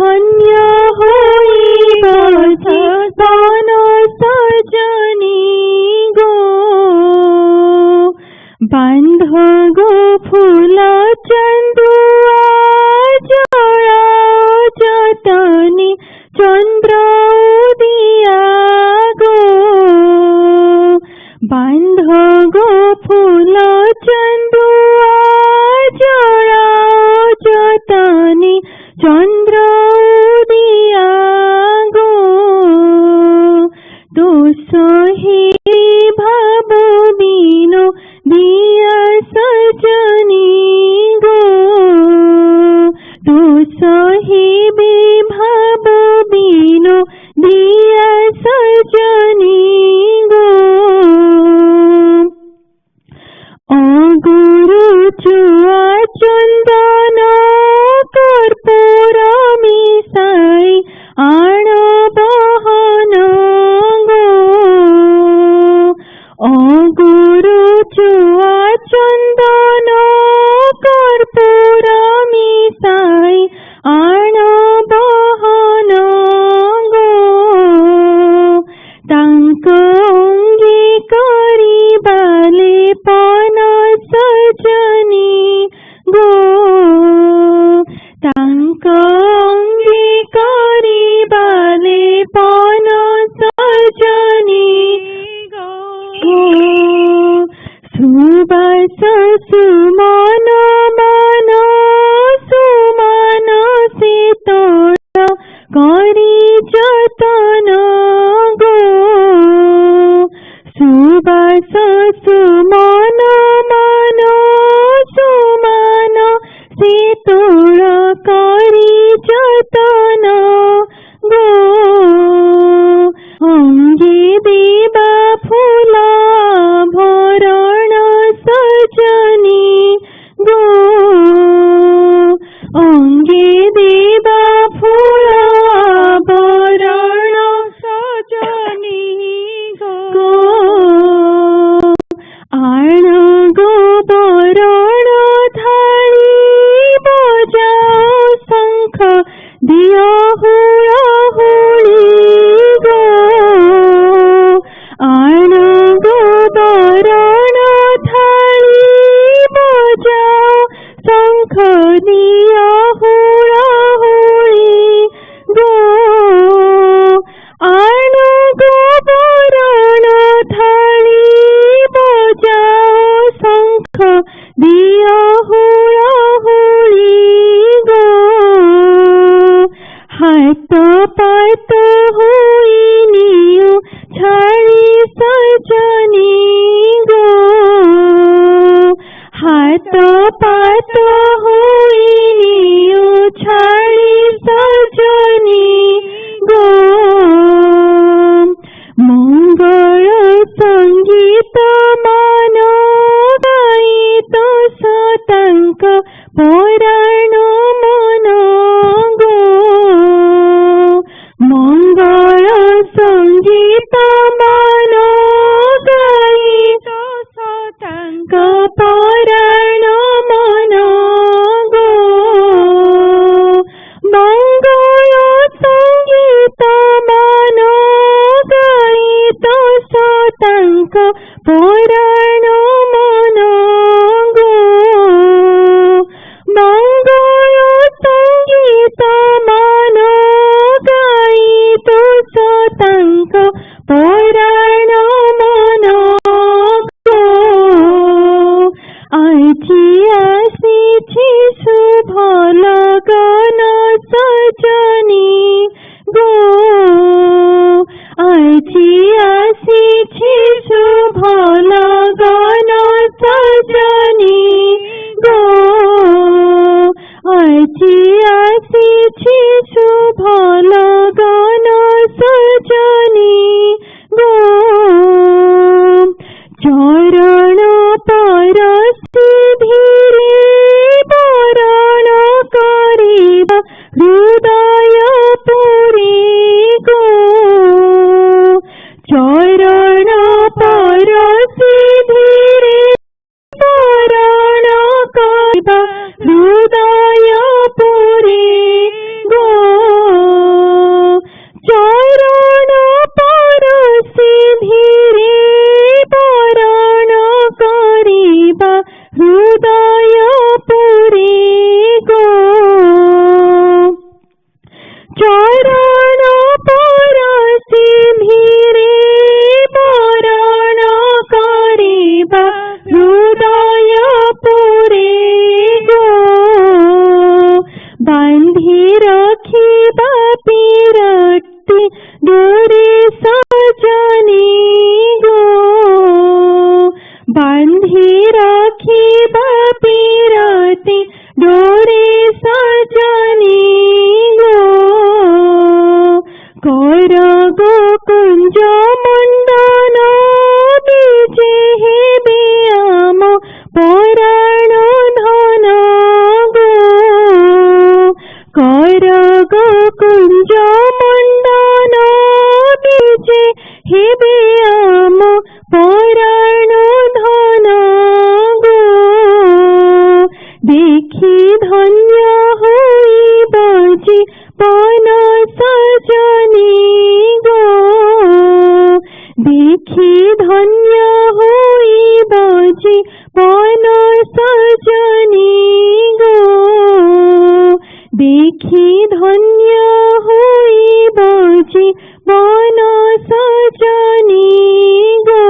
धन्य होइब सदन सजनी गो। बांध गो फूल चंदुआ जड़ाओ जतनी चंद्र उदिया गो। बांध गो फूल चंदुआ जड़ाओ जतनी चंद्र उदिया गो। तो सही भाव बिनो दिया सजनी गो। तो सही भाव बिनो दिया सजनी गो। गुरु चुआ चंदन कर्पूर मिसाई आण बहन गो। गुरु चुआ चंदन कर्पूर मिसाई आण बहन गो। तांक अंगी करिबाले पन सजनी गो। तांक अंगी करिबाले पन सजनी गो। सुबास सुमन मन सुमन शीतल करी जतन गो। सुबास सुमन मन सुमन शीतल करी जतन गो। अंगे देबा फूल भरण सजनी गो। अंगे देबा फूल भरण सजनी गो। आण गो बरण थाली बजाओ शंख दियो हुड़हुड़ी गो। आण गो बरण थाली बजाओ शंख दियो हुड़हुड़ी गो। आण गो बरण थाली बजाओ शंख दियो हुड़हुड़ी गो। हाथ पात हुई नियो छाड़ी सजनी गो। हाथ पात हुई नियो छाड़ी सजनी गो। मंगल संगीत मान गायित सतांक पराण मन गो। मंगल संगीत मान गायित सतांक पराण मन गो। मंगल संगीत मान गायित सतांक पराण मन गो। मंगल संगीत मान गायित सतांक पराण मन गो। आजी आसीछि शुभ लगन सजनी गो। आजी आसीछि शुभ लगन सजनी गो। आजी आसीछि शुभ लगन सजनी गो। चरण परसी धीरे बरण करिबा हृदय पुरी गो। चरण परसी धीरे बरण करिबा हृदय पुरी गो। बापी रट्टी डोरे सजनी गो बांधी राखी बापी रट्टी डोरे सजनी गो कर गो कुंज मुंडन बीजे हेबे आम पराण धन गो कर गो कुंज मुंडन बीजे हेबे आम पराण धन गो देखी धन्य होई बाजी पन सजनी गो देखी धन्य होई बाजी पन सजनी गो देखी धन्य होई बाजी पन सजनी गो।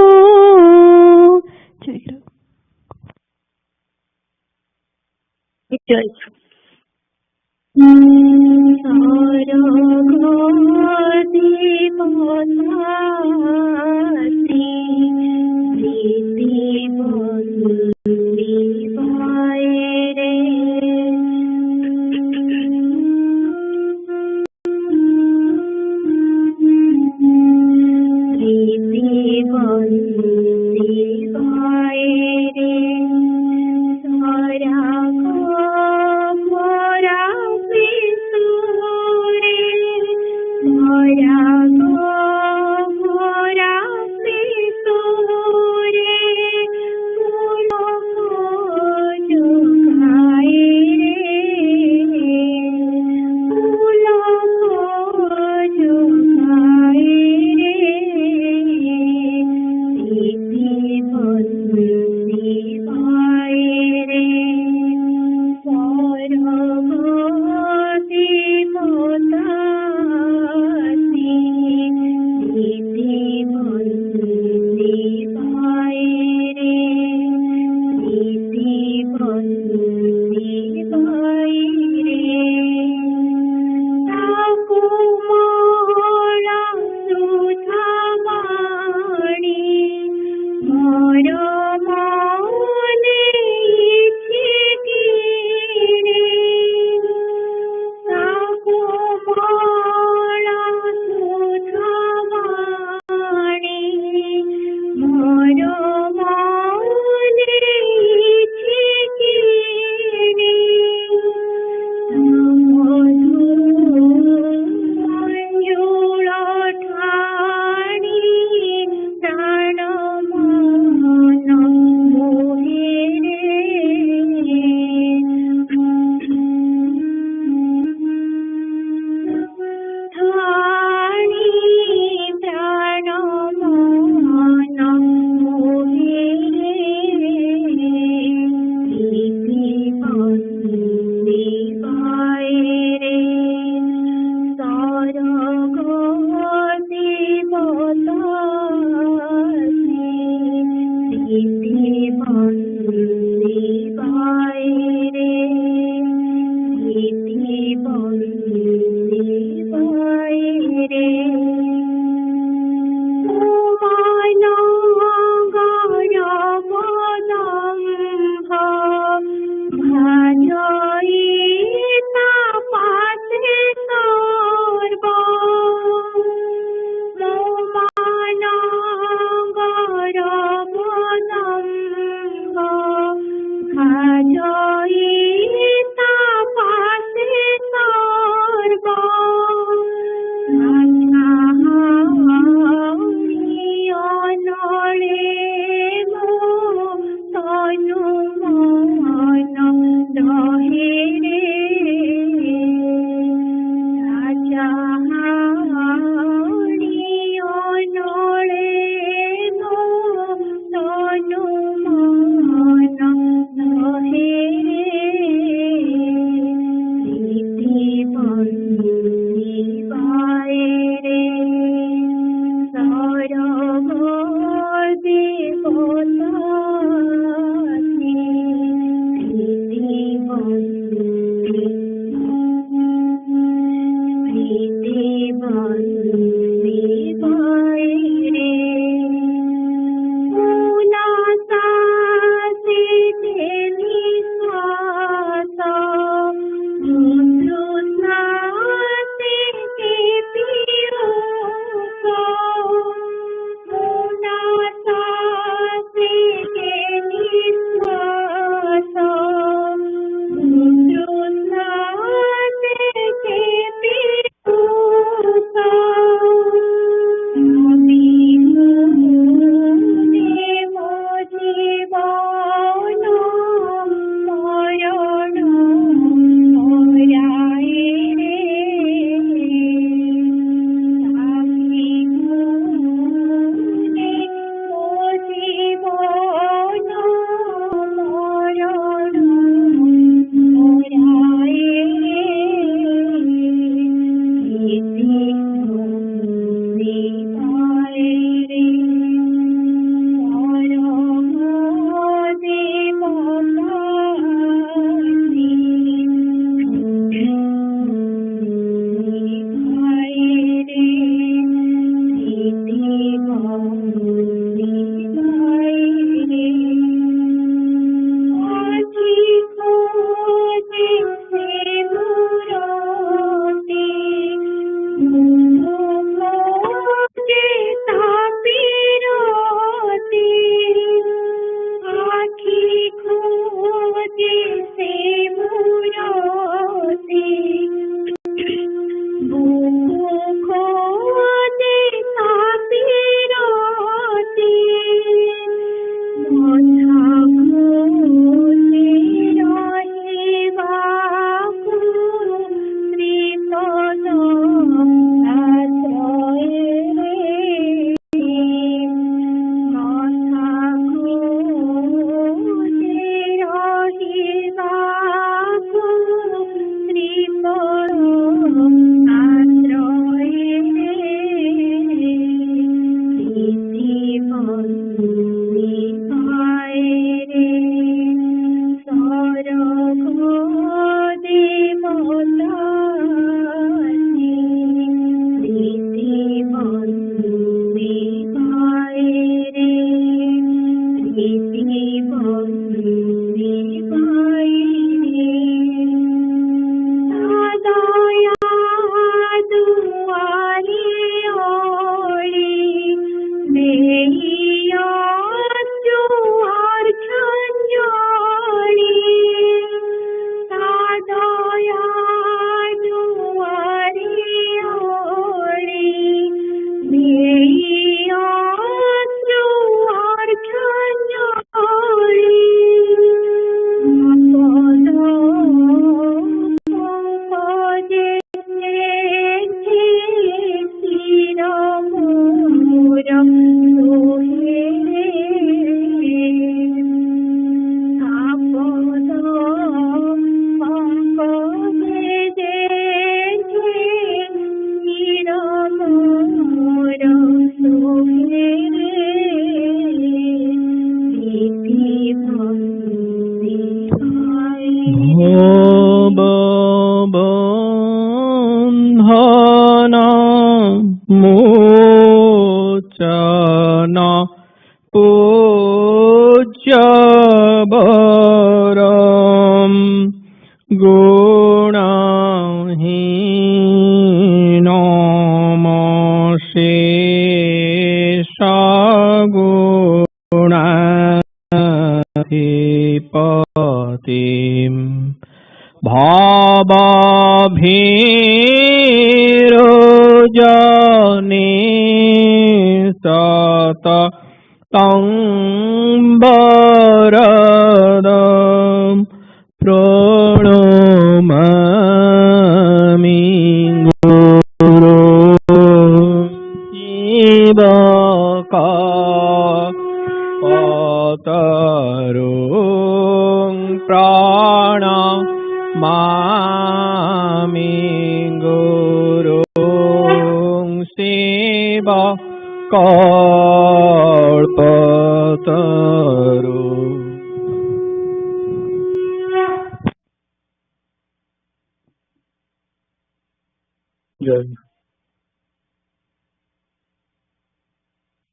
जय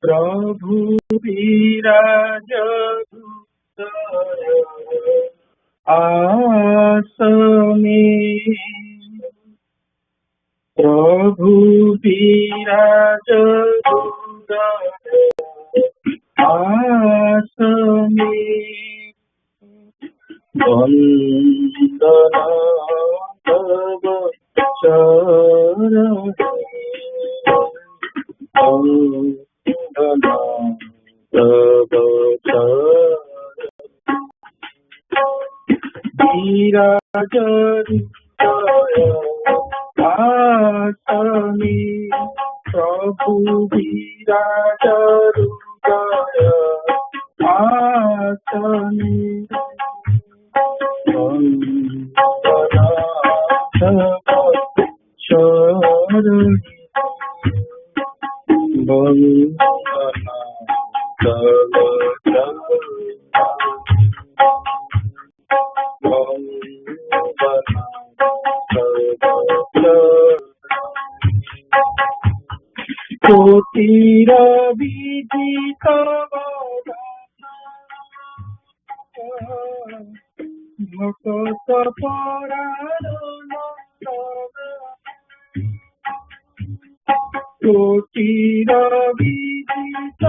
प्रभु विराज आसने प्रभु विराज आसने वंदना तव चरणे वंदना तव चरणे विराज आसने प्रभु विराज आसने वंदना तव चरणे वंदना तव कोटिर विदित भक्त परायण कोटिर विदित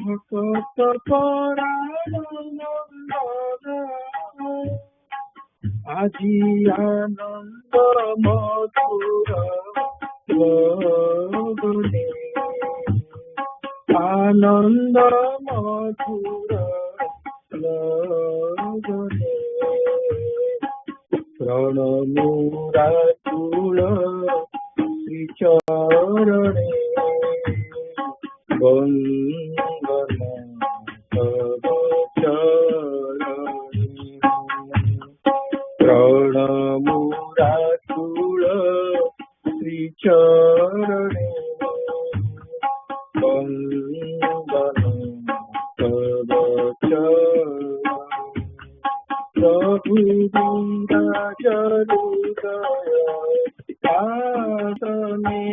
भक्त परायण আজি আনন্দ মধুর লবনে আনন্দ মধুর লবনে প্রণমুরা তুল শ্রীচরণে বন্দনা তব চরণে प्रणमुरा तुल श्रीचरणे वंदना तव चरणे प्रभु विराज हृदय आसने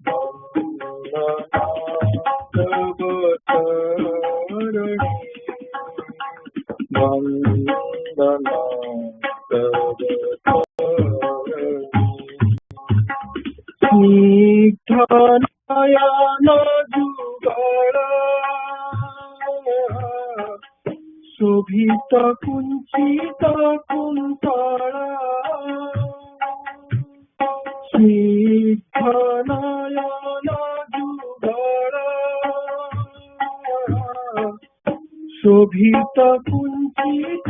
वंदना तव चरणे वंदना तव स्निग्ध नयन जुगल शोभित कुंचित कुंतल स्निग्ध नयन जुगल शोभित कुंचित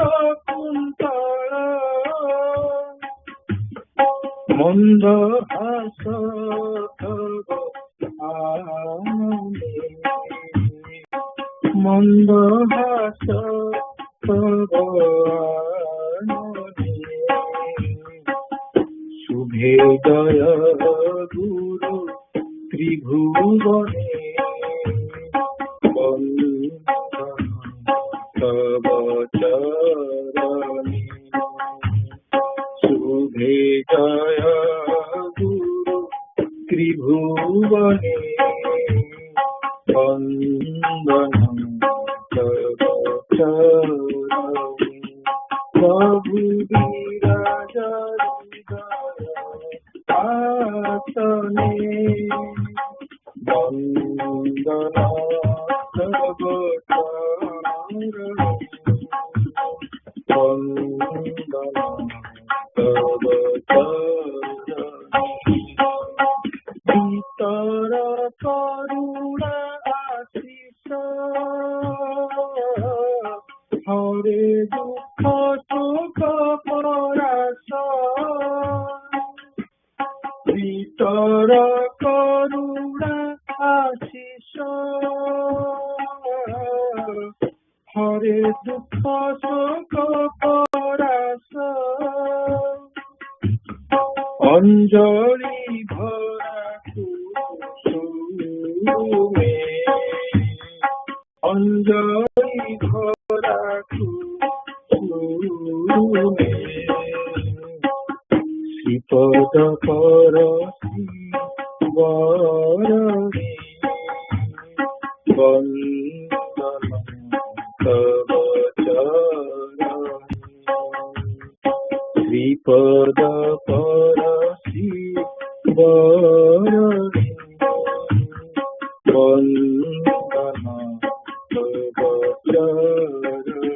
कुंतल मंदहास तव आनने मंदहास तव आनने शुभेदय गुरु त्रिभुवने तव चरणे शुभे जय गुरु त्रिभुवने वंदना तव चरणे प्रभु विराज आसने वंदना तव चरणे वंदना तव चरणे भीतर करुणा आशीष हरे दुख सुख परास भीतर करुणा आशीष हरे दुख सुख परास अंजलि भरा कुसुमे अंजलि भरा कुसुमे घूमे श्रीपद परसी वरणे वंदन तव चरणे श्रीपद परसी वरणे वंदन तव चरणे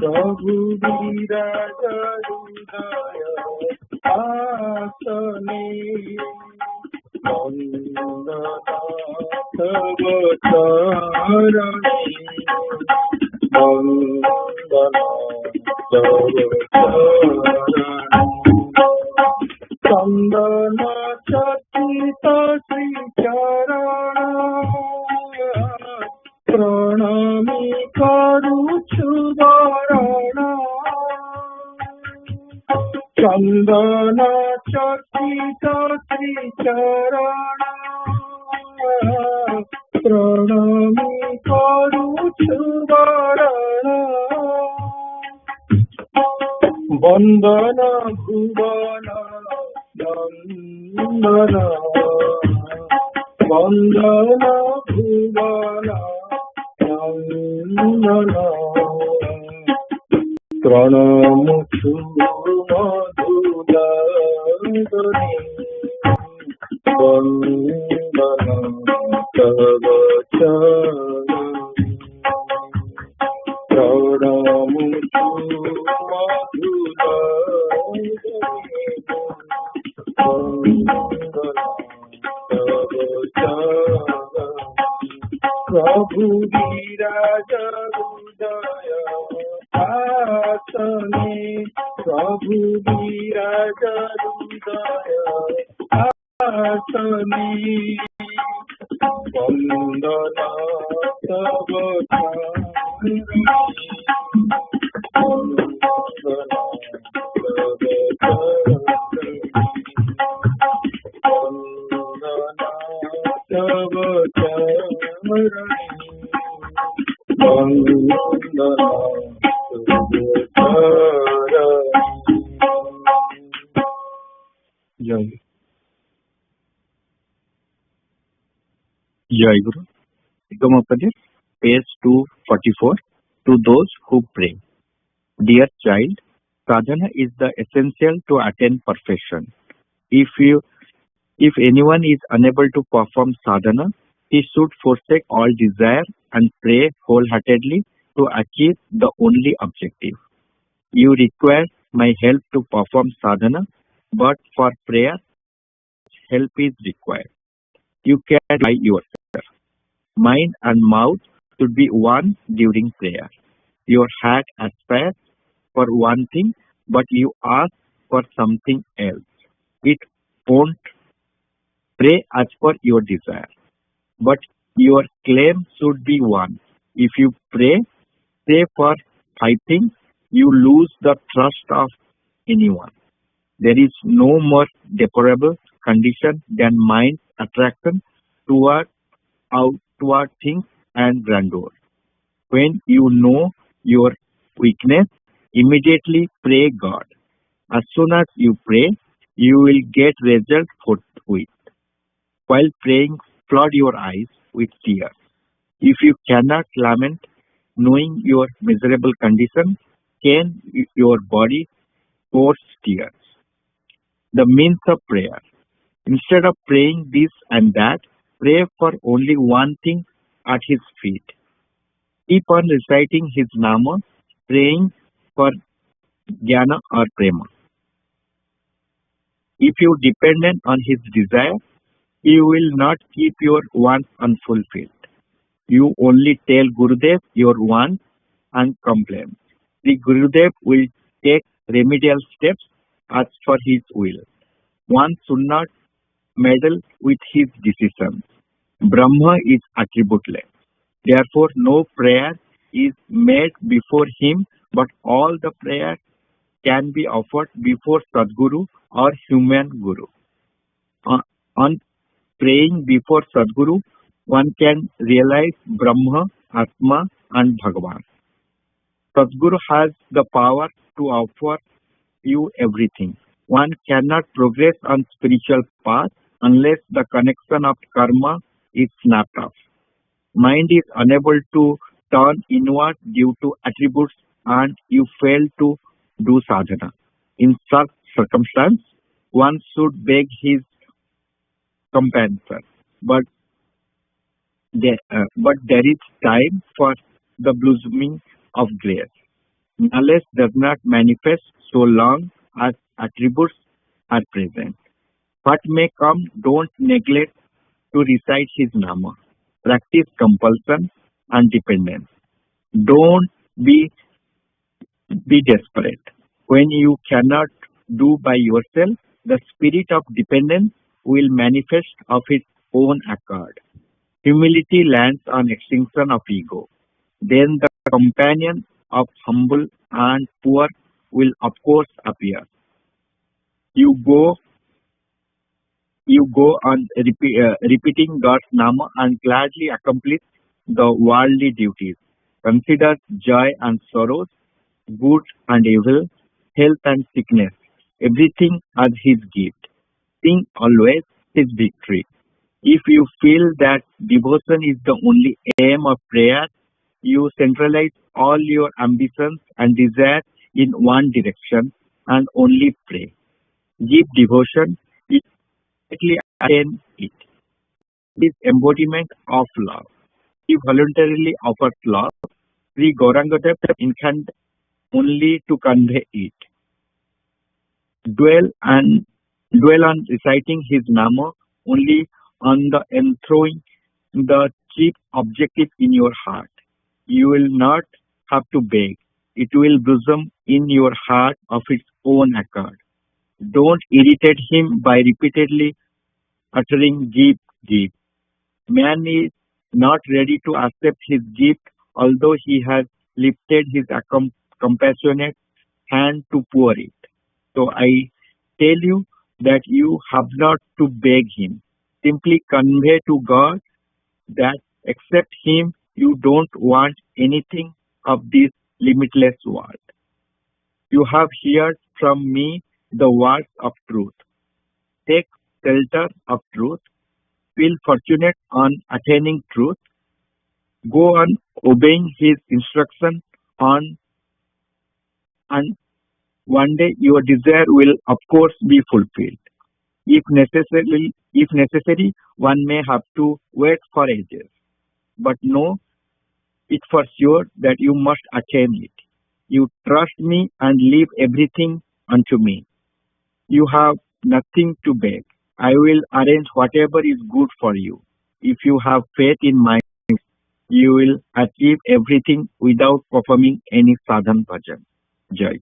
प्रभु विराज हृदय आसने वंदन तव चरणे वंदन तव चरणे चंदन चकित श्रीचरण प्रणमी करुछु वरण चंदन चकित श्रीचरण प्रणमी करुछु वरण वंदन भुवन नंदन वंदन भुवन नंदन प्रणमुछु मधुदने वंदन तव चरणे प्रणमुछु प्रभु विराज हृदय आसने प्रभु विराज हृदय आसने वंदन तव चरणे वंदन तव चरणे वंदन तव चरणे जय Jai Guru. Gamapadir, page 244. To those who pray. Dear child, sadhana is the essential to attain perfection. If anyone is unable to perform sadhana, he should forsake all desire and pray wholeheartedly to achieve the only objective. You require my help to perform sadhana, but for prayer, help is required. You can by yourself. Mind and mouth should be one during prayer. Your heart aspires for one thing, but you ask for something else. It won't pray as per your desire. But your claim should be one. If you pray, say for 5 things, you lose the trust of anyone. There is no more deplorable condition than mind's attraction toward outward things and grandeur. When you know your weakness, immediately pray God. As soon as you pray, you will get result forthwith. While praying, flood your eyes with tears. If you cannot lament, knowing your miserable condition, can your body force tears? The means of prayer. Instead of praying this and that, pray for only one thing at His feet. Keep on reciting His Nama, praying for Jnana or Prema. If you dependent on His desire, He will not keep your wants unfulfilled. You only tell Gurudev your wants and complaints. The Gurudev will take remedial steps as per His will. One should not meddle with His decisions. Brahma is attributeless. Therefore, no prayer is made before Him, but all the prayers can be offered before Sadguru or human Guru. On praying before Sadguru, one can realize Brahma, Atma and Bhagavan. Sadguru has the power to offer you everything. One cannot progress on spiritual path unless the connection of karma is snapped off. Mind is unable to turn inward due to attributes and you fail to do sadhana. In such circumstance, one should beg his compensation. But there is time for the blossoming of grace. Knowledge does not manifest so long as attributes are present. What may come, don't neglect to recite his nama. Practice compulsion and dependence. Don't be desperate. When you cannot do by yourself, the spirit of dependence will manifest of its own accord. Humility lands on extinction of ego. Then the companion of humble and poor will of course appear. You go on repeating God's nama and gladly accomplish the worldly duties. Consider joy and sorrows, good and evil, health and sickness, everything as His gift. Think always His victory. If you feel that devotion is the only aim of prayer, you centralize all your ambitions and desire in one direction and only pray. Give devotion, immediately attain it. It is embodiment of love. He voluntarily offers love. Sri Gaurangadev incarnate only to convey it. Dwell on reciting his nama only on the enthroning the chief objective in your heart. You will not have to beg. It will blossom in your heart of its own accord. Don't irritate him by repeatedly uttering give, give. Man is not ready to accept his gift, although he has lifted his compassionate hand to pour it. So I tell you that you have not to beg him. Simply convey to God that except him you don't want anything of this limitless world. You have heard from me the words of truth. Take shelter of truth. Feel fortunate on attaining truth. Go on obeying his instruction on and one day your desire will of course be fulfilled. If necessary, one may have to wait for ages. But know it for sure that you must attain it. You trust me and leave everything unto me. You have nothing to beg. I will arrange whatever is good for you. If you have faith in my, you will achieve everything without performing any sadhan bhajan. Jai.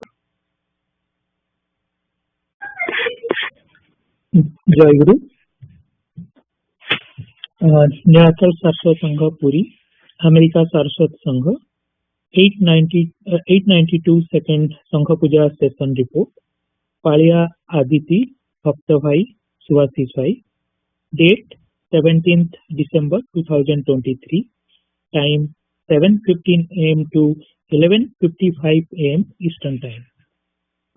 जय गुरु निराचल सारस्वत संघ Puri America Saraswat संघ 892 second संघ पूजा session report पालिया आदिति भक्त भाई सुभाषिष भाई date 17th December 2023 time 7:15 AM to 11:55 AM Eastern Time.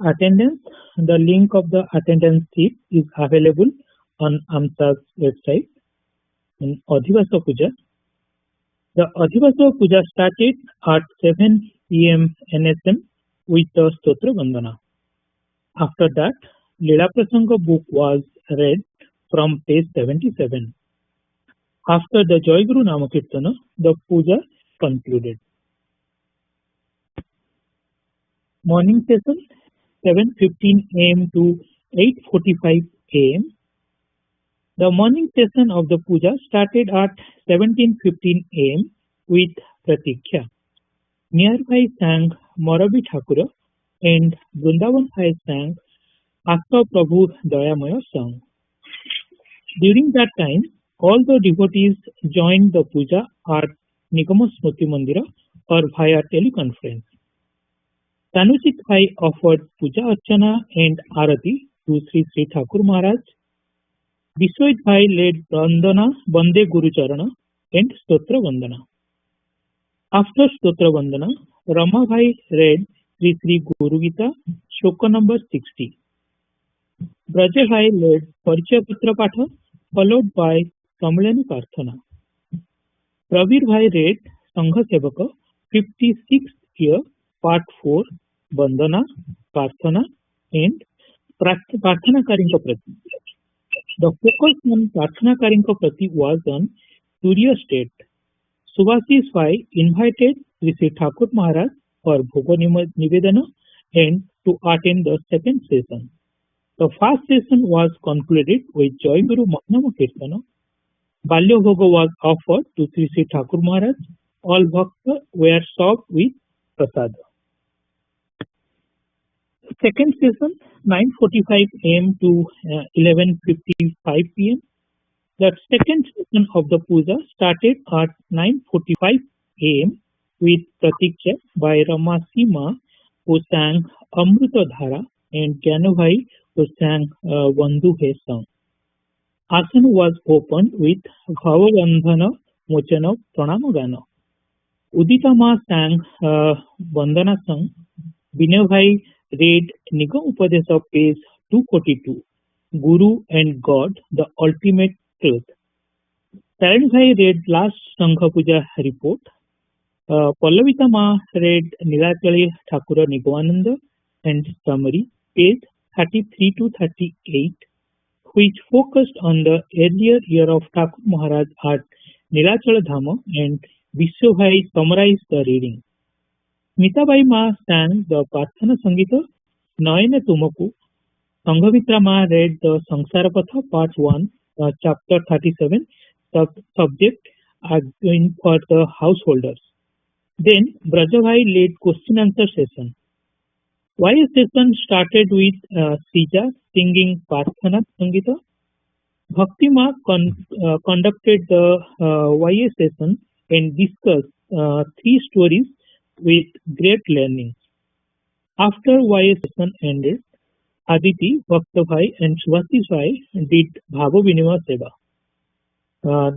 Attendance. The link of the attendance sheet is available on AMSA's website. In Adhivasa Puja. The Adhivasa Puja started at 7 PM NSM with the Stotra Vandana. After that, Leela Prasanga book was read from page 77. After the Joy Guru Namakirtana, the puja concluded. Morning session 7:15 AM to 8:45 AM. The morning session of the puja started at 17:15 AM with Pratikya. Nearby sang Morabi Thakura and Vrindavan High sang Akka Prabhu Dayamaya song. During that time, all the devotees joined the puja at Nikama Smriti Mandira or via teleconference. Tanuchit Bhai offered Puja Archana and Arati to Sri Sri Thakur Maharaj. Vishwajit Bhai led Vandana, Bande Guru Charana and Stotra Vandana. After Stotra Vandana, Ramabhai read Sri Sri Guru Gita, Shloka number 60. Brajabhai led Parichaya Patra Patha, followed by Kamlani Prarthana. Prabir Bhai read Sangha Sevaka, 56th year, part 4, Vandana, Prarthana, and Prarthana Karinka Prati. The focus on Prarthana Karinka Prati was on Surya state. Subhasis Bhai invited Sri Thakur Maharaj for Bhoga Nivedana and to attend the second session. The first session was concluded with Joy Guru Mahnama Kirtana. Balya Bhoga was offered to Sri Thakur Maharaj. All bhakta were served with prasad. Second session, 9:45 am to 11:55 pm. The second session of the puja started at 9:45 am with Pratiksha by Rama Sima, who sang Amrita Dhara, and Gyanabhai, who sang Vandhu He song. Asana was opened with Bhavabandhana Mochana Pranama Gana. Udita Ma sang Vandana song. Vinay read Nigam Upadesa page 242, Guru and God, the ultimate truth. Taran Bhai read last Sangha Puja report. Pallavita Ma read Nilachali Thakura Nigamananda and summary, page 33 to 38, which focused on the earlier year of Thakur Maharaj at Nilachala Dhama, and Vishwabhai summarized the reading. Mitabai Ma sang the Prarthana Sangita, Nayana Tumaku. Sanghavitra Ma read the Sangsarapatha part 1, chapter 37, subject arguing for the householders. Then Brajabhai led question answer session. YA session started with Sija singing Prarthana Sangita. Bhakti Ma conducted the YA session and discussed 3 stories with great learning. After YA session ended, Aditi, Bhaktabhai and Subhasis Bhai did Bhava Vinima Seva.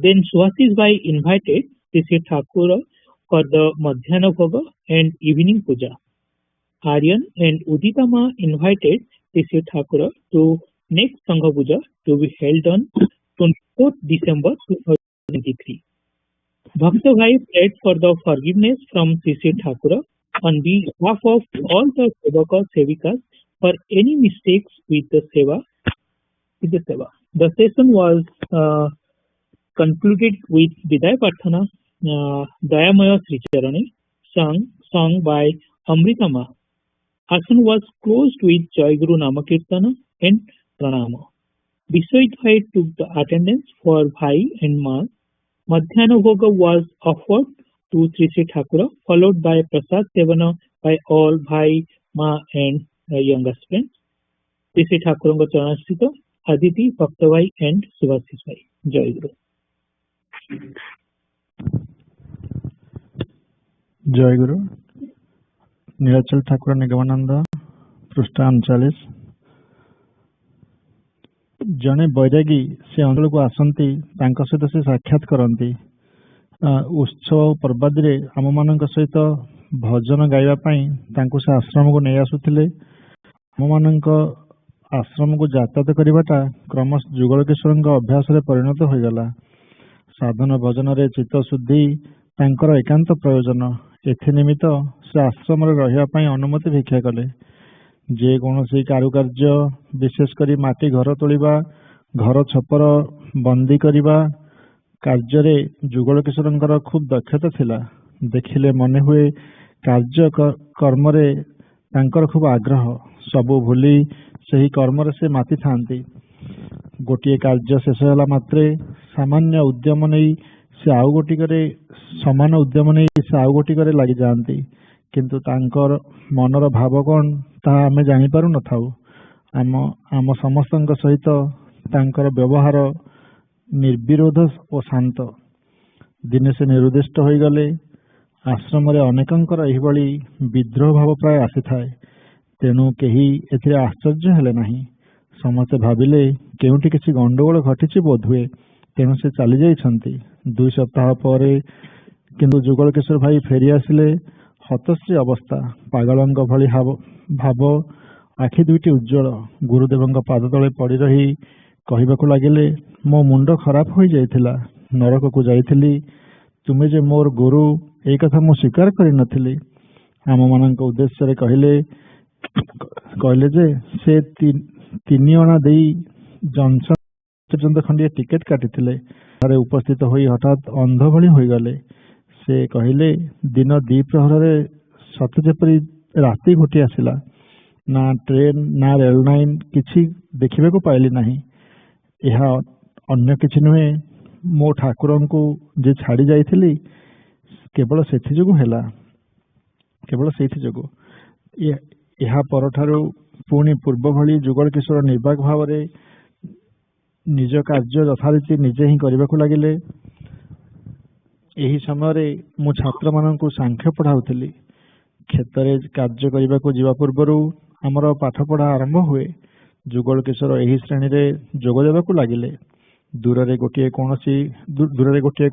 Then Subhasis Bhai invited Sri Thakur for the Madhyana Bhoga and evening puja. Aryan and Udita Ma invited Sri Thakur to next Sangha Puja to be held on 24th December 2023. Bhakta Bhai prayed for the forgiveness from Sri Thakur on behalf of all the Sevaka Sevikas for any mistakes with the Seva. The session was concluded with Vidaya Prarthana, Dayamaya Sri Charani, sung by Amrita Ma. Asana was closed with Joy Guru Namakirtana and Pranama. Vishwajit Bhai took the attendance for Bhai and Ma. Madhyana Bhoga was offered to Sri Thakur, followed by Prasad Sevana by all Bhai, Ma and youngest friends. Sri Thakuranga Charanasthita, Aditi, Bhaktabhai and Subhasis Bhai. Joy Guru. जय गुरु नीलाचल ठाकुर निगमानंद पृष्ठ 39 जड़े बैरागी से अंचल को आसती सहित से साक्षात करती उत्सव पर्वादी आम मान सहित भजन गाइबा से आश्रम को नहीं आसुले आम मान आश्रम को यातायात करवाटा क्रमश जुगलकेश्वर अभ्यास परिणत हो गला। साधन भजन रे चित्त शुद्धि तांकर एकांत प्रयोजन एनिमित्त से आश्रम रही अनुमति भिक्षा कले। जेकोसी कारुकार्य विशेषकर माटी घर तोलिबा घर छपर बंदी करने कार्य जुगलकेश्वर खूब दक्षता थिला। देखिले मन हुए कार्य कर्म खूब आग्रह सबू भूली सही कर्म से माति थांती। गोटे कार्य शेष होला मात्रे सामान्य उद्यम नहीं से आउ गोटिकरे समान उद्यम नहीं से आउ गोटिकरे लगी जाती किंतु तांकर मनर भाव कौन ताहा आमे जानी पारु न थाउ। आम समस्तक सहित तांकर व्यवहार निर्विरोध और शांत। दिने से निरुद्दिष्ट हो गले। आश्रम अनेकंकर एहिभଳି विद्रोह भाव प्राय आसी थाए। तेणु केही एथिरे आश्चर्य हेले नाही। समस्ते भाविले केउंठी किछि गंडगोल घटिछि बोध हुए। तेणु से चली जाइछन्ति। 2 सप्ताह पर କିନ୍ତୁ ଯୁଗଳ କିଶୋର ଭାଇ ଫେରି ଆସିଲେ। ହତଶ୍ରୀ ଅବସ୍ଥା, ପାଗଳଙ୍କ ଭଳି ଭାବ, ଆଖି ଦୁଇଟି ଉଜ୍ଜ୍ୱଳ। ଗୁରୁଦେବଙ୍କ ପାଦ ତଳେ ପଡ଼ି ରହି କହିବାକୁ ଲାଗିଲେ, ମୋ ମୁଣ୍ଡ ଖରାପ ହୋଇଯାଇଥିଲା, ନରକକୁ ଯାଇଥିଲି। ତୁମେ ଯେ ମୋର ଗୁରୁ ଏଇ କଥା ମୁଁ ସ୍ୱୀକାର କରିନଥିଲି। ଆମମାନଙ୍କ ଉଦ୍ଦେଶ୍ୟରେ କହିଲେ ଯେ ସେ 3 ଅଣା ଦେଇ ଜନସନ ପର୍ଯ୍ୟନ୍ତ ଖଣ୍ଡିଏ ଟିକେଟ କାଟିଥିଲେ। ଥରେ ଉପସ୍ଥିତ ହୋଇ ହଠାତ୍ ଅନ୍ଧ ଭଳି ହୋଇଗଲେ। ସେ କହିଲେ, ଦିନ 2 ପ୍ରହରରେ ସତେ ଯେପରି ରାତି ଘୋଟି ଆସିଲା। ନା ଟ୍ରେନ ନା ରେଳ ଲାଇନ କିଛି ଦେଖିବାକୁ ପାଇଲି ନାହିଁ। ଏହା ଅନ୍ୟ କିଛି ନୁହେଁ, ମୋ ଠାକୁରଙ୍କୁ ଯେ ଛାଡ଼ି ଯାଇଥିଲି କେବଳ ସେଥିଯୋଗୁଁ ହେଲା, କେବଳ ସେଇଥିଯୋଗୁଁ। ଏହା ପରଠାରୁ ପୁଣି ପୂର୍ବ ଭଳି ଯୁଗଳ କିଶୋର ନିର୍ବାକ ଭାବରେ ନିଜ କାର୍ଯ୍ୟ ଯଥାରୀତି ନିଜେ ହିଁ କରିବାକୁ ଲାଗିଲେ। ଏହି ସମୟରେ ମୁଁ ଛାତ୍ରମାନଙ୍କୁ ସାଂଖ୍ୟ ପଢ଼ାଉଥିଲି। କ୍ଷେତରେ କାର୍ଯ୍ୟ କରିବାକୁ ଯିବା ପୂର୍ବରୁ ଆମର ପାଠପଢ଼ା ଆରମ୍ଭ ହୁଏ। ଯୁଗଳ କିଶୋର ଏହି ଶ୍ରେଣୀରେ ଯୋଗ ଦେବାକୁ ଲାଗିଲେ। ଦୂରରେ ଗୋଟିଏ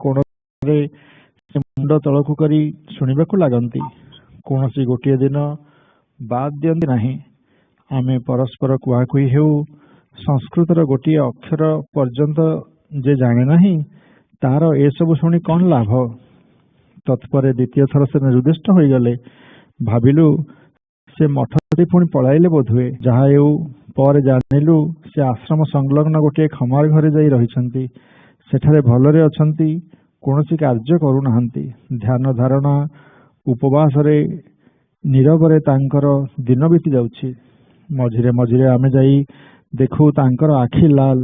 କୋଣରେ ସେ ମୁଣ୍ଡ ତଳକୁ କରି ଶୁଣିବାକୁ ଲାଗନ୍ତି। କୌଣସି ଗୋଟିଏ ଦିନ ବାଦ୍ ଦିଅନ୍ତି ନାହିଁ। ଆମେ ପରସ୍ପର କୁହାକୁହି ହେଉ। ସଂସ୍କୃତର ଗୋଟିଏ ଅକ୍ଷର ପର୍ଯ୍ୟନ୍ତ ଯେ ଜାଣେ ନାହିଁ, ତାର ଏସବୁ ଶୁଣି କ'ଣ ଲାଭ? ତତ୍ପରେ ଦ୍ୱିତୀୟ ଥର ସେ ନିରୁଦ୍ଦିଷ୍ଟ ହୋଇଗଲେ। ଭାବିଲୁ ସେ ମଠ ଛାଡ଼ି ପୁଣି ପଳାଇଲେ ବୋଧହୁଏ। ଯାହା ହେଉ ପରେ ଜାଣିଲୁ ସେ ଆଶ୍ରମ ସଂଲଗ୍ନ ଗୋଟିଏ ଖମାର ଘରେ ଯାଇ ରହିଛନ୍ତି। ସେଠାରେ ଭଲରେ ଅଛନ୍ତି, କୌଣସି କାର୍ଯ୍ୟ କରୁନାହାନ୍ତି। ଧ୍ୟାନ ଧାରଣା ଉପବାସରେ ନୀରବରେ ତାଙ୍କର ଦିନ ବିତି ଯାଉଛି। ମଝିରେ ମଝିରେ ଆମେ ଯାଇ ଦେଖୁ ତାଙ୍କର ଆଖି ଲାଲ,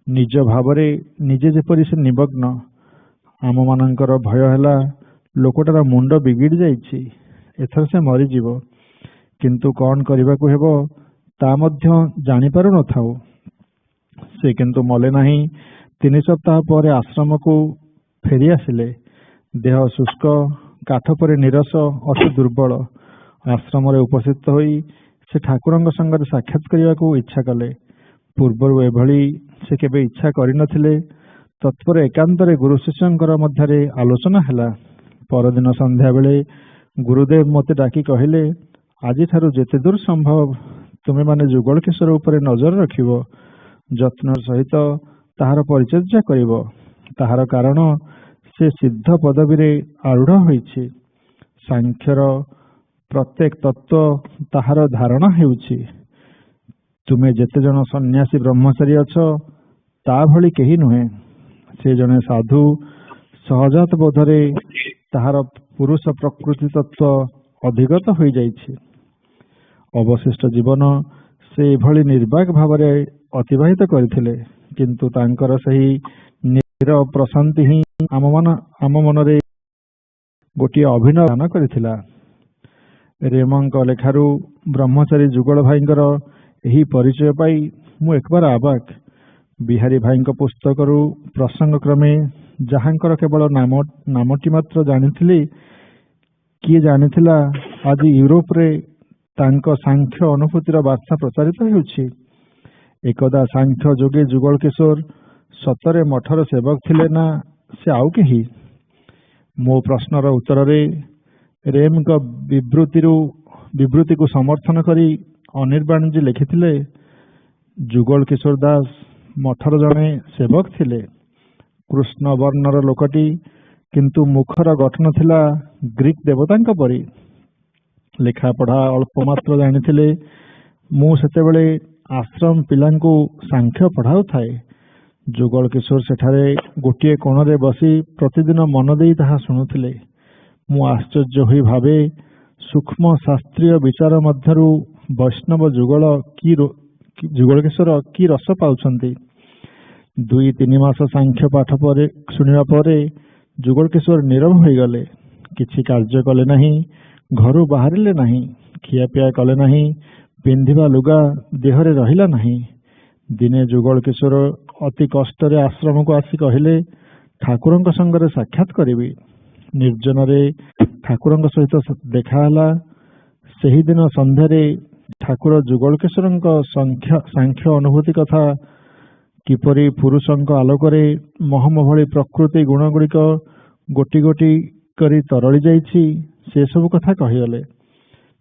ନିଜ ଭାବରେ ନିଜେ ଯେପରି ସେ ନିମଗ୍ନ। ଆମମାନଙ୍କର ଭୟ ହେଲା ଲୋକଟାର ମୁଣ୍ଡ ବିଗିଡ଼ି ଯାଇଛି, ଏଥର ସେ ମରିଯିବ। କିନ୍ତୁ କ'ଣ କରିବାକୁ ହେବ ତା ମଧ୍ୟ ଜାଣିପାରୁ ନଥାଉ। ସେ କିନ୍ତୁ ମଲେ ନାହିଁ। 3 ସପ୍ତାହ ପରେ ଆଶ୍ରମକୁ ଫେରି ଆସିଲେ। ଦେହ ଶୁଷ୍କ, କାଠ ପରି ନିରସ, ଅତି ଦୁର୍ବଳ। ଆଶ୍ରମରେ ଉପସ୍ଥିତ ହୋଇ ସେ ଠାକୁରଙ୍କ ସଙ୍ଗରେ ସାକ୍ଷାତ କରିବାକୁ ଇଚ୍ଛା କଲେ। ପୂର୍ବରୁ ଏଭଳି ସେ କେବେ ଇଚ୍ଛା କରିନଥିଲେ। ତତ୍ପରେ ଏକାନ୍ତରେ ଗୁରୁ ଶିଷ୍ୟଙ୍କର ମଧ୍ୟରେ ଆଲୋଚନା ହେଲା। ପରଦିନ ସନ୍ଧ୍ୟାବେଳେ ଗୁରୁଦେବ ମୋତେ ଡାକି କହିଲେ, ଆଜିଠାରୁ ଯେତେ ଦୂର ସମ୍ଭବ ତୁମେମାନେ ଯୁଗଳ କିଶୋର ଉପରେ ନଜର ରଖିବ, ଯତ୍ନର ସହିତ ତାହାର ପରିଚର୍ଯା କରିବ। ତାହାର କାରଣ ସେ ସିଦ୍ଧ ପଦବୀରେ ଆରୂଢ଼ ହୋଇଛି। ସାଂଖ୍ୟର ପ୍ରତ୍ୟେକ ତତ୍ତ୍ୱ ତାହାର ଧାରଣା ହେଉଛି। ତୁମେ ଯେତେ ଜଣ ସନ୍ନ୍ୟାସୀ ବ୍ରହ୍ମଚାରୀ ଅଛ, ତା ଭଳି କେହି ନୁହେଁ। ସେ ଜଣେ ସାଧୁ। ସହଜାତ ବୋଧରେ ତାହାର ପୁରୁଷ ପ୍ରକୃତି ତତ୍ତ୍ୱ ଅଧିଗତ ହୋଇଯାଇଛି। ଅବଶିଷ୍ଟ ଜୀବନ ସେ ଏଭଳି ନିର୍ବାକ ଭାବରେ ଅତିବାହିତ କରିଥିଲେ। କିନ୍ତୁ ତାଙ୍କର ସେହି ନୀରବ ପ୍ରଶାନ୍ତି ହିଁ ଆମ ମନରେ ଗୋଟିଏ ଅଭିନବ ଦାନ କରିଥିଲା। ରେମଙ୍କ ଲେଖାରୁ ବ୍ରହ୍ମଚାରୀ ଯୁଗଳ ଭାଇଙ୍କର ଏହି ପରିଚୟ ପାଇ ମୁଁ ଏକବାର ଅବାକ୍। ବିହାରୀ ଭାଇଙ୍କ ପୁସ୍ତକରୁ ପ୍ରସଙ୍ଗକ୍ରମେ ଯାହାଙ୍କର କେବଳ ନାମଟି ମାତ୍ର ଜାଣିଥିଲି, କିଏ ଜାଣିଥିଲା ଆଜି ୟୁରୋପରେ ତାଙ୍କ ସାଂଖ୍ୟ ଅନୁଭୂତିର ବାର୍ତ୍ତା ପ୍ରଚାରିତ ହେଉଛି। ଏକଦା ସାଂଖ୍ୟ ଯୋଗୀ ଯୁଗଳ କିଶୋର ସତରେ ମଠର ସେବକ ଥିଲେ ନା ସେ ଆଉ କେହି? ମୋ ପ୍ରଶ୍ନର ଉତ୍ତରରେ ରେମ୍ଙ୍କ ବିବୃତିକୁ ସମର୍ଥନ କରି ଅନିର୍ବାଣଜୀ ଲେଖିଥିଲେ, ଯୁଗଳ କିଶୋର ଦାସ ମଠର ଜଣେ ସେବକ ଥିଲେ। କୃଷ୍ଣ ବର୍ଣ୍ଣର ଲୋକଟି, କିନ୍ତୁ ମୁଖର ଗଠନ ଥିଲା ଗ୍ରୀକ୍ ଦେବତାଙ୍କ ପରି। ଲେଖାପଢ଼ା ଅଳ୍ପ ମାତ୍ର ଜାଣିଥିଲେ। ମୁଁ ସେତେବେଳେ ଆଶ୍ରମ ପିଲାଙ୍କୁ ସାଂଖ୍ୟ ପଢ଼ାଉଥାଏ। ଯୁଗଳ କିଶୋର ସେଠାରେ ଗୋଟିଏ କୋଣରେ ବସି ପ୍ରତିଦିନ ମନ ଦେଇ ତାହା ଶୁଣୁଥିଲେ। ମୁଁ ଆଶ୍ଚର୍ଯ୍ୟ ହୋଇ ଭାବେ, ସୂକ୍ଷ୍ମ ଶାସ୍ତ୍ରୀୟ ବିଚାର ମଧ୍ୟରୁ ବୈଷ୍ଣବ ଯୁଗଳ କିଶୋର କି ରସ ପାଉଛନ୍ତି। 2-3 ମାସ ସାଂଖ୍ୟ ପାଠ ଶୁଣିବା ପରେ ଯୁଗଳ କିଶୋର ନୀରବ ହୋଇଗଲେ। କିଛି କାର୍ଯ୍ୟ କଲେ ନାହିଁ, ଘରୁ ବାହାରିଲେ ନାହିଁ, ଖିଆପିଆ କଲେ ନାହିଁ, ପିନ୍ଧିବା ଲୁଗା ଦେହରେ ରହିଲା ନାହିଁ। ଦିନେ ଯୁଗଳ କିଶୋର ଅତି କଷ୍ଟରେ ଆଶ୍ରମକୁ ଆସି କହିଲେ, ଠାକୁରଙ୍କ ସଙ୍ଗରେ ସାକ୍ଷାତ କରିବି। ନିର୍ଜନରେ ଠାକୁରଙ୍କ ସହିତ ଦେଖା ହେଲା। ସେହିଦିନ ସନ୍ଧ୍ୟାରେ ଠାକୁର ଯୁଗଳ କିଶୋରଙ୍କ ସାଂଖ୍ୟ ଅନୁଭୂତି କଥା, କିପରି ପୁରୁଷଙ୍କ ଆଲୋକରେ ମହମ ଭଳି ପ୍ରକୃତି ଗୁଣଗୁଡ଼ିକ ଗୋଟି ଗୋଟି କରି ତରଳି ଯାଇଛି ସେ ସବୁ କଥା କହିଗଲେ।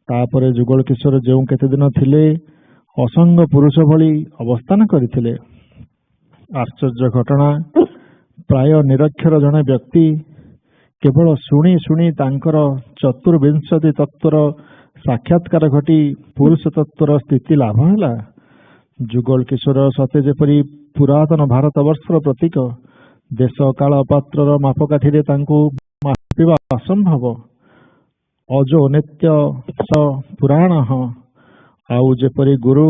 ତାପରେ ଯୁଗଳ କିଶୋର ଯେଉଁ କେତେ ଦିନ ଥିଲେ ଅସଙ୍ଗ ପୁରୁଷ ଭଳି ଅବସ୍ଥାନ କରିଥିଲେ। ଆଶ୍ଚର୍ଯ୍ୟ ଘଟଣା, ପ୍ରାୟ ନିରକ୍ଷର ଜଣେ ବ୍ୟକ୍ତି କେବଳ ଶୁଣି ଶୁଣି ତାଙ୍କର ଚତୁର୍ବିଂଶତି ତତ୍ଵର ସାକ୍ଷାତକାର ଘଟି ପୁରୁଷ ତତ୍ଵର ସ୍ଥିତି ଲାଭ ହେଲା। ଯୁଗଳ କିଶୋର ସତେ ଯେପରି ପୁରାତନ ଭାରତବର୍ଷର ପ୍ରତୀକ। ଦେଶ କାଳ ପାତ୍ରର ମାପକାଠିରେ ତାଙ୍କୁ ମାପିବା ଅସମ୍ଭବ। ଅଜୋ ନିତ୍ୟ ସ ପୁରାଣ, ଆଉ ଯେପରି ଗୁରୁ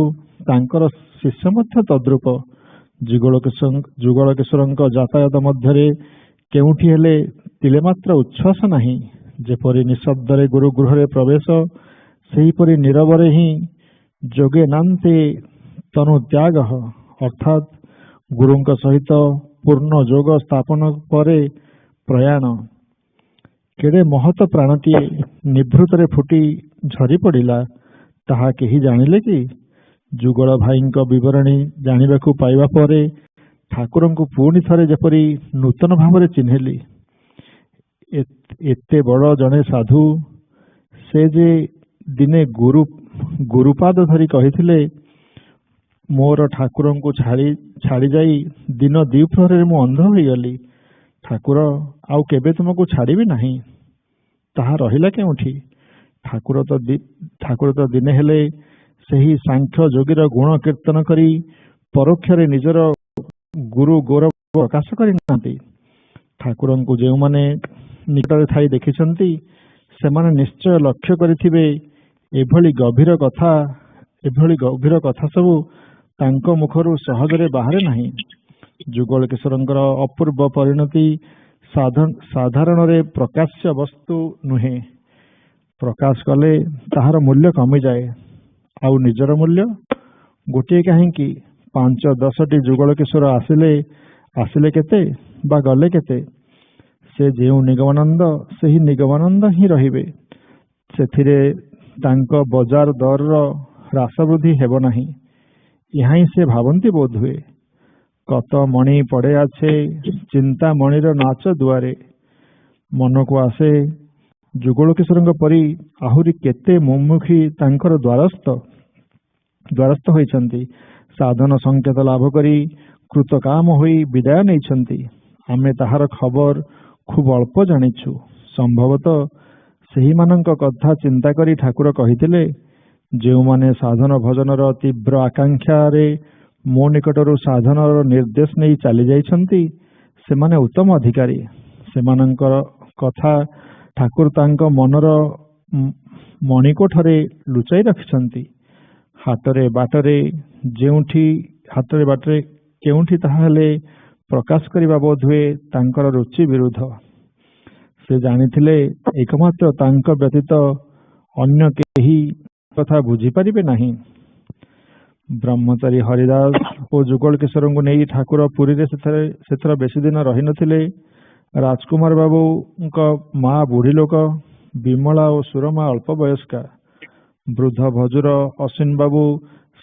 ତାଙ୍କର ଶିଷ୍ୟ ମଧ୍ୟ ତଦ୍ରୂପ। ଯୁଗଳ କିଶୋରଙ୍କ ଯାତାୟାତ ମଧ୍ୟରେ କେଉଁଠି ହେଲେ ତିଳେ ମାତ୍ର ଉଚ୍ଛ୍ୱାସ ନାହିଁ। ଯେପରି ନିଃଶବ୍ଦରେ ଗୁରୁ ଗୃହରେ ପ୍ରବେଶ, ସେହିପରି ନୀରବରେ ହିଁ ଯୋଗେ ନାନ୍ତେ ତନୁ ତ୍ୟାଗ, ଅର୍ଥାତ୍ ଗୁରୁଙ୍କ ସହିତ ପୂର୍ଣ୍ଣ ଯୋଗ ସ୍ଥାପନ ପରେ ପ୍ରୟାଣ। କେଡ଼େ ମହତ ପ୍ରାଣଟିଏ ନିଭୃତରେ ଫୁଟି ଝରି ପଡ଼ିଲା, ତାହା କେହି ଜାଣିଲେ କି? ଯୁଗଳ ଭାଇଙ୍କ ବିବରଣୀ ଜାଣିବାକୁ ପାଇବା ପରେ ଠାକୁରଙ୍କୁ ପୁଣି ଥରେ ଯେପରି ନୂତନ ଭାବରେ ଚିହ୍ନିଲି। ଏତେ ବଡ଼ ଜଣେ ସାଧୁ, ସେ ଯେ ଦିନେ ଗୁରୁପାଦ ଧରି କହିଥିଲେ, ମୋର ଠାକୁରଙ୍କୁ ଛାଡ଼ି ଯାଇ ଦିନ ଦ୍ୱିପ୍ରହରରେ ମୁଁ ଅନ୍ଧ ହୋଇଗଲି, ଠାକୁର ଆଉ କେବେ ତୁମକୁ ଛାଡ଼ିବି ନାହିଁ। ତାହା ରହିଲା କେଉଁଠି? ଠାକୁର ତ ଦିନେ ହେଲେ ସେହି ସାଂଖ୍ୟ ଯୋଗୀର ଗୁଣ କୀର୍ତ୍ତନ କରି ପରୋକ୍ଷରେ ନିଜର ଗୁରୁ ଗୌରବ ପ୍ରକାଶ କରିନାହାନ୍ତି। ଠାକୁରଙ୍କୁ ଯେଉଁମାନେ ନିକଟରେ ଥାଇ ଦେଖିଛନ୍ତି ସେମାନେ ନିଶ୍ଚୟ ଲକ୍ଷ୍ୟ କରିଥିବେ ଏଭଳି ଗଭୀର କଥା ସବୁ ତାଙ୍କ ମୁଖରୁ ସହଜରେ ବାହାରେ ନାହିଁ। ଯୁଗଳ କିଶୋରଙ୍କର ଅପୂର୍ବ ପରିଣତି ସାଧାରଣରେ ପ୍ରକାଶ୍ୟ ବସ୍ତୁ ନୁହେଁ। ପ୍ରକାଶ କଲେ ତାହାର ମୂଲ୍ୟ କମିଯାଏ। ଆଉ ନିଜର ମୂଲ୍ୟ? ଗୋଟିଏ କାହିଁକି 5-10ଟି ଯୁଗଳ କିଶୋର ଆସିଲେ କେତେ ବା ଗଲେ କେତେ? ସେ ଯେଉଁ ନିଗମାନନ୍ଦ, ସେହି ନିଗମାନନ୍ଦ ହିଁ ରହିବେ। ସେଥିରେ ତାଙ୍କ ବଜାର ଦରର ହ୍ରାସ ବୃଦ୍ଧି ହେବ ନାହିଁ। ଏହା ହିଁ ସେ ଭାବନ୍ତି ବୋଧହୁଏ। କତ ମଣି ପଡ଼େ ଆଛେ, ଚିନ୍ତା ମଣିର ନାଚ ଦୁଆରେ। ମନକୁ ଆସେ ଯୁଗଳ କିଶୋରଙ୍କ ପରି ଆହୁରି କେତେ ମୁମୁକ୍ଷୀ ତାଙ୍କର ଦ୍ୱାରସ୍ଥ ହୋଇଛନ୍ତି, ସାଧନ ସଂକେତ ଲାଭ କରି କୃତକାମ ହୋଇ ବିଦାୟ ନେଇଛନ୍ତି। ଆମେ ତାହାର ଖବର ଖୁବ୍ ଅଳ୍ପ ଜାଣିଛୁ। ସମ୍ଭବତଃ ସେହିମାନଙ୍କ କଥା ଚିନ୍ତା କରି ଠାକୁର କହିଥିଲେ, ଯେଉଁମାନେ ସାଧନ ଭଜନର ତୀବ୍ର ଆକାଂକ୍ଷାରେ ମୋ ନିକଟରୁ ସାଧନର ନିର୍ଦ୍ଦେଶ ନେଇ ଚାଲି ଯାଇଛନ୍ତି ସେମାନେ ଉତ୍ତମ ଅଧିକାରୀ। ସେମାନଙ୍କର କଥା ଠାକୁର ତାଙ୍କ ମନର ମଣିକୋଠରେ ଲୁଚାଇ ରଖିଛନ୍ତି। ହାଟରେ ବାଟରେ କେଉଁଠି ତାହା ହେଲେ ପ୍ରକାଶ କରିବା ବୋଧହୁଏ ତାଙ୍କର ରୁଚି ବିରୁଦ୍ଧ। ସେ ଜାଣିଥିଲେ ଏକମାତ୍ର ତାଙ୍କ ବ୍ୟତୀତ ଅନ୍ୟ କେହି କଥା ବୁଝିପାରିବେ ନାହିଁ। ବ୍ରହ୍ମଚାରୀ ହରିଦାସ ଓ ଯୁଗଳ କିଶୋରଙ୍କୁ ନେଇ ଠାକୁର ପୁରୀରେ ସେଥର ବେଶୀ ଦିନ ରହିନଥିଲେ। ରାଜକୁମାର ବାବୁଙ୍କ ମା ବୁଢ଼ୀ ଲୋକ, ବିମଳା ଓ ସୁରମା ଅଳ୍ପ ବୟସ୍କା। ବୃଦ୍ଧ ଭଜୁର ଅଶ୍ୱିନ ବାବୁ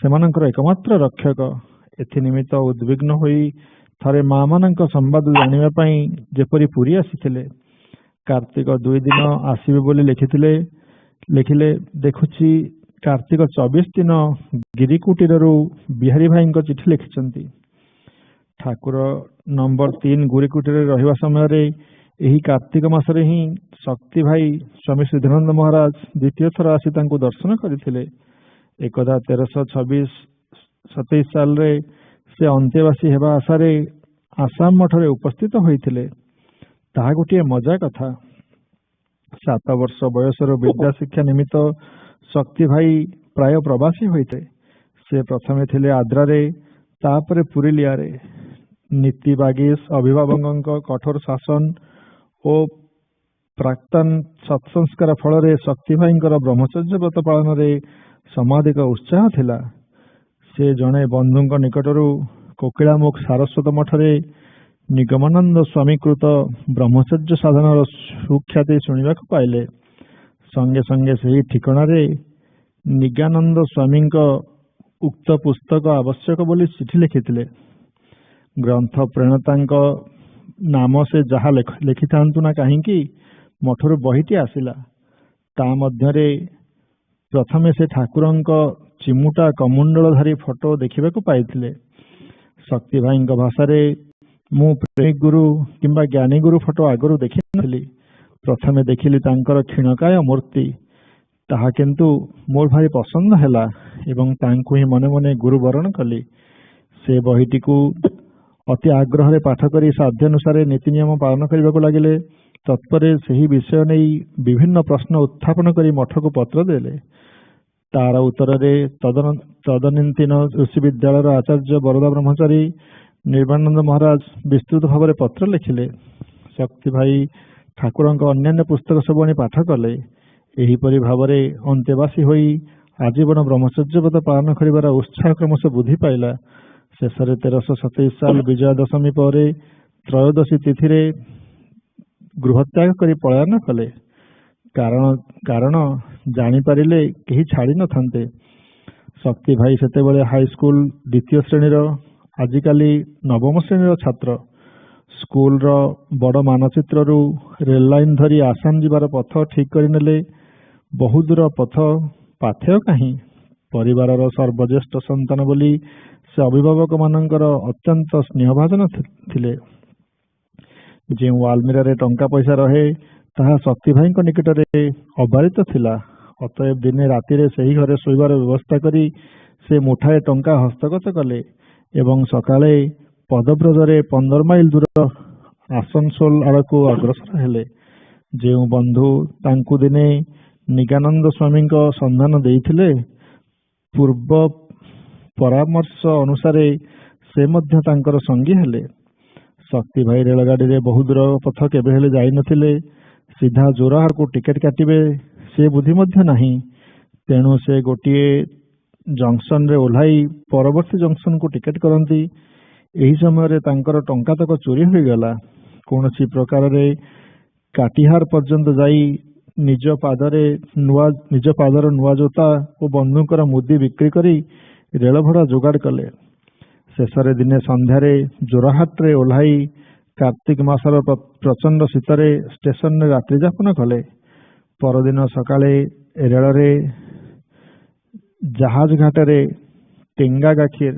ସେମାନଙ୍କର ଏକମାତ୍ର ରକ୍ଷକ। ଏଥିନିମିତ୍ତ ଉଦ୍ବିଗ୍ନ ହୋଇ ଥରେ ମା'ମାନଙ୍କ ସମ୍ବାଦ ଜାଣିବା ପାଇଁ ଯେପରି ପୁରୀ ଆସିଥିଲେ। କାର୍ତ୍ତିକ 2 ଦିନ ଆସିବେ ବୋଲି ଲେଖିଲେ, ଦେଖୁଛି କାର୍ତ୍ତିକ 24 ଦିନ ଗିରିକୁଟୀରରୁ ବିହାରୀ ଭାଇଙ୍କ ଚିଠି ଲେଖିଛନ୍ତି। ଠାକୁର ନମ୍ବର 3 ଗିରିକୁଟୀରରେ ରହିବା ସମୟରେ ଏହି କାର୍ତ୍ତିକ ମାସରେ ହିଁ ଶକ୍ତି ଭାଇ ସ୍ୱାମୀ ସିଦ୍ଧାନନ୍ଦ ମହାରାଜ ଦ୍ୱିତୀୟ ଥର ଆସି ତାଙ୍କୁ ଦର୍ଶନ କରିଥିଲେ। ଏକଦା 1327 ସାଲରେ ସେ ଅନ୍ତେବାସୀ ହେବା ଆଶାରେ ଆସାମ ମଠରେ ଉପସ୍ଥିତ ହୋଇଥିଲେ। ତାହା ଗୋଟିଏ ମଜା କଥା। 7 ବର୍ଷ ବୟସରୁ ବିଦ୍ୟା ଶିକ୍ଷା ନିମିତ୍ତ ଶକ୍ତି ଭାଇ ପ୍ରାୟ ପ୍ରବାସୀ ହୋଇଥିଲେ। ସେ ପ୍ରଥମେ ଥିଲେ ଆଦ୍ରାରେ, ତାପରେ ପୁରୁଲିଆରେ। ନୀତି ବାଗିଶ ଅଭିଭାବକଙ୍କ କଠୋର ଶାସନ ଓ ପ୍ରାକ୍ତନ ସତ୍ସଂସ୍କାର ଫଳରେ ଶକ୍ତି ଭାଇଙ୍କର ବ୍ରହ୍ମଚର୍ଯ୍ୟ ବ୍ରତ ପାଳନରେ ସମାଧିକ ଉତ୍ସାହ ଥିଲା। ସେ ଜଣେ ବନ୍ଧୁଙ୍କ ନିକଟରୁ କୋକିଳାମୁଖ ସାରସ୍ୱତ ମଠରେ ନିଗମାନନ୍ଦ ସ୍ୱାମୀକୃତ ବ୍ରହ୍ମଚର୍ଯ୍ୟ ସାଧନର ସୁଖ୍ୟାତି ଶୁଣିବାକୁ ପାଇଲେ। ସଙ୍ଗେ ସଙ୍ଗେ ସେହି ଠିକଣାରେ ନିଗାନନ୍ଦ ସ୍ୱାମୀଙ୍କ ଉକ୍ତ ପୁସ୍ତକ ଆବଶ୍ୟକ ବୋଲି ଚିଠି ଲେଖିଥିଲେ। ଗ୍ରନ୍ଥ ପ୍ରଣେତାଙ୍କ ନାମ ସେ ଯାହା ଲେଖିଥାନ୍ତୁ ନା କାହିଁକି, ମଠରୁ ବହିଟି ଆସିଲା। ତା ମଧ୍ୟରେ ପ୍ରଥମେ ସେ ଠାକୁରଙ୍କ ଚିମୁଟା କମଣ୍ଡଳଧାରୀ ଫଟୋ ଦେଖିବାକୁ ପାଇଥିଲେ। ଶକ୍ତି ଭାଇଙ୍କ ଭାଷାରେ, ମୁଁ ପ୍ରେମିକ ଗୁରୁ କିମ୍ବା ଜ୍ଞାନୀ ଗୁରୁ ଫଟୋ ଆଗରୁ ଦେଖିନଥିଲି। ପ୍ରଥମେ ଦେଖିଲି ତାଙ୍କର କ୍ଷୀଣକାୟ ମୂର୍ତ୍ତି। ତାହା କିନ୍ତୁ ମୋର ଭାରି ପସନ୍ଦ ହେଲା ଏବଂ ତାଙ୍କୁ ହିଁ ମନେ ମନେ ଗୁରୁ ବରଣ କଲି। ସେ ବହିଟିକୁ ଅତି ଆଗ୍ରହରେ ପାଠ କରି ସାଧ୍ୟାନୁସାରେ ନୀତି ନିୟମ ପାଳନ କରିବାକୁ ଲାଗିଲେ। ତତ୍ପରେ ସେହି ବିଷୟ ନେଇ ବିଭିନ୍ନ ପ୍ରଶ୍ନ ଉତ୍ଥାପନ କରି ମଠକୁ ପତ୍ର ଦେଲେ। ତାର ଉତ୍ତରରେ ତଦନୀନ୍ତନ ଋଷି ବିଦ୍ୟାଳୟର ଆଚାର୍ଯ୍ୟ ବରଦା ବ୍ରହ୍ମଚାରୀ ନିର୍ବାଣନ୍ଦ ମହାରାଜ ବିସ୍ତୃତ ଭାବରେ ପତ୍ର ଲେଖିଲେ। ଶକ୍ତି ଭାଇ ଠାକୁରଙ୍କ ଅନ୍ୟାନ୍ୟ ପୁସ୍ତକ ସବୁ ଆଣି ପାଠ କଲେ। ଏହିପରି ଭାବରେ ଅନ୍ତେବାସୀ ହୋଇ ଆଜୀବନ ବ୍ରହ୍ମଚର୍ଯ୍ୟ ବ୍ରତ ପାଳନ କରିବାର ଉତ୍ସାହ କ୍ରମଶଃ ବୃଦ୍ଧି ପାଇଲା। ଶେଷରେ 1327 ସାଲ ବିଜୟା ଦଶମୀ ପରେ ତ୍ରୟୋଦଶୀ ତିଥିରେ ଗୃହତ୍ୟାଗ କରି ପଳାୟନ କଲେ। କାରଣ ଜାଣିପାରିଲେ କେହି ଛାଡ଼ି ନଥାନ୍ତେ। ଶକ୍ତି ଭାଇ ସେତେବେଳେ ହାଇସ୍କୁଲ 2ୟ ଶ୍ରେଣୀର, ଆଜିକାଲି 9ମ ଶ୍ରେଣୀର ଛାତ୍ର। ସ୍କୁଲର ବଡ଼ ମାନଚିତ୍ରରୁ ରେଲ ଲାଇନ ଧରି ଆସାମ ଯିବାର ପଥ ଠିକ କରିନେଲେ। ବହୁଦୂର ପଥ ପାଥେୟ କାହିଁ? ପରିବାରର ସର୍ବଜ୍ୟେଷ୍ଠ ସନ୍ତାନ ବୋଲି ସେ ଅଭିଭାବକମାନଙ୍କର ଅତ୍ୟନ୍ତ ସ୍ନେହଭାଜନ ଥିଲେ। ଯେଉଁ ଆଲମିରାରେ ଟଙ୍କା ପଇସା ରହେ ତାହା ଶକ୍ତି ଭାଇଙ୍କ ନିକଟରେ ଅବାରିତ ଥିଲା। ଅତଏବ ଦିନେ ରାତିରେ ସେହି ଘରେ ଶୋଇବାର ବ୍ୟବସ୍ଥା କରି ସେ ମୁଠାଏ ଟଙ୍କା ହସ୍ତଗତ କଲେ ଏବଂ ସକାଳେ ପଦବ୍ରଜରେ 15 ମାଇଲ ଦୂର ଆସନସୋଲ ଆଡ଼କୁ ଅଗ୍ରସର ହେଲେ। ଯେଉଁ ବନ୍ଧୁ ତାଙ୍କୁ ଦିନେ ନିଗାନନ୍ଦ ସ୍ୱାମୀଙ୍କ ସନ୍ଧାନ ଦେଇଥିଲେ, ପୂର୍ବ ପରାମର୍ଶ ଅନୁସାରେ ସେ ମଧ୍ୟ ତାଙ୍କର ସଙ୍ଗୀ ହେଲେ। ଶକ୍ତି ଭାଇ ରେଳଗାଡ଼ିରେ ବହୁ ଦୂର ପଥ କେବେ ହେଲେ ଯାଇନଥିଲେ। ସିଧା ଜୋରହାଟକୁ ଟିକେଟ କାଟିବେ ସେ ବୁଦ୍ଧି ମଧ୍ୟ ନାହିଁ। ତେଣୁ ସେ ଗୋଟିଏ ଜଙ୍କସନରେ ଓହ୍ଲାଇ ପରବର୍ତ୍ତୀ ଜଙ୍କସନକୁ ଟିକେଟ କରନ୍ତି। ଏହି ସମୟରେ ତାଙ୍କର ଟଙ୍କାତକ ଚୋରି ହୋଇଗଲା। କୌଣସି ପ୍ରକାରରେ କାଟିହାର ପର୍ଯ୍ୟନ୍ତ ଯାଇ ନିଜ ପାଦର ନୂଆ ଜୋତା ଓ ବନ୍ଧୁଙ୍କର ମୁଦି ବିକ୍ରି କରି ରେଳ ଭଡ଼ା ଯୋଗାଡ଼ କଲେ। ଶେଷରେ ଦିନେ ସନ୍ଧ୍ୟାରେ ଜୋରହାଟରେ ଓହ୍ଲାଇ କାର୍ତ୍ତିକ ମାସର ପ୍ରଚଣ୍ଡ ଶୀତରେ ଷ୍ଟେସନରେ ରାତ୍ରି ଯାପନ କଲେ। ପରଦିନ ସକାଳେ ରେଳରେ ଜାହାଜ ଘାଟରେ ଟେଙ୍ଗା ଗାଖିର,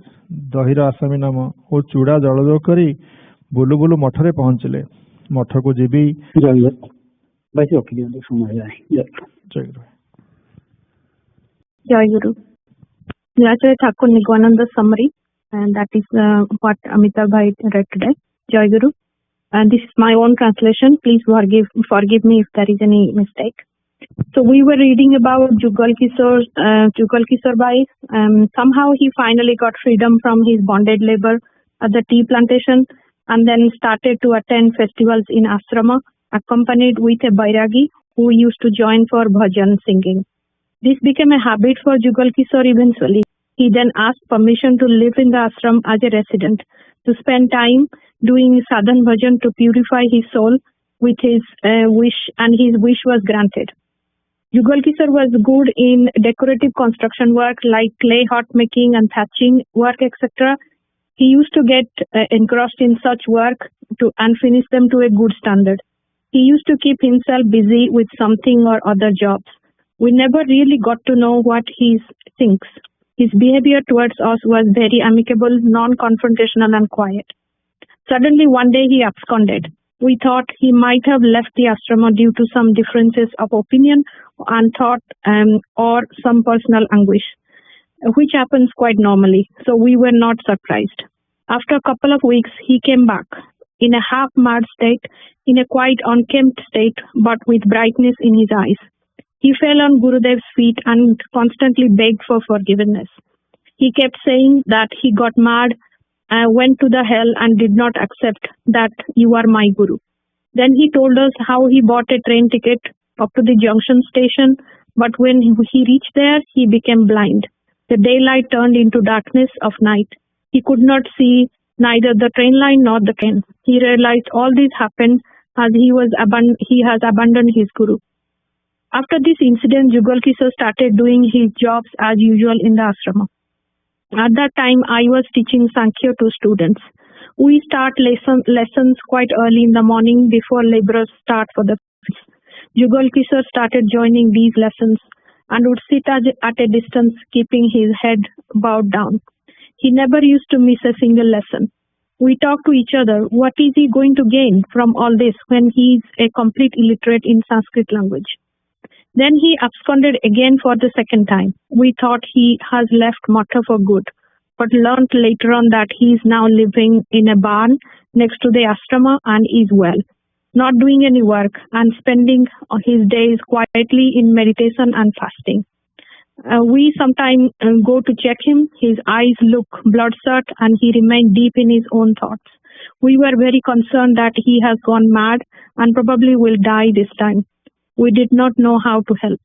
ଦହିର ଆସାମୀ ନାମ ଓ ଚୁଡ଼ା ଜଳଯୋଗ କରି ବୁଲୁ ବୁଲୁ ମଠରେ ପହଞ୍ଚିଲେ। ମଠକୁ ଯିବି Jai Guru. Actually, Thakur Nigwananda summary, and that is what Amitabh Bhai read today. Jai Guru. And this is my own translation. Please forgive me if there is any mistake. So we were reading about Jugal Kishore Bhai. Somehow he finally got freedom from his bonded labor at the tea plantation and then started to attend festivals in ashrama, accompanied with a Bairagi who used to join for bhajan singing. This became a habit for Jugal Kishore eventually. He then asked permission to live in the ashram as a resident, to spend time doing sadhan bhajan to purify his soul with his wish, and his wish was granted. Jugal Kishore was good in decorative construction work like clay hot making and thatching work, etc. He used to get engrossed in such work and finish them to a good standard. He used to keep himself busy with something or other jobs. We never really got to know what he thinks. His behavior towards us was very amicable, non-confrontational and quiet. Suddenly one day he absconded. We thought he might have left the ashrama due to some differences of opinion and thought or some personal anguish, which happens quite normally. So we were not surprised. After a couple of weeks, he came back in a half-mad state, in a quite unkempt state, but with brightness in his eyes. He fell on Gurudev's feet and constantly begged for forgiveness. He kept saying that he got mad, went to the hell and did not accept that you are my Guru. Then he told us how he bought a train ticket up to the junction station, but when he reached there, he became blind. The daylight turned into darkness of night. He could not see neither the train line nor the train. He realized all this happened as he has abandoned his Guru. After this incident, Jugal Kishore started doing his jobs as usual in the ashrama. At that time, I was teaching Sankhya to students. We start lessons quite early in the morning before laborers start for the fields. Jugal Kishore started joining these lessons and would sit at a distance, keeping his head bowed down. He never used to miss a single lesson. We talked to each other, what is he going to gain from all this when he is a complete illiterate in Sanskrit language? Then he absconded again for the second time. We thought he has left Matha for good, but learnt later on that he is now living in a barn next to the ashrama and is well, not doing any work and spending his days quietly in meditation and fasting. We sometimes go to check him. His eyes look bloodshot and he remained deep in his own thoughts. We were very concerned that he has gone mad and probably will die this time. We did not know how to help.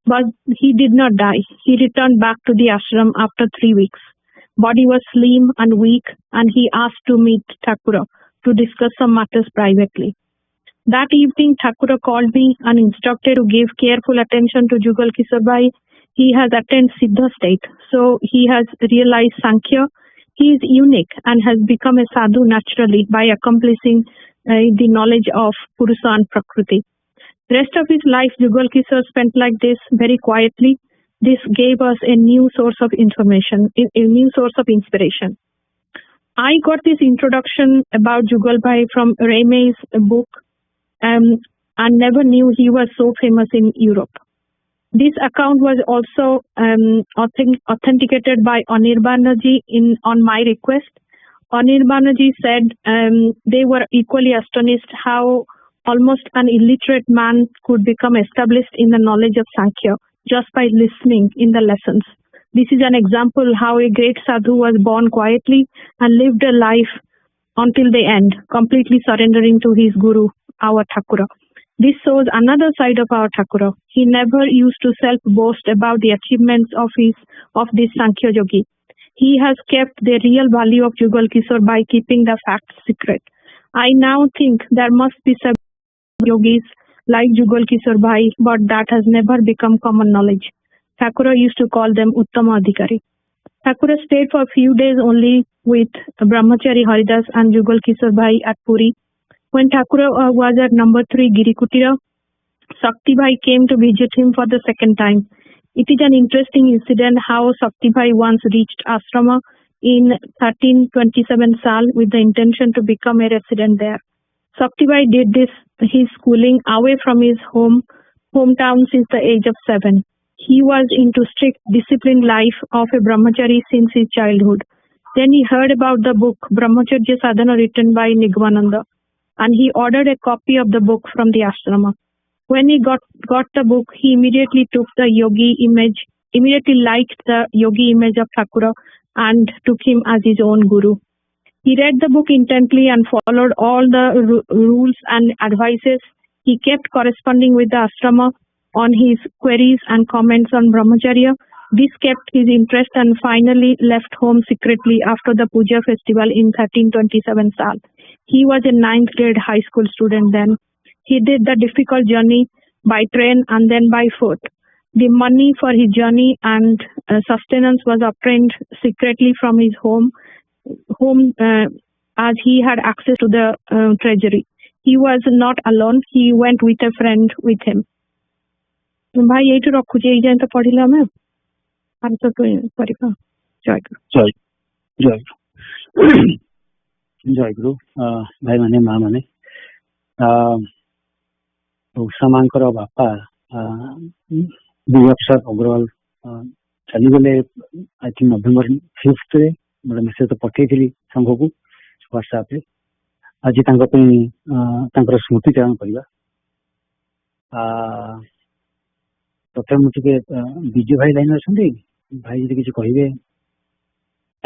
But he did not die. He returned back to the ashram after 3 weeks. Body was slim and weak and he asked to meet Thakura to discuss some matters privately. That evening, Thakura called me and instructed to give careful attention to Jugal Kishore Bhai. He has attained Siddha state, so he has realized Sankhya. He is unique and has become a sadhu naturally by accomplishing the knowledge of Purusa and Prakriti. Rest of his life, Jugal Kishore spent like this, very quietly. This gave us a new source of information, a new source of inspiration. I got this introduction about Jugal Bhai from Ramey's book and never knew he was so famous in Europe. This account was also authenticated by Anirbanaji on my request. Anirbanaji said they were equally astonished how almost an illiterate man could become established in the knowledge of Sankhya just by listening in the lessons. This is an example how a great sadhu was born quietly and lived a life until the end, completely surrendering to his guru, our Thakura. This shows another side of our Thakura. He never used to self-boast about the achievements of this Sankhya yogi. He has kept the real value of Jugal Kishore by keeping the facts secret. I now think there must be several yogis like Jugal Kishore Bhai, but that has never become common knowledge. Thakura used to call them Uttama Adhikari. Thakura stayed for a few days only with Brahmachari Haridas and Jugal Kishore Bhai at Puri. When Thakura was at number 3 Girikutira, Sakti Bhai came to visit him for the second time. It is an interesting incident how Sakti Bhai once reached ashrama in 1327 Sal with the intention to become a resident there. Sakti Bhai did his schooling away from his hometown since the age of 7. He was into strict disciplined life of a brahmachari since his childhood. Then he heard about the book Brahmacharya Sadhana written by Nigmananda, and he ordered a copy of the book from the ashrama. When he got the book, he immediately liked the yogi image of Thakura and took him as his own guru. He read the book intently and followed all the rules and advices. He kept corresponding with the ashrama on his queries and comments on Brahmacharya. This kept his interest and finally left home secretly after the Puja festival in 1327 Sal. He was a 9th grade high school student then. He did the difficult journey by train and then by foot. The money for his journey and sustenance was obtained secretly from his home as he had access to the treasury. He was not alone. He went with a friend with him. भाई यही रखुचे एई जाए तो पढ़िला मैं are तो परिका जय जय जय जय गुरु भाई माने माँ माने उषामांकर बापा दिव्याक्षर अग्रवाल चली गले आई थिंक नवेम्बर 5th रे मोर मेसेज तो पठेइथिली संघ को व्हाट्सएप रे आज तांकर स्मृति चारण करबा प्रथम मुझे विजय भाई लाइन अच्छा भाई जी किसी कहे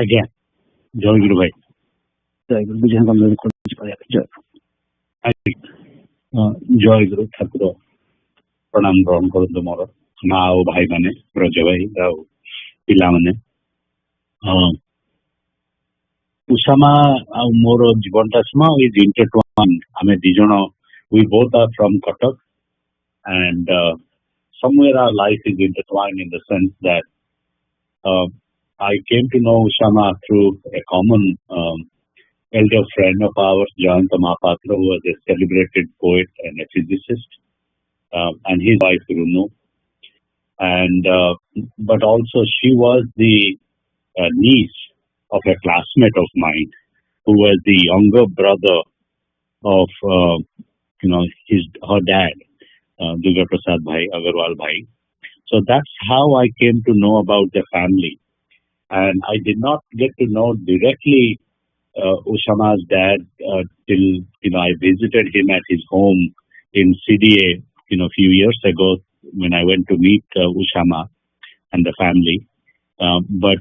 आज्ञा जय गुरु भाई जय गुरु विजय जय जय गुरु ठाकुर प्रणाम ग्रहण करते मोर माँ और भाई माने ब्रज भाई पिला माने उषामा मोर जीवनटा सम इज इंटरट्वाइंड आमे दी जण we both are from Cuttack and somewhere our life is intertwined in the sense that I came to know Ushama through a common elder friend of ours, Jayanta Mahapatra, who was a celebrated poet and a physicist. and his wife Runu. And but also she was the niece of a classmate of mine who was the younger brother of her dad, Durga Prasad Bhai, Agarwal Bhai. So that's how I came to know about the family. And I did not get to know directly Ushama's dad till I visited him at his home in CDA a few years ago when I went to meet Ushama and the family. But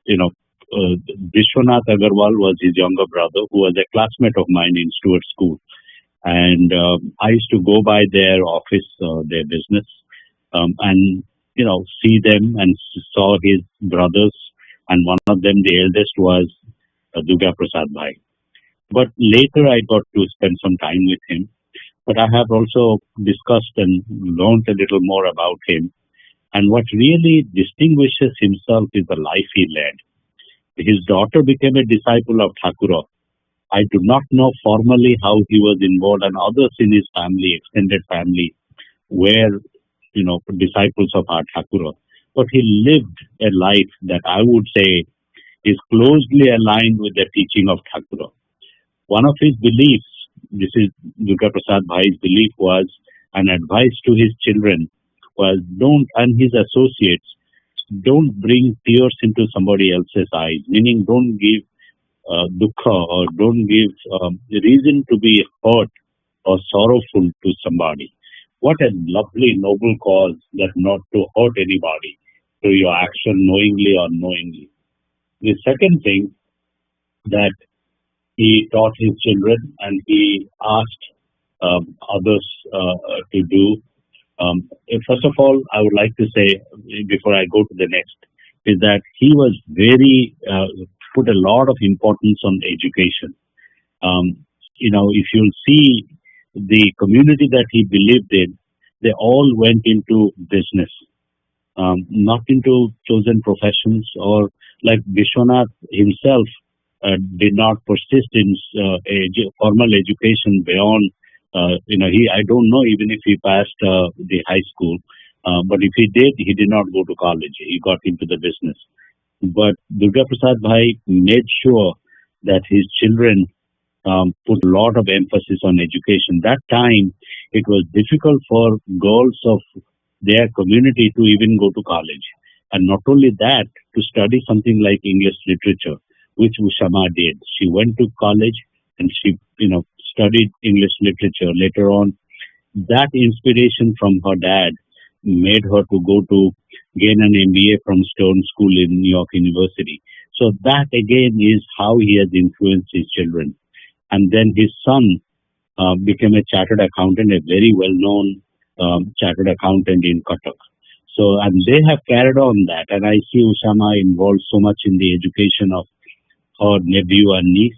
you know, Vishwanath Agarwal was his younger brother, who was a classmate of mine in Stuart School, and I used to go by their office, their business, and see them and saw his brothers, and one of them, the eldest, was Durga Prasad Bhai. But later I got to spend some time with him. But I have also discussed and learned a little more about him. And what really distinguishes himself is the life he led. His daughter became a disciple of Thakura. I do not know formally how he was involved, and others in his family, extended family, were disciples of our Thakura. But he lived a life that I would say is closely aligned with the teaching of Thakura. One of his beliefs, this is Durga Prasad Bhai's belief, was an advice to his children was and his associates, don't bring tears into somebody else's eyes, meaning don't give dukkha or don't give reason to be hurt or sorrowful to somebody. What a lovely, noble cause that not to hurt anybody through your action, knowingly or unknowingly. The second thing that he taught his children and he asked others to do. First of all, I would like to say, before I go to the next, is that he was very, put a lot of importance on education. If you'll see the community that he believed in, they all went into business, not into chosen professions, or like Vishwanath himself did not persist in formal education beyond, I don't know even if he passed the high school, but if he did not go to college. He got into the business. But Durga Prasad Bhai made sure that his children put a lot of emphasis on education. That time, it was difficult for girls of their community to even go to college. And not only that, to study something like English literature, which Ushama did. She went to college and she, studied English literature. Later on, that inspiration from her dad made her to go to gain an MBA from Stone School in New York University. So that again is how he has influenced his children. And then his son became a chartered accountant, a very well-known chartered accountant in Cuttack. So, and they have carried on that. And I see Ushama involved so much in the education of her nephew and niece.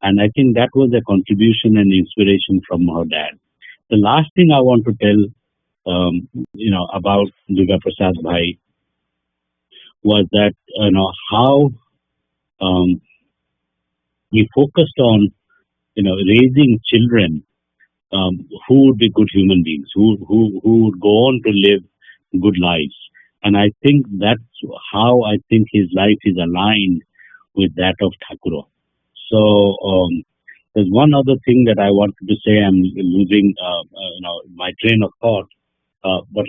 And I think that was a contribution and inspiration from her dad. The last thing I want to tell, about Durga Prasad Bhai was that, how he focused on, raising children who would be good human beings, who would go on to live good lives. And I think that's how I think his life is aligned with that of Thakura. So there's one other thing that I wanted to say. I'm losing, my train of thought. But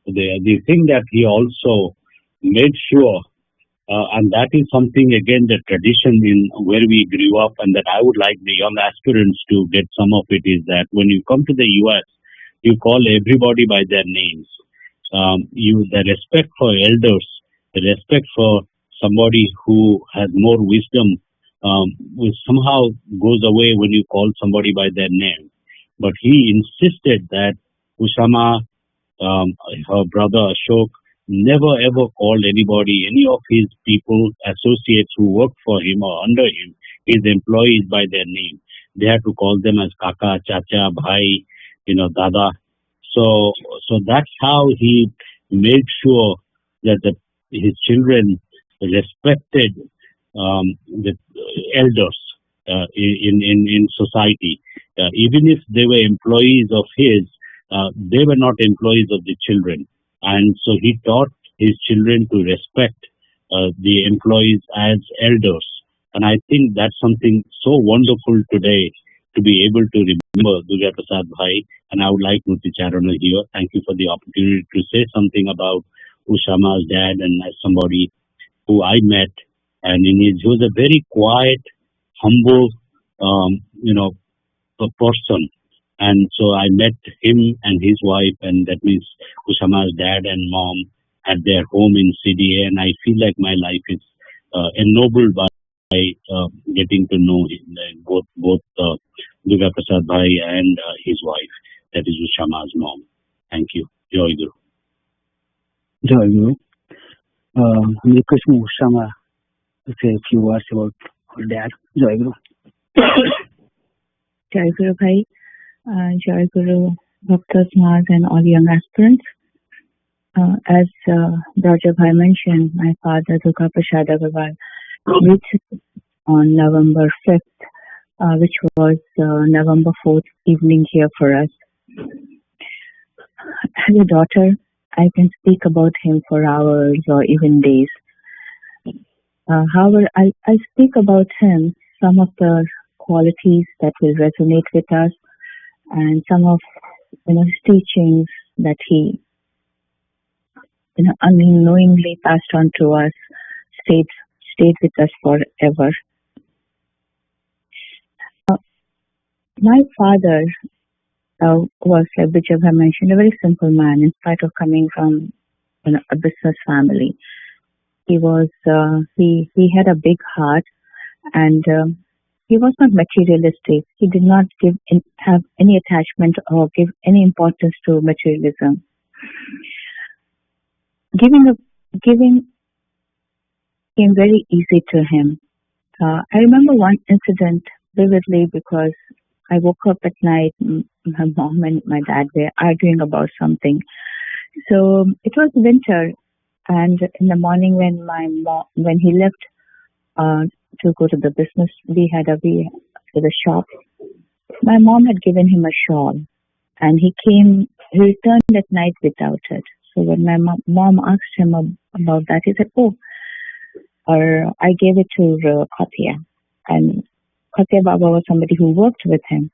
the thing that he also made sure, and that is something again the tradition in where we grew up, and that I would like the young aspirants to get some of it, is that when you come to the US, you call everybody by their names. The respect for elders, the respect for somebody who has more wisdom, somehow goes away when you call somebody by their name. But he insisted that Ushama, her brother Ashok, never ever called anybody, any of his people, associates who worked for him or under him, his employees, by their name. They had to call them as Kaka, Chacha, Bhai, Dada. So that's how he made sure that his children respected the elders in society. Even if they were employees of his, they were not employees of the children. And so he taught his children to respect the employees as elders. And I think that's something so wonderful today to be able to remember Durga Prasad Bhai. And I would like Murti Charana here. Thank you for the opportunity to say something about Ushama's dad and as somebody who I met. And he was a very quiet, humble, you know, a person. And so I met him and his wife, and that means Usama's dad and mom at their home in CDA. And I feel like my life is ennobled by getting to know him, both Durga Prasad Bhai and his wife, that is Usama's mom. Thank you. Joy Guru. Joy Guru. Request Ushama to say a few words about her dad. Joy Guru. Jai Guru Bhai, Jai Guru Bhaktas Mahas and all young aspirants. As Raja Bhai mentioned, my father Durga Prasad Agarwal reached on November 5th, which was November 4th evening here for us. As a daughter, I can speak about him for hours or even days. However, I speak about him, some of the qualities that will resonate with us, and some of his teachings that he unknowingly passed on to us, stayed with us forever. My father was, like Bijay Bhai mentioned, a very simple man. In spite of coming from a business family, he was he had a big heart, and he was not materialistic. He did not have any attachment or give any importance to materialism. Giving came very easy to him. I remember one incident vividly because I woke up at night. My mom and my dad were arguing about something. So it was winter, and in the morning when he left to go to the business, we had to the shop. My mom had given him a shawl, and he returned at night without it. So when my mom asked him about that, he said, "Oh, I gave it to Khatya." And Khatya Baba was somebody who worked with him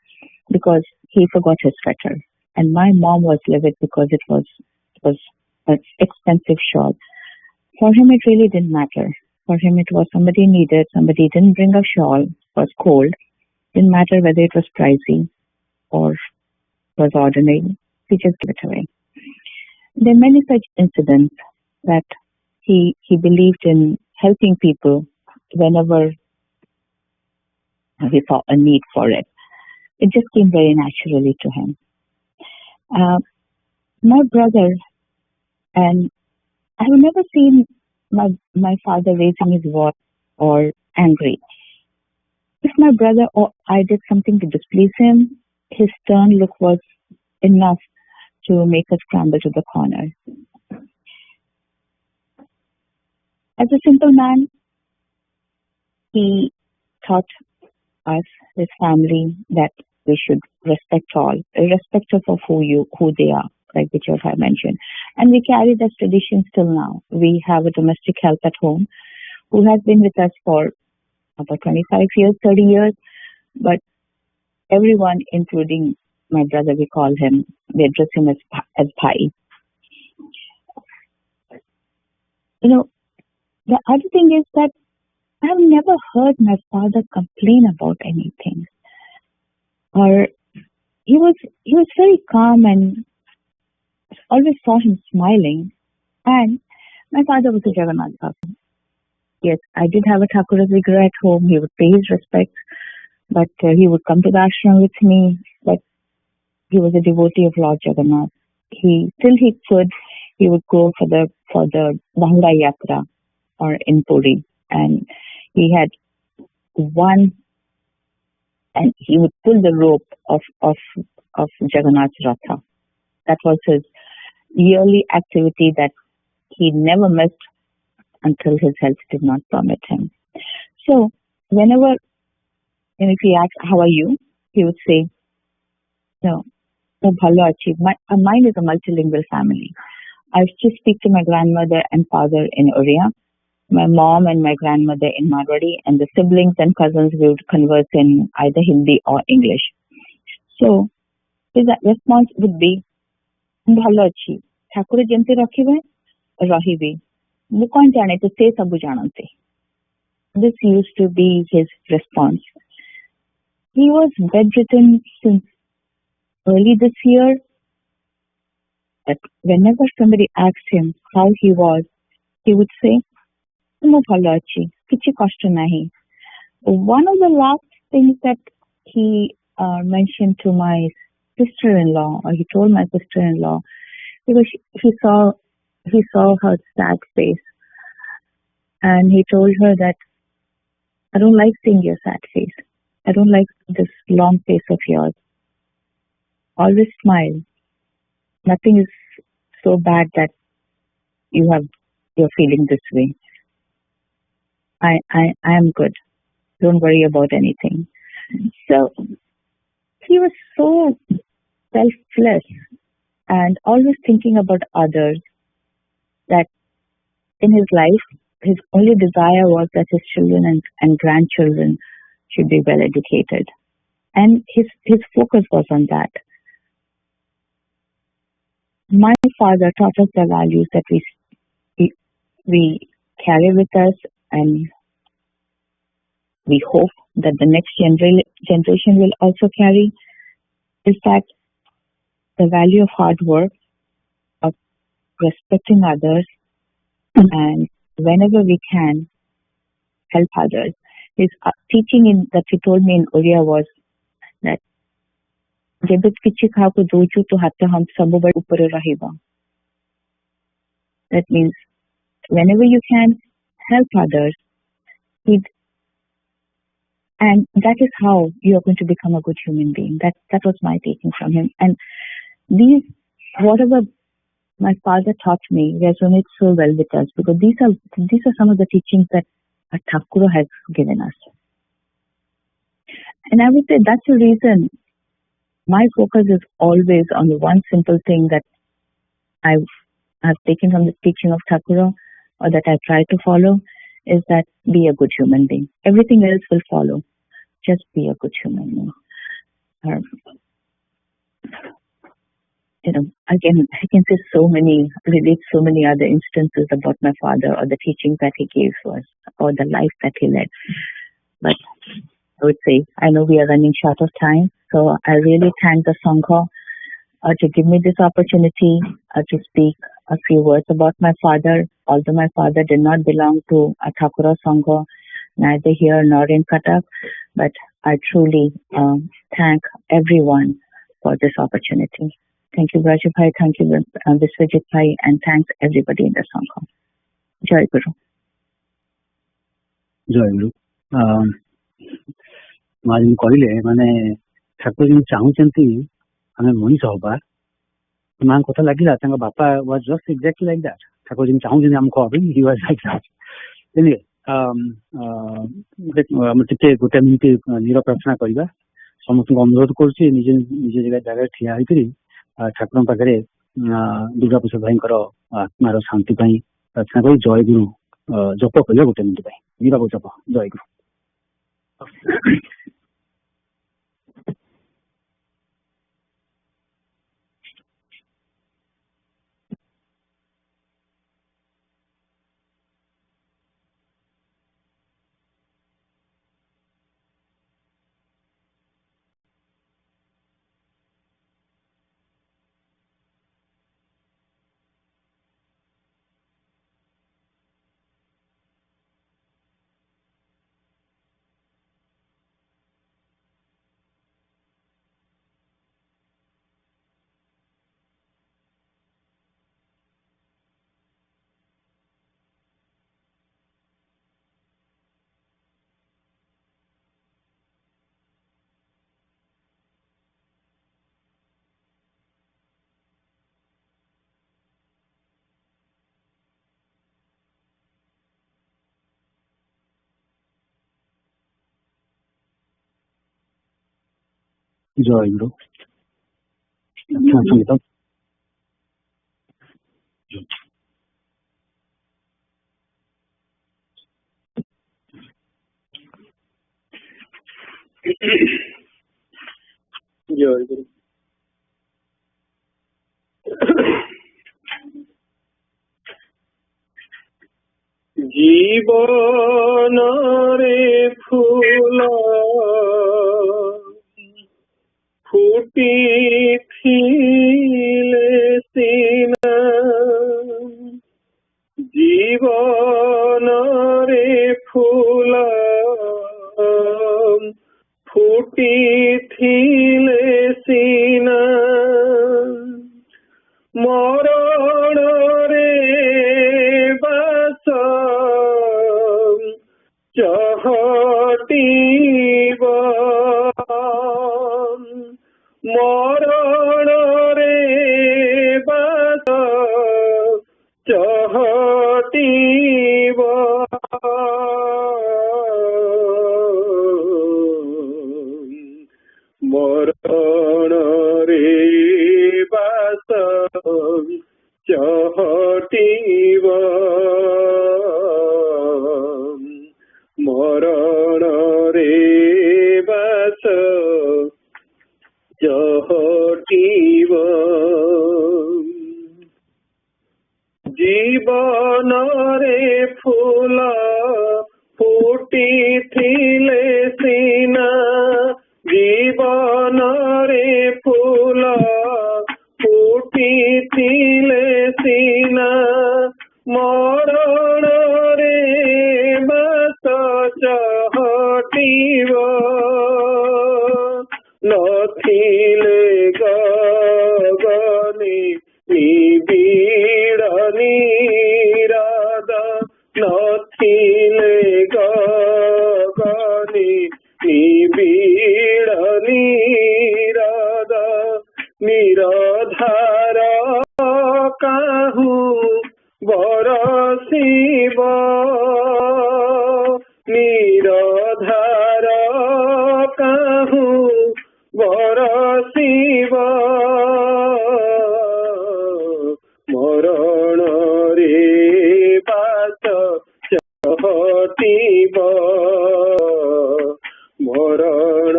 because he forgot his sweater. And my mom was livid because it was an expensive shawl. For him, it really didn't matter. For him, it was somebody needed, somebody didn't bring a shawl, was cold. Didn't matter whether it was pricey or was ordinary. He just gave it away. There are many such incidents that he believed in helping people whenever he saw a need for it. It just came very naturally to him. My brother, and I have never seen my father raising his voice or angry. If my brother or I did something to displease him, his stern look was enough to make us scramble to the corner. As a simple man, he taught us, his family, that we should respect all, irrespective of who they are, like Bijay Bhai mentioned. And we carry that tradition still now. We have a domestic help at home who has been with us for about 25 years, 30 years, but everyone, including my brother, we address him as Bhai. The other thing is that I have never heard my father complain about anything. Or he was very calm, and always saw him smiling. And my father was a Jagannath Thakur. Yes, I did have a Thakur figure at home. He would pay his respects, but he would come to the ashram with me. But he was a devotee of Lord Jagannath. He would go for the Bahura Yatra or in Puri, and he had one, and he would pull the rope of Jagannath's Ratha. That was his yearly activity that he never missed until his health did not permit him. So whenever, if he asked, "How are you?" he would say, "No, bhalo achi. Mine is a multilingual family. I used to speak to my grandmother and father in Oriya, my mom and my grandmother in Marwari, and the siblings and cousins we would converse in either Hindi or English. So his response would be bhalo achi. ଠାକୁର ଯେମିତି ରଖିବେ ରହିବି ମୁଁ କଣ ଜାଣେ ତ ସେ ସବୁ ଜାଣନ୍ତି. This used to be his response. He was bedridden since early this year. But whenever somebody asked him how he was, he would say, "ମୁଁ ଭଲ ଅଛି, କିଛି କଷ୍ଟ ନାହିଁ." One of the last things that he mentioned to my sister-in-law, or he told my sister-in-law, because he saw her sad face, and he told her that, "I don't like seeing your sad face. I don't like this long face of yours. Always smile. Nothing is so bad that you're feeling this way. I am good. Don't worry about anything." So he was so selfless and always thinking about others that in his life, his only desire was that his children and grandchildren should be well educated. And his focus was on that. My father taught us the values that we carry with us, and we hope that the next generation will also carry, is that the value of hard work, of respecting others, and whenever we can, help others. His teaching that he told me in Oriya was that ଯେବେ କିଛି କାହାକୁ ଦଉଛୁ ତ ହାତ ସବୁବେଳେ ଉପରେ ରହିବ. That means whenever you can, help others. And that is how you are going to become a good human being. That was my taking from him. And whatever my father taught me resonates so well with us, because these are some of the teachings that Thakura has given us. And I would say that's the reason my focus is always on the one simple thing that I've taken from the teaching of Thakura, or that I try to follow, is that be a good human being. Everything else will follow. Just be a good human being. Again, I can say relate so many other instances about my father, or the teachings that he gave us, or the life that he led. But I would say, I know we are running short of time, so I really thank the Sangha to give me this opportunity to speak a few words about my father. Although my father did not belong to a Thakura Sangha, neither here nor in Cuttack, but I truly thank everyone for this opportunity. Thank you, Raju Bhai, thank you, Viswajit Bhai, and thanks everybody in the Sangha. Jai Guru. Jai Guru. मारी कहले माने ठाकुर जी चाहूचंती हमें मनीष होबा मान कथा लागिला तांका बापा was just exactly like that Thakur ji चाहूचंती हमको अभी ही वाज लाइक दैट एनीवे मुझे गोटे मिनिट निर प्रार्थना करबा समस्त अनुरोध करछि निजे निजे जगह ठिया होइकरी ठाकुर पाखरे दुर्गा प्रसाद भाईंकर आत्मार शांति पाई प्रार्थना करी जय गुरु जप करिया गोटे मिनिट पाई निरव जप जय गुरु. Jai Guru. संगीत जय गुरु। जीवन रे फूल फुटी थिले सिना जीवन रे फूल फुटी थिले सिना मरण रे बास चहटिब मरण रे बास चहटिब मरण रे बास चहटिब मरण रे बास चहटिब जीवन रे फूल फुटी थिले सिना जीवन रे फूल फुटी थिले सिना मरण रे बास चहटिब नथिले गगने निबिड़ निराद नथिले गगने निबिड़ निराद निराधार काहू बरसिब निराधार काहू बरसिब मरण रे बास चहटिब मरण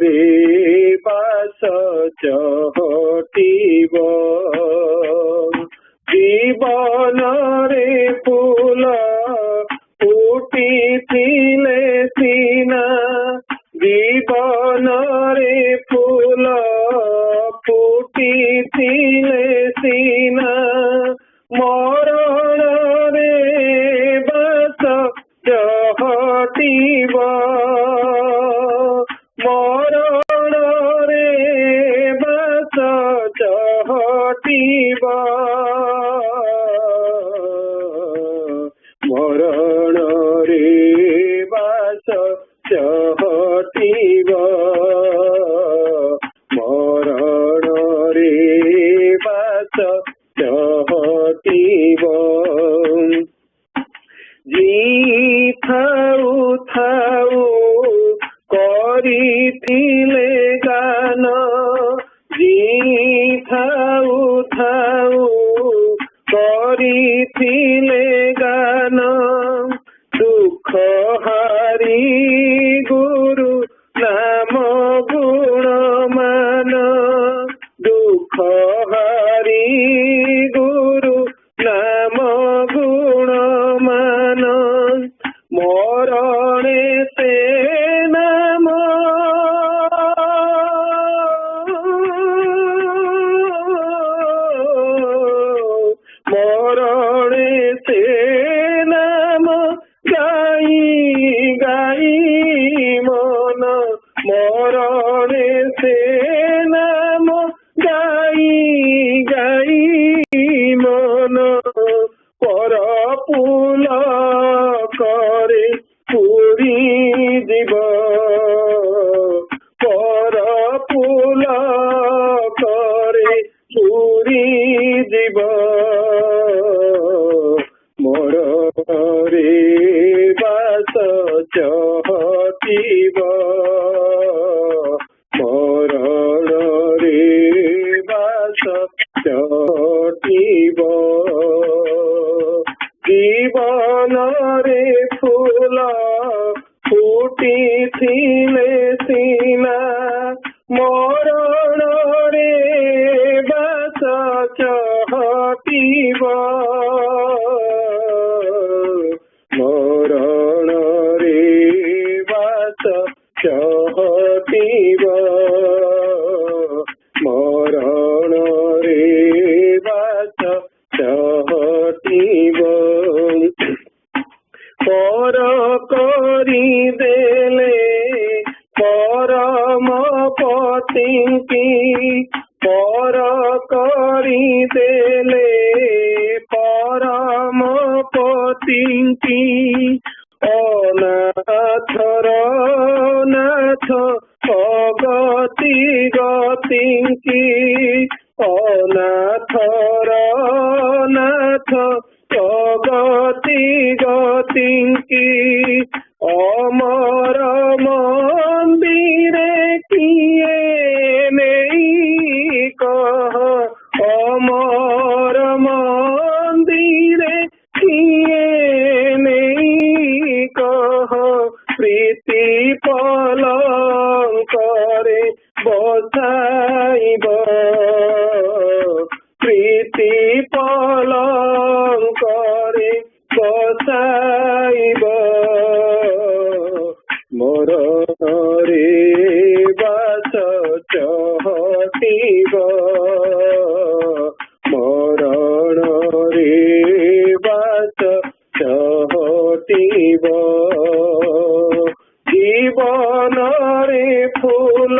रे बास चहटिब जीवन रे फूल फुटी थिले सिना जीवन रे फूल फुटी थिले सिना मरण रे बास चहटिब मरण रे बास चहटिब मरण रे बास चहटिब मरण रे बास चहटिब जी थाऊ थाऊ करिथिले गान जी थाऊ थाऊ करिथिले गान दुख हारी गुरु नाम गुण मान दुख हारी गुरु नाम गुण मान मरणे से नाम मरणे से नाम गाई गाई मन मरणे से नाम गाई गाई मन पर पुल करे पुरी जीव पर पुल करे पुरी जीव मोर रे बास चहटिब मरण रे बास ଫୁଟି ଥିଲେ ସିନା ମରଣରେ ବାସ ଚହଟିବ ମରଣରେ ବାସ ଚହଟିବ ମରଣରେ ବାସ ଚହଟିବ ପର କରିଦେଲେ ପରମ ପତିଙ୍କି ପର କରିଦେଲେ ପରମ ପତିଙ୍କି ଅନାଥର ନାଥ ଅଗତି ଗତିଙ୍କି ଅନାଥର ନାଥ ଅଗତି ଗତିଙ୍କି ଅମର ମନ୍ଦିରେ କିଏ ନେଇ କହ ଅମର ମନ୍ଦିରେ କିଏ ନେଇ କହ ପ୍ରୀତି ପଲଙ୍କରେ ବସାଇବ ପ୍ରୀତି ପଲଙ୍କରେ ବସାଇବ ମରଣରେ ବାସ ଚହଟିବ ମରଣରେ ବାସ ଚହଟିବ ଜୀବନରେ ଫୁଲ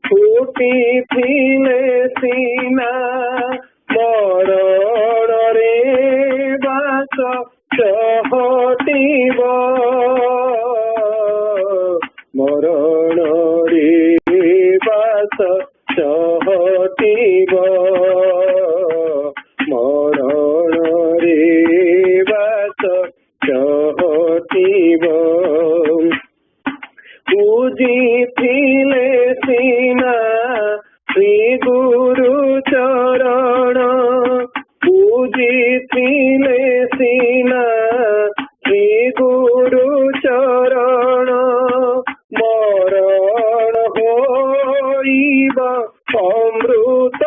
ଫୁଟିଥିଲେ ସିନା ମରଣରେ ବାସ ଚହଟିବ ମରଣରେ ବାସ ଚହଟିବ ମରଣରେ ବାସ ଚହଟିବ ପୂଜିଥିଲେ ସିନା ଶ୍ରୀ ଗୁରୁ ଚରଣ ପୂଜିଥିଲେ ସିନା ଶ୍ରୀ ଗୁରୁ ଚରଣ ମରଣ ହୋଇବ ଅମୃତ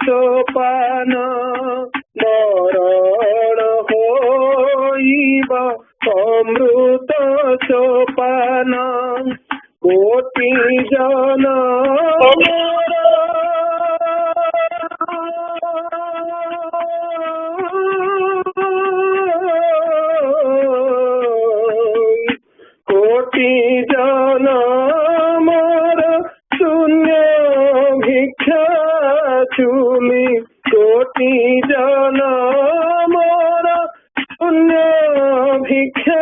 ସୋପାନ ମରଣ ହୋଇବ ଅମୃତ ସୋପାନ କୋଟି ଜନମର କୋଟି ଜନମର ଶୂନ୍ୟ ଭିକ୍ଷା ଚୁଲି କୋଟି ଜନମର ଶୂନ୍ୟ ଭିକ୍ଷା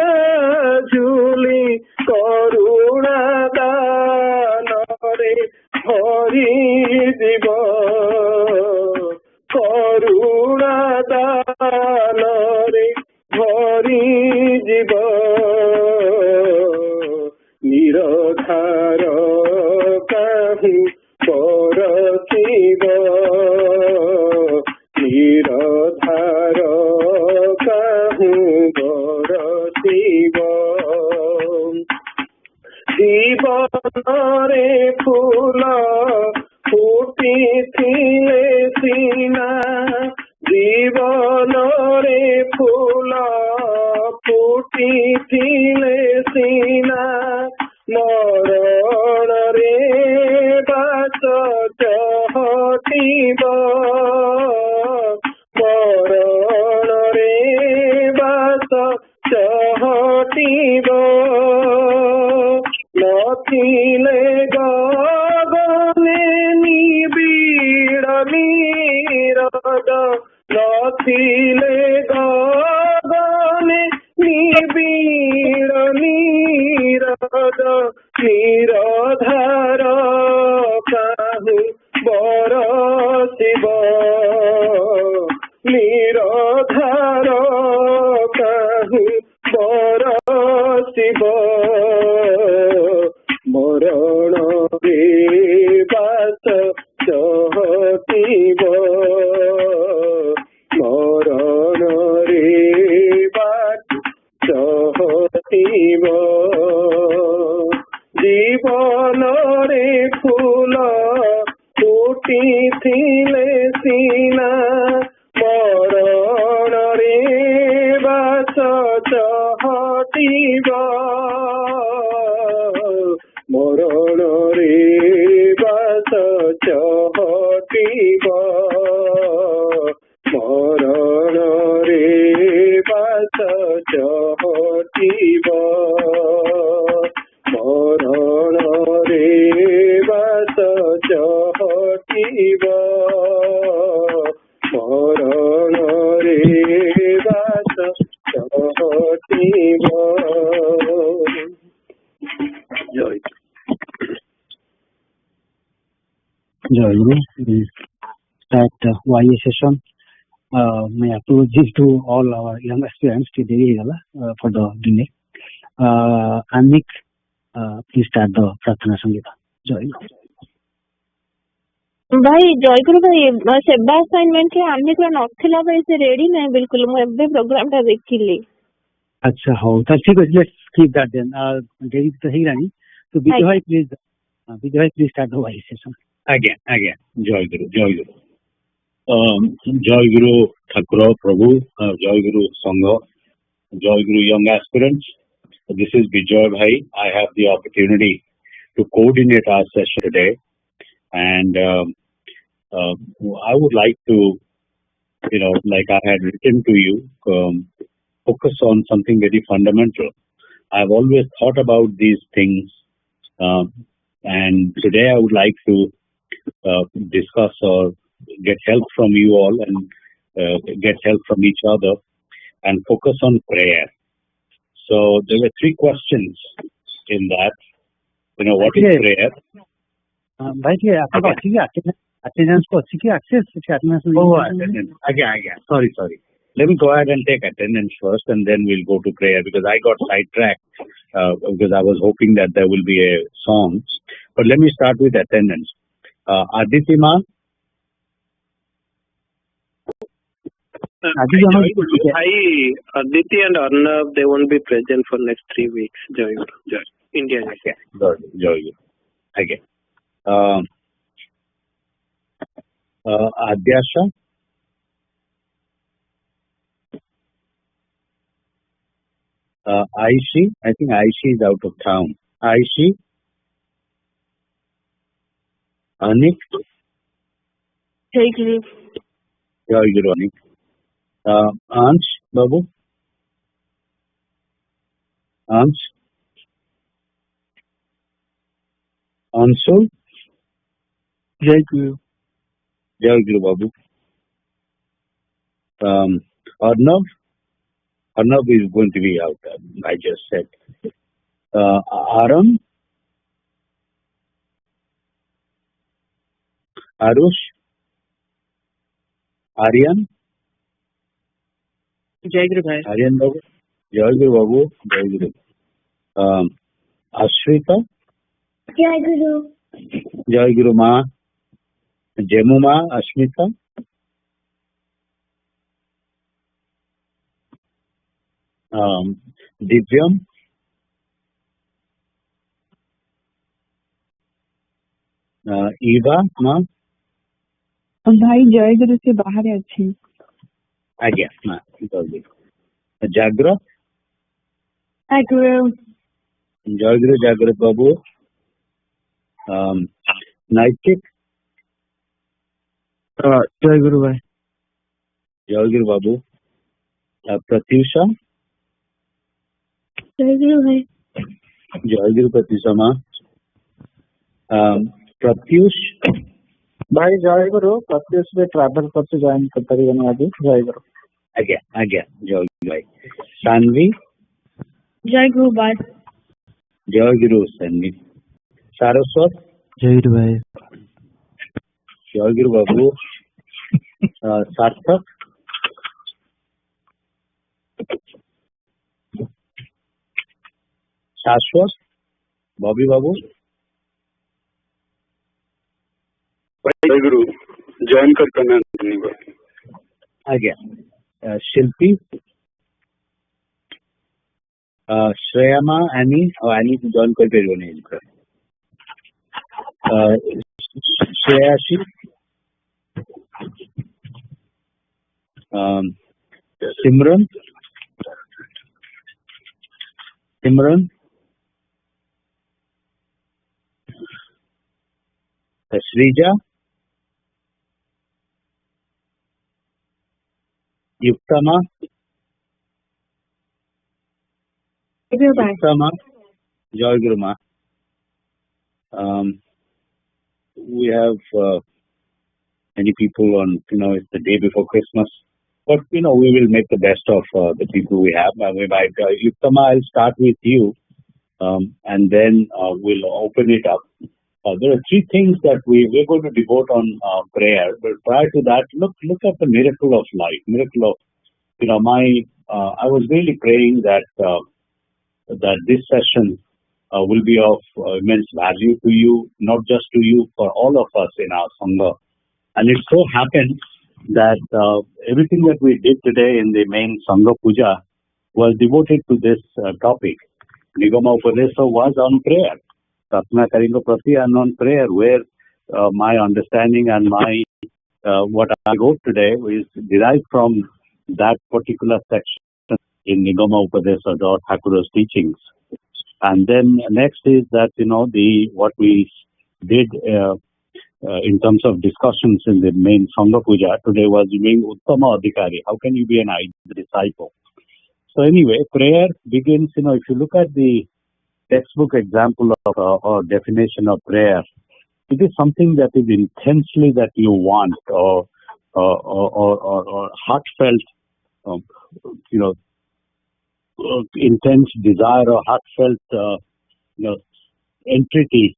ଝୁଲି କରୁଣା ଦାନରେ ଭରିଯିବ କରୁଣା ଦାନରେ ଭରିଯିବ ନିରଧାର କାହିଁ ପରସିବ ନିରଧାର କାହିଁ ପରସିବ ଜୀବନରେ ଫୁଲ ଫୁଟିଥିଲେ ସିନା ଜୀବନରେ ଫୁଲ ଫୁଟିଥିଲେ ସିନା ମରଣରେ ବାସ ଚହଟିବ ମରଣରେ ବାସ ଚହଟିବ ନଥିଲେ ଗଗନେ ନିବିଡ଼ ନିରଦ ନଥିଲେ ଗଗନେ ନିବିଡ଼ ନିରଦ ନିରଧାର କାହିଁ ବରସିବ ନିରଧାର କାହିଁ ବରସିବ ମରଣରେ ବାସ ଚହଟିବ ମରଣରେ ବାସ ଚହଟିବ फूल फुटिथिले सिना मरण रे बास चहटिब मरण रे बास चहटिब मरण रे बास चहटिब मरण रे बास चहटिब मरण रे बास चहटिब जय Guru. We start YA session. My apologies to all our young aspirants today for the delay. Anik, please start the Pratana Sangita. Jai Guru. भाई जयगुरु भाई सेवा असाइनमेंट रे आम्ही को नथिला भाई से रेडी नै बिल्कुल मु एबे प्रोग्राम ता देखिली अच्छा हो तो ठीक है लेट्स कीप दैट देन देरी तो ही रानी तो विजय भाई please start the vice session Again. Joy Guru. Joy Guru Thakura Prabhu. Joy Guru Sangha. Joy Guru young aspirants. This is Vijay Bhai. I have the opportunity to coordinate our session today, and I would like to, like I had written to you, focus on something very fundamental. I've always thought about these things, and today I would like to discuss or get help from you all and get help from each other and focus on prayer. So there were 3 questions in that. What is prayer? भाई जी आपको अच्छी attendance को अच्छी की access attendance attendance. Again. Sorry. Let me go ahead and take attendance first, and then we'll go to prayer, because I got sidetracked because I was hoping that there will be a song. But let me start with attendance. Aditi Ma. Aditi and Arnav, they won't be present for next 3 weeks. Joy India. Okay. Joy. Okay. Adyasha. Aishi. I think Aishi is out of town. Aishi. Anik. जय गुरु Joy Guru Anik. Ansh Babu. Ansh. Anshul. जय गुरु Joy Guru Babu. Arnav. Arnav is going to be out. I just said. Aram. Arush. Aryan. जय गुरु भाई Aryan Babu. Joy Guru Babu. Joy Guru. Ashrita. जय गुरु Joy Guru Ma. Jemu Ma. Ashmita. Divyam. Eva Ma. भाई जय गुरु से बाहर है अच्छी Again. Jagra. जय गुरु Joy Guru Jagra Babu. Naitik. जय गुरु भाई Joy Guru Babu. Pratyusha. जय गुरु भाई Joy Guru Pratyusha Ma. Pratyush. भाई जय गुरु प्रत्युष में ट्रैवल करते ज्वाइन करते हैं आज जय गुरु Again. Joy Guru Bhai. Sanvi. जय गुरु भाई Joy Guru Sanvi. Saraswat. जय गुरु भाई Joy Guru Babu. Sarthak. Shashwat. Bobby Babu. जय गुरु ज्वाइन करते हैं धन्यवाद Again. Shilpi. Shreya Ma. Annie. Annie to join कर period नहीं Shreyashi, Simran, Srija, Yuktama, Joy Guruma. We have many people on, it's the day before Christmas. But, we will make the best of the people we have. Yuktama, I'll start with you, and then we'll open it up. There are three things that we're going to devote on prayer. But prior to that, look at the miracle of life. Miracle of, I was really praying that this session will be of immense value to you, not just to you, for all of us in our Sangha. And it so happened that everything that we did today in the main Sangha Puja was devoted to this topic. Nigama Upadesa was on prayer. Pratna Karingo Prati and on prayer, where my understanding and my what I wrote today is derived from that particular section in Nigama Upadesa, Thakura's teachings. And then next is that, what we did in terms of discussions in the main Sangha Puja today was being Uttama Adhikari. How can you be an ideal disciple? So anyway, prayer begins, if you look at the textbook example of or definition of prayer, it is something that is intensely that you want or heartfelt, intense desire or heartfelt, entreaty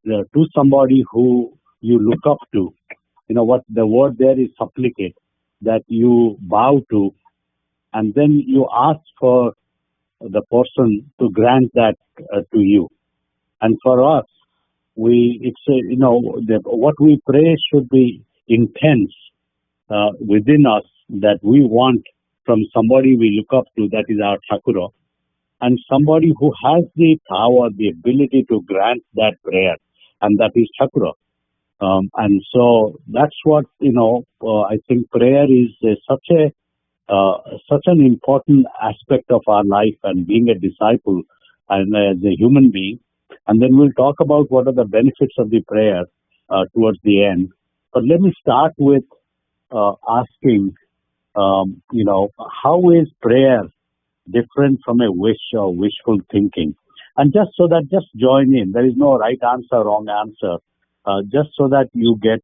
to somebody who you look up to. What the word there is supplicate, that you bow to, and then you ask for the person to grant that to you. And for us, what we pray should be intense within us, that we want from somebody we look up to, that is our Thakura, and somebody who has the power, the ability to grant that prayer, and that is Thakura. And so that's what, I think prayer is such an important aspect of our life and being a disciple and as a human being. And then we'll talk about what are the benefits of the prayer towards the end. But let me start with asking, how is prayer different from a wish or wishful thinking? And just join in. There is no right answer, wrong answer. Just so that you get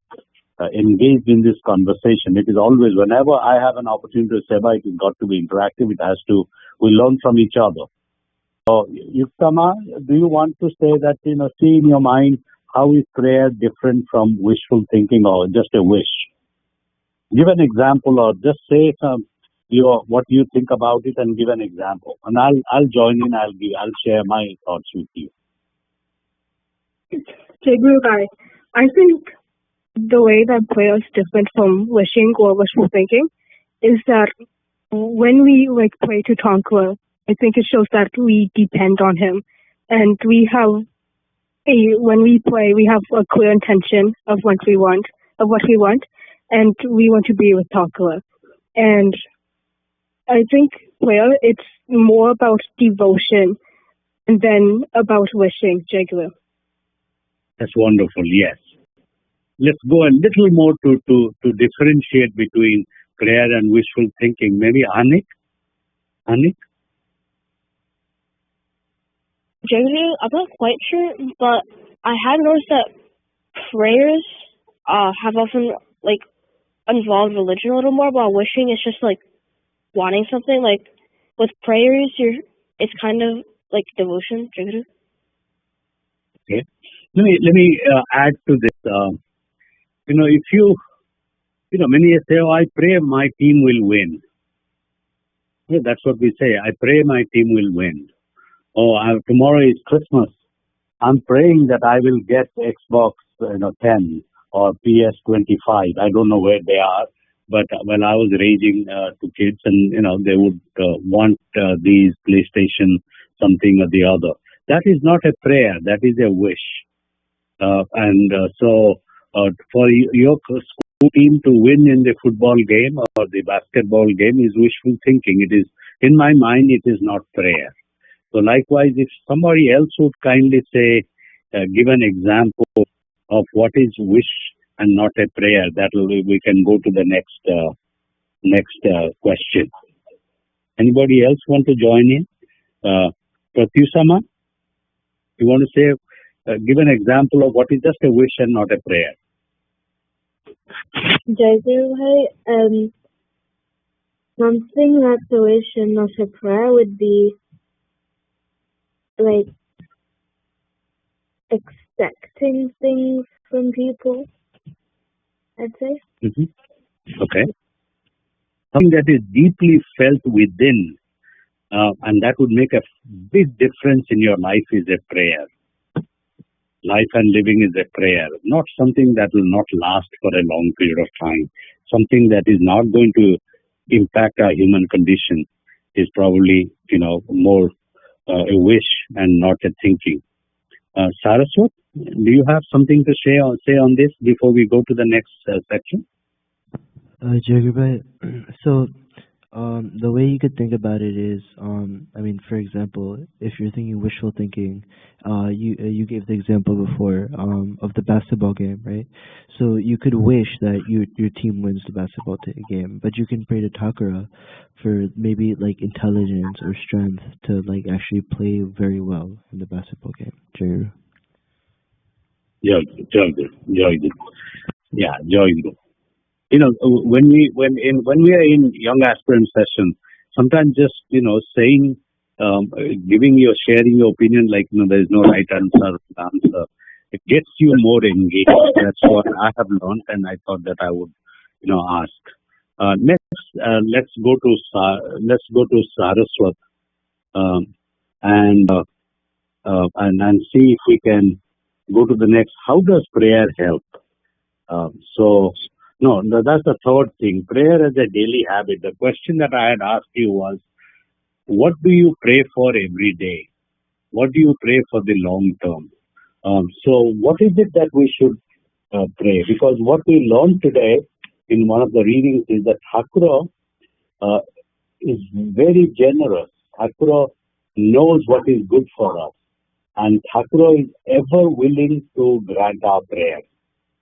engaged in this conversation. It is always, whenever I have an opportunity to say, it has got to be interactive. We learn from each other. So, Yuktama, do you want to say that, see in your mind, how is prayer different from wishful thinking or just a wish? Give an example, or just say what you think about it and give an example. And I'll join in. I'll share my thoughts with you. Guru, I think the way that prayer is different from wishing or wishful thinking is that when we pray to Thankura, I think it shows that we depend on him, and when we pray, we have a clear intention of what we want, and we want to be with Thankura. And I think prayer, it's more about devotion than about wishing, Guru. That's wonderful, yes. Let's go a little more to differentiate between prayer and wishful thinking. Maybe Anik? Generally, I'm not quite sure, but I have noticed that prayers have often involved religion a little more, while wishing is just wanting something. With prayers, it's kind of like devotion. Okay. Let me add to this. If you, many say, I pray my team will win. Yeah, that's what we say. I pray my team will win. Tomorrow is Christmas. I'm praying that I will get Xbox 10 or PS25. I don't know where they are, but when I was raising to kids, and they would want these PlayStation something or the other. That is not a prayer. That is a wish. So for your school team to win in the football game or the basketball game is wishful thinking. It is, in my mind, it is not prayer. So likewise, if somebody else would kindly say, give an example of what is wish and not a prayer, that we can go to the next question. Anybody else want to join in? Pratyusama, you want to say, give an example of what is just a wish and not a prayer? Jai something that's a wish and not a prayer would be like expecting things from people, I'd say. Mm-hmm. Okay. Something that is deeply felt within, and that would make a big difference in your life is a prayer. Life and living is a prayer, not something that will not last for a long period of time. Something that is not going to impact our human condition is probably, more a wish and not a thinking. Saraswat, do you have something to say on this before we go to the next section? Jagrubai, so the way you could think about it is, for example, if you're thinking wishful thinking, you gave the example before of the basketball game, right? So you could wish that your team wins the basketball game, but you can pray to Thakura for maybe like intelligence or strength to like actually play very well in the basketball game. Jaguru. Joy. Yeah, joy. When we are in young aspirant session, sometimes just saying, sharing your opinion, like there is no right answer, it gets you more engaged. That's what I have learned, and I thought that I would ask. Next, let's go to Saraswat, and see if we can go to the next. How does prayer help? No, that's the third thing. Prayer as a daily habit. The question that I had asked you was, what do you pray for every day? What do you pray for the long term? So what is it that we should pray? Because what we learned today in one of the readings is that Thakura is very generous. Thakura knows what is good for us. And Thakura is ever willing to grant our prayer.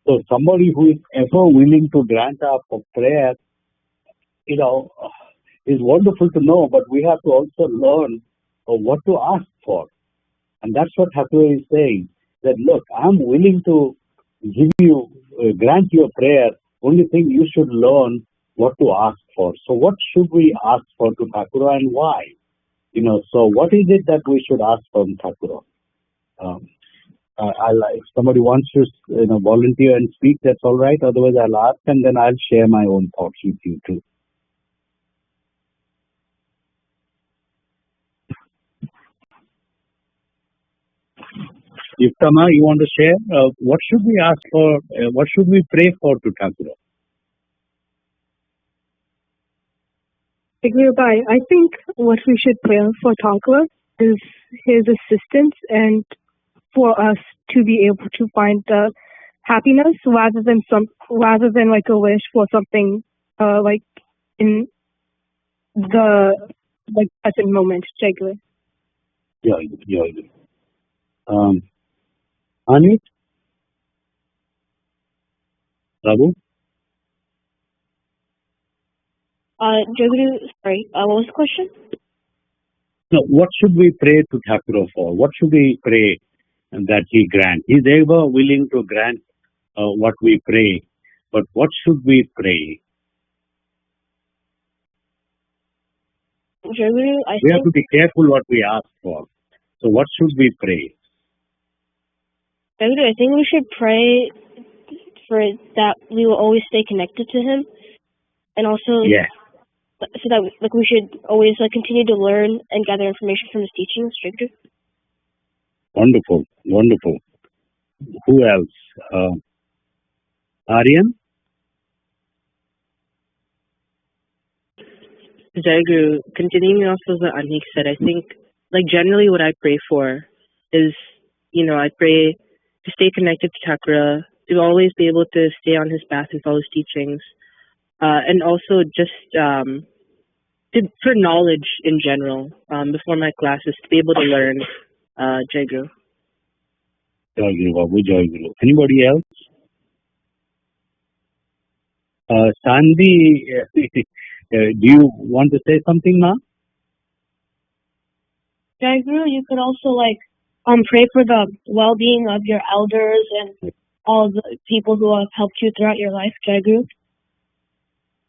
So somebody who is ever willing to grant our prayer, is wonderful to know, but we have to also learn what to ask for. And that's what Thakura is saying, that look, I'm willing to grant your prayer. Only thing you should learn what to ask for. So what should we ask for to Thakura and why? So what is it that we should ask from Thakura? If somebody wants to volunteer and speak, that's all right. Otherwise, I'll ask and then I'll share my own thoughts with you too. Yuktama, you want to share? What should we ask for? What should we pray for to Thakura? I think what we should pray for Thakura is his assistance and for us to be able to find happiness rather than like a wish for something like in the present moment. Yeah. Anit? Prabhu? Sorry, what was the question? No, what should we pray to Thakura for? What should we pray that he grant? He's ever willing to grant what we pray, but what should we pray? We have to be careful what we ask for. So what should we pray? I think we should pray for that we will always stay connected to him, and also so that we should always continue to learn and gather information from his teachings. Wonderful. Who else? Aryan? Jaigu, continuing off of what Anik said, I think, generally what I pray for is, I pray to stay connected to Thakura, to always be able to stay on his path and follow his teachings, and also just for knowledge in general, before my classes, to be able to learn. Jai Guru. Jai Guru Babu, Jai Guru. Anybody else? Sandy, do you want to say something now? Jai Guru, you could also pray for the well-being of your elders and all the people who have helped you throughout your life. Jai Guru.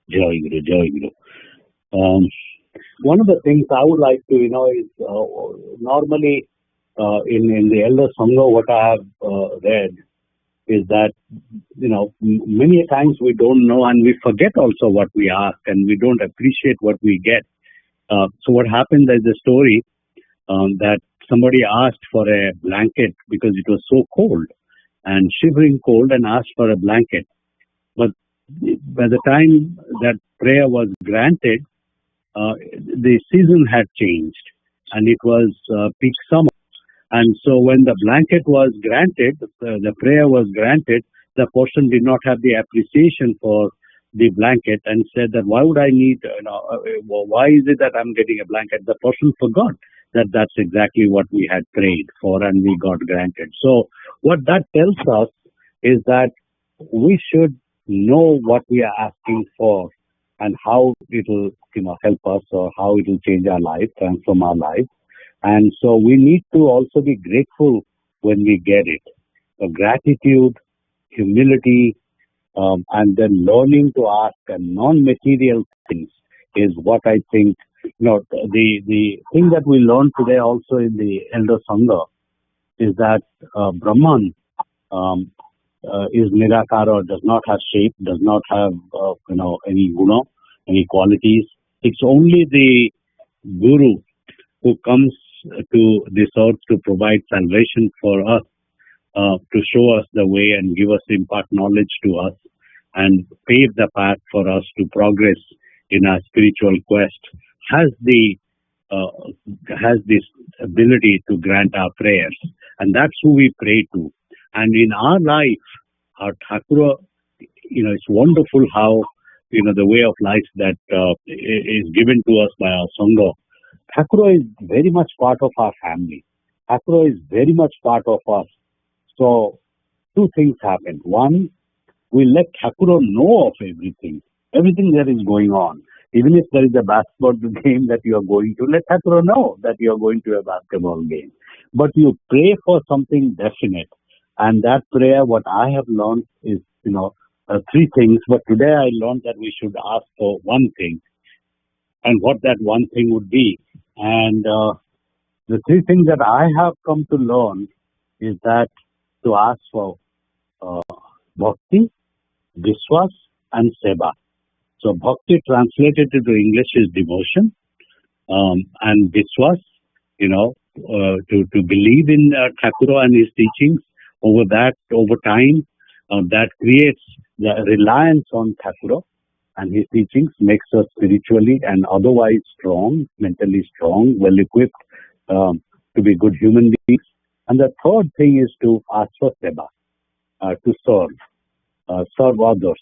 Jai Guru, Jai Guru. One of the things I would like to, is normally in the Elder Sangha, what I have read is that, many times we don't know and we forget also what we ask and we don't appreciate what we get. So what happened, there's a story that somebody asked for a blanket because it was so cold and shivering cold and asked for a blanket. But by the time that prayer was granted, the season had changed and it was peak summer. And so when the blanket was granted, the prayer was granted, the person did not have the appreciation for the blanket and said that why would I need, why is it that I'm getting a blanket? The person forgot that that's exactly what we had prayed for and we got granted. So what that tells us is that we should know what we are asking for and how it will, help us or how it will change our life, transform our life. And so we need to also be grateful when we get it. So gratitude, humility, and then learning to ask and non-material things is what I think. The thing that we learned today also in the Elder Sangha is that Brahman is Nirakara, or does not have shape, does not have any guna, any qualities. It's only the Guru who comes to this earth to provide salvation for us, to show us the way and give us, impart knowledge to us and pave the path for us to progress in our spiritual quest, has this ability to grant our prayers. And that's who we pray to. And in our life, our Thakura, it's wonderful how, the way of life that is given to us by our Sangha. Thakura is very much part of our family. Thakura is very much part of us. So, two things happen. One, we let Thakura know of everything that is going on. Even if there is a basketball game that you are going to, let Thakura know that you are going to a basketball game. But you pray for something definite. And that prayer, what I have learned is, three things. But today I learned that we should ask for one thing. And what that one thing would be. And the three things that I have come to learn is that to ask for bhakti, viswas, and seva. So bhakti translated into English is devotion, and viswas, to believe in Thakura and his teachings. Over time, that creates the reliance on Thakura and his teachings, makes us spiritually and otherwise strong, mentally strong, well equipped to be good human beings. And the third thing is to ask for seva, to serve others.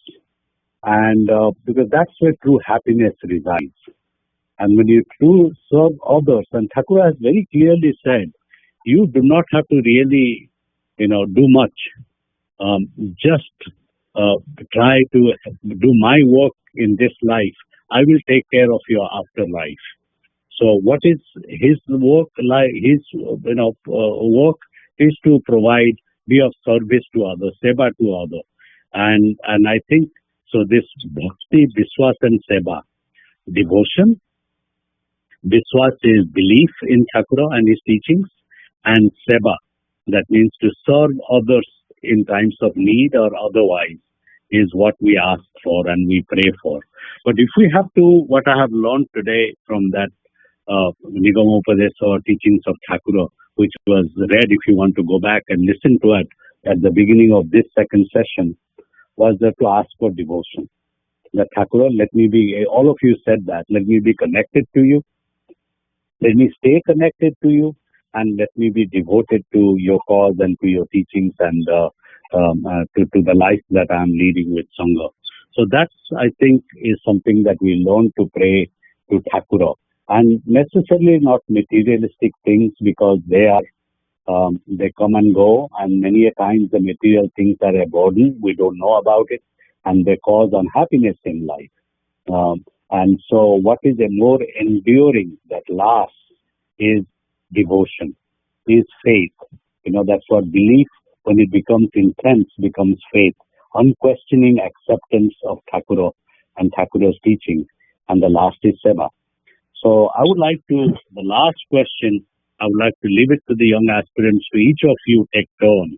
And because that's where true happiness resides. And when you serve others, and Thakura has very clearly said, you do not have to really, do much. Just try to do my work in this life. I will take care of your afterlife. So what is his work like? His work is to provide, be of service to others, seva to others. And I think so. This bhakti, viswas, and seva, devotion. Viswas is belief in Thakura and his teachings, and seva, that means to serve others in times of need or otherwise, is what we ask for and we pray for. But if we have to, what I have learned today from that Nigamopadesa or teachings of Thakura, which was read, if you want to go back and listen to it at the beginning of this second session, was that to ask for devotion. That Thakura, let me be, all of you said that, let me be connected to you. Let me stay connected to you. and let me be devoted to your cause and to your teachings and to the life that I am leading with Sangha. So that's, I think, is something that we learn to pray to Thakura. And necessarily not materialistic things, because they come and go, and many a times the material things are a burden. We don't know about it, and they cause unhappiness in life. And so what is a more enduring that lasts is devotion, is faith. That's what belief, when it becomes intense, becomes faith. Unquestioning acceptance of Thakura and Thakura's teaching. And the last is Seva. So I would like to, the last question, I would like to leave it to the young aspirants, to each of you take turn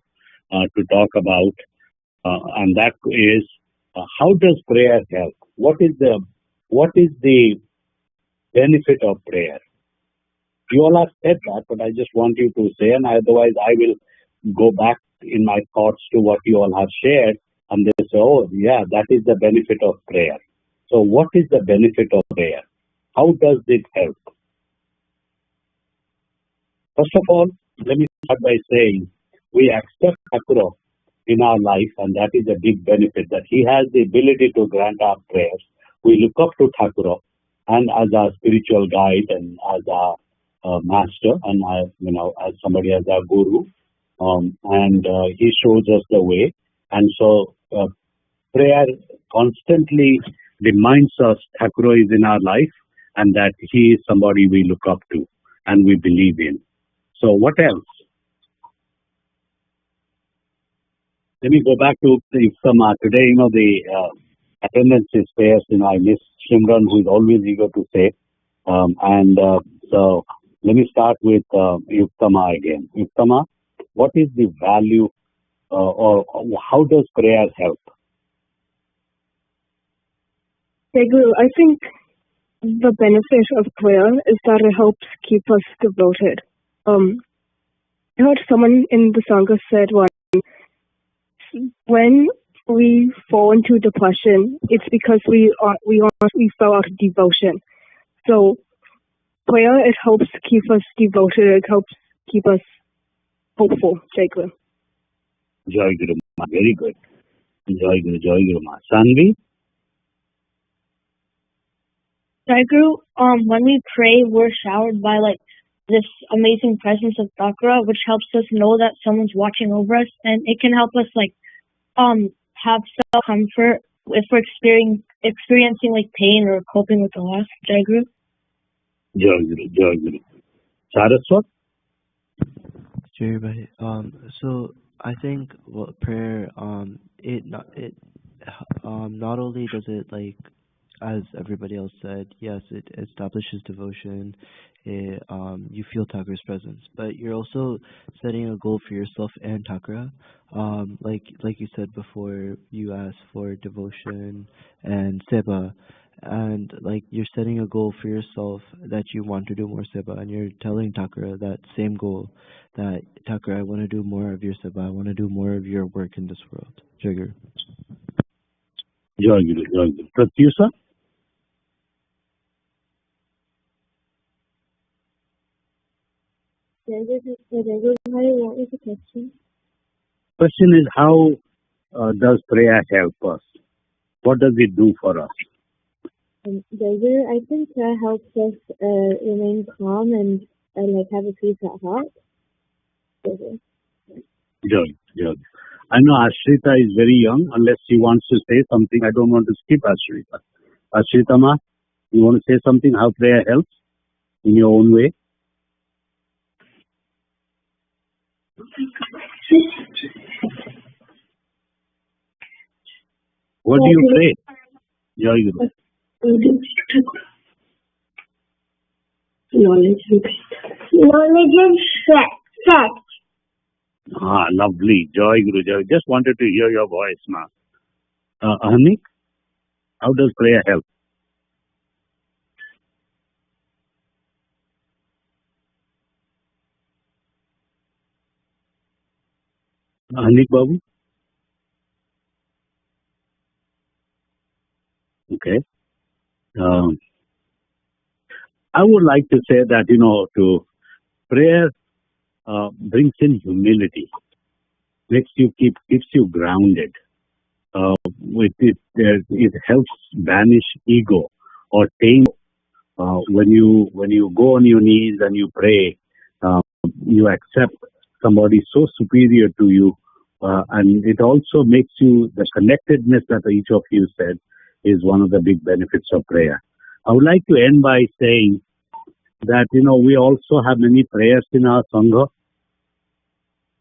to talk about, and that is, how does prayer help? What is the benefit of prayer? You all have said that, but I just want you to say, and otherwise I will go back in my thoughts to what you all have shared, and they say, oh yeah, that is the benefit of prayer. So what is the benefit of prayer? How does it help? First of all, let me start by saying we accept Thakura in our life, and that is a big benefit, that he has the ability to grant our prayers. We look up to Thakura and as our spiritual guide and as our master, and as somebody as our guru, and he shows us the way. And so prayer constantly reminds us Thakura is in our life, and that he is somebody we look up to and we believe in. So what else? Let me go back to the Iftama. Today, the attendance is scarce. I miss Shimran, who is always eager to say. So let me start with Iftama again. Iftama, what is the value or how does prayer help? I think the benefit of prayer is that it helps keep us devoted. I heard someone in the Sangha said once, when we fall into depression, it's because we fell out of devotion. So prayer, it helps keep us devoted. It helps keep us hopeful. Jai Guru. Jai Guru Ma. Very good. Jai Guru Ma. Sanvi? Jai Guru, when we pray, we're showered by this amazing presence of Thakura, which helps us know that someone's watching over us, and it can help us have self-comfort if we're experiencing pain or coping with the loss. Jai Guru. Jai Guru. Saraswat? Jai Bhai. So I think prayer, it not only does it as everybody else said, yes, it establishes devotion. You feel Thakura's presence, but you're also setting a goal for yourself and Thakura. Like you said before, you asked for devotion and seva, and you're setting a goal for yourself that you want to do more seva, and you're telling Thakura that same goal, that Thakura, I want to do more of your seva, I want to do more of your work in this world. Jai Guru. Jai Guru. Pratyusa? What was the question? Question is, how does prayer help us? What does it do for us? I think prayer helps us remain calm and have a peace at heart. Jai. I know Ashrita is very young. Unless she wants to say something, I don't want to skip Ashrita. Ashrita Ma, you want to say something, how prayer helps in your own way? What do you pray? Jai Guru. Knowledge and fact. Lovely. Jai Guru. Just wanted to hear your voice, Ma. Ahanik, how does prayer help? Ahanik Babu? Okay. I would like to say that, to prayer brings in humility, keeps you grounded. It helps banish ego or pain. When you go on your knees and you pray, you accept somebody so superior to you, and it also makes you, the connectedness that each of you said is one of the big benefits of prayer. I would like to end by saying that, we also have many prayers in our Sangha,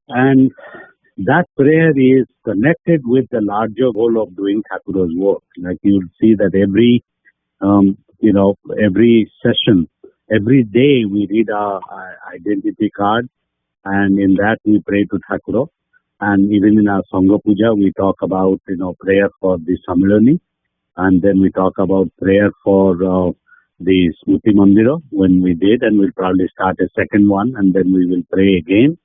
and that prayer is connected with the larger goal of doing Thakura's work. Like you'll see that every session, every day we read our identity card, and in that we pray to Thakura. And even in our Sangha Puja, we talk about, prayer for the Samilani, and then we talk about prayer for the Smriti Mandira when we did, and we'll probably start a second one, and then we will pray again.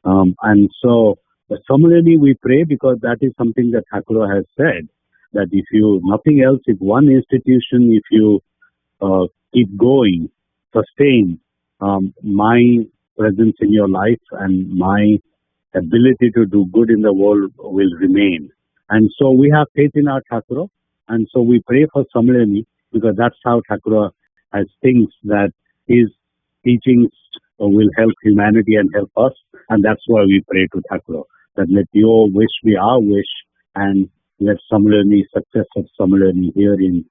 And so the Samilani we pray because that is something that Thakura has said, that if you, nothing else, if one institution, if you keep going, sustain my presence in your life and my ability to do good in the world will remain. And so we have faith in our Thakura, and so we pray for Samilani because that's how Thakura has things that his teachings will help humanity and help us, and that's why we pray to Thakura, that let your wish be our wish, and let Samilani, success of Samilani here in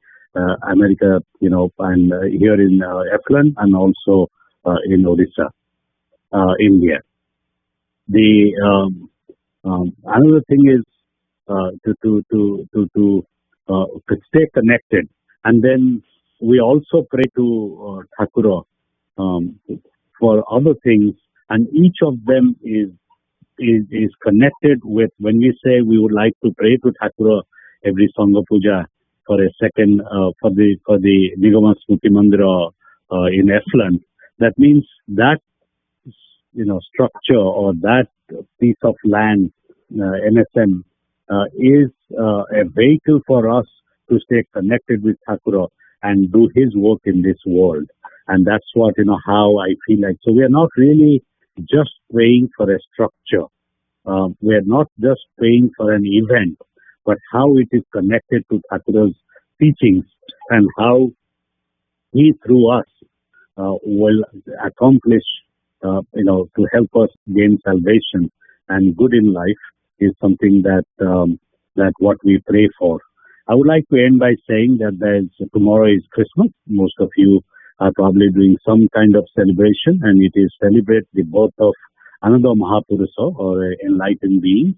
America, and here in Eflin, and also in Odisha, India. The another thing is to stay connected, and then we also pray to Thakura for other things, and each of them is connected with, when we say we would like to pray to Thakura every Sangha Puja for a second for the Nigama Smriti Mandira in Eflin, that means that structure or that piece of land, NSM, is a vehicle for us to stay connected with Thakura and do his work in this world. And that's what, how I feel like. So we are not really just praying for a structure. We are not just praying for an event, but how it is connected to Thakura's teachings and how he through us will accomplish, to help us gain salvation and good in life is something that what we pray for. I would like to end by saying that tomorrow is Christmas. Most of you are probably doing some kind of celebration, and it is celebrate the birth of another Mahapurusa or an enlightened being,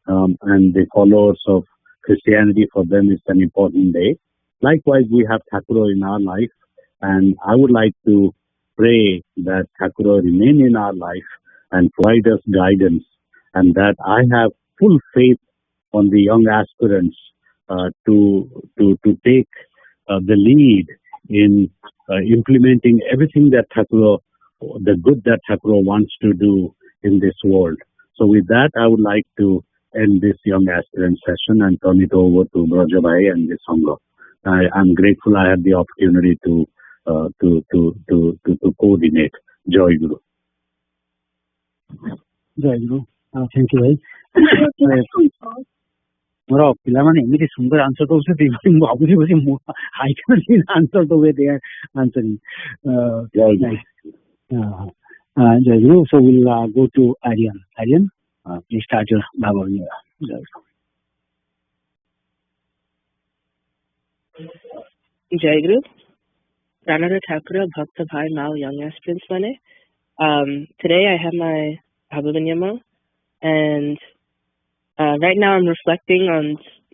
and the followers of Christianity, for them it's an important day. Likewise, we have Thakura in our life, and I would like to pray that Thakura remain in our life and provide us guidance, and that I have full faith on the young aspirants to take the lead in implementing everything that Thakura, the good that Thakura wants to do in this world. So with that, I would like to end this young aspirant session and turn it over to Brajabhai and the Sangha. I'm grateful I had the opportunity to coordinate. Joy Guru. Joy Guru. Thank you, bhai. ମୋର ପିଲାମାନେ ଏମିତି ସୁନ୍ଦର answer ଦଉଛନ୍ତି, ମୁଁ ଭାବୁଛି I cannot even answer the way they are answering. Joy Guru. So we'll go to Aryan. Aryan, please start your Bhagavad Gita. Jai Guru. Pranada Thakura, Bhakta Bhai, Mao, young aspirants mane. Today I have my Bhagavad and right now I'm reflecting on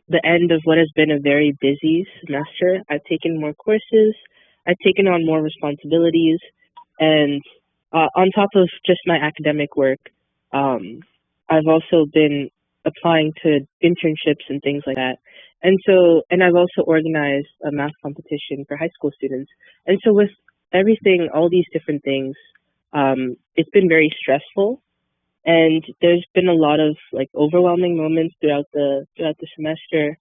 the end of what has been a very busy semester. I've taken more courses, I've taken on more responsibilities, and on top of just my academic work, I've also been applying to internships and things like that. And I've also organized a math competition for high school students. And so with everything, all these different things, it's been very stressful. And there's been a lot of overwhelming moments throughout the semester.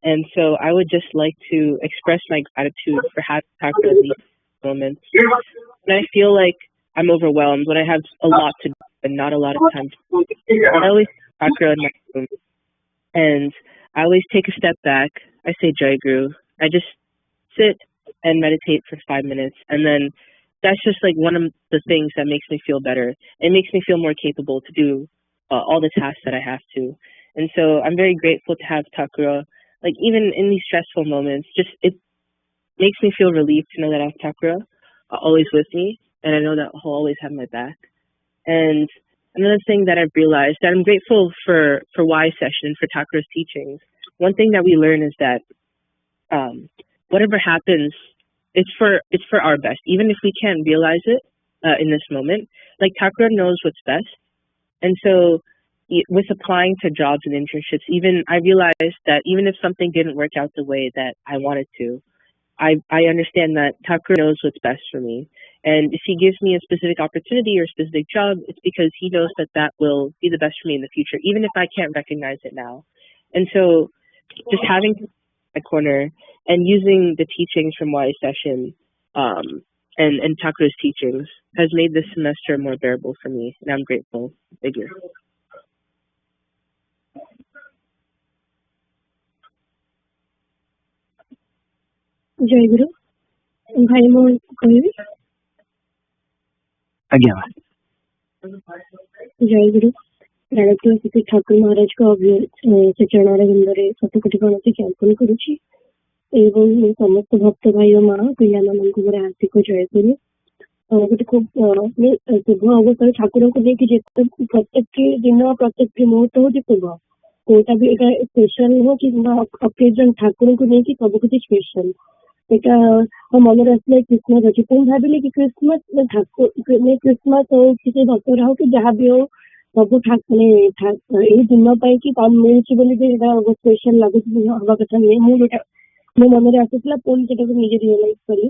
And so I would just like to express my gratitude for having tackled these moments. When I feel like I'm overwhelmed, when I have a lot to do, and not a lot of time. I always chakra in my room, and I always take a step back. I say Jai Guru. I just sit and meditate for 5 minutes, and then that's just like one of the things that makes me feel better. It makes me feel more capable to do all the tasks that I have to. And so I'm very grateful to have Thakura. Like even in these stressful moments, just it makes me feel relieved to know that I have Thakura always with me, and I know that he'll always have my back. And another thing that I've realized, that I'm grateful for Y Session, for Thakura's teachings. One thing that we learn is that whatever happens, it's for our best, even if we can't realize it in this moment. Like Thakura knows what's best, and so with applying to jobs and internships, even I realized that even if something didn't work out the way that I wanted to, I understand that Thakura knows what's best for me. And if he gives me a specific opportunity or a specific job, it's because he knows that that will be the best for me in the future, even if I can't recognize it now. And so just having my corner and using the teachings from Y Session and Thakura's teachings has made this semester more bearable for me, and I'm grateful. Thank you. जय गुरु भाई ମୁଁ କହିବି ଆଜ୍ଞା ଜୟ ଗୁରୁ ପ୍ରାଣପ୍ରିୟ ଶ୍ରୀ ଠାକୁର ମହାରାଜଙ୍କ ସେ ଚରଣାରବିନ୍ଦରେ ଶତକୋଟି ପ୍ରଣତି ଜ୍ଞାପନ କରୁଛି ଏବଂ ସମସ୍ତ ଭକ୍ତ ଭାଇ ଓ ମା ପିଲାମାନଙ୍କୁ ମୋର ହାର୍ଦ୍ଦିକ ଜୟ ଗୁରୁ। ଗୋଟେ ଖୁବ ଶୁଭ ଅବସର ଠାକୁରଙ୍କୁ ନେଇକି ଯେତେ ପ୍ରତ୍ୟେକ ଦିନ ପ୍ରତ୍ୟେକ ମୁହୂର୍ତ୍ତ ହଉଛି ଶୁଭ, କୋଉଟା ବି ଏଇଟା ସ୍ପେଶାଲ ନୁହଁ କିମ୍ବା ଅକେଜନ, ଠାକୁରଙ୍କୁ ନେଇକି ସବୁ କିଛି ସ୍ପେଶାଲ। ଏଇଟା ମୋ ମନରେ ଆସିଲା କ୍ରିସମାସ ଅଛି, ପୁଣି ଭାବିଲି କି କ୍ରିସମାସ କ୍ରିସମାସ ହଉ କି ସେ ଦଶହରା ହଉ କି ଯାହା ବି ହଉ, ସବୁ ମାନେ ଏଇ ଦିନ ପାଇଁ କି ମିଳୁଛି ବୋଲି ଯେ ଏଇଟା ସ୍ପେଶାଲ ଲାଗୁଛି ହବା କଥା ନୁହେଁ। ମୁଁ ଯୋଉଟା ମୋ ମନରେ ଆସିଥିଲା ପୁଣି ସେଟାକୁ ନିଜେ ରିଅଲାଇଜ କଲି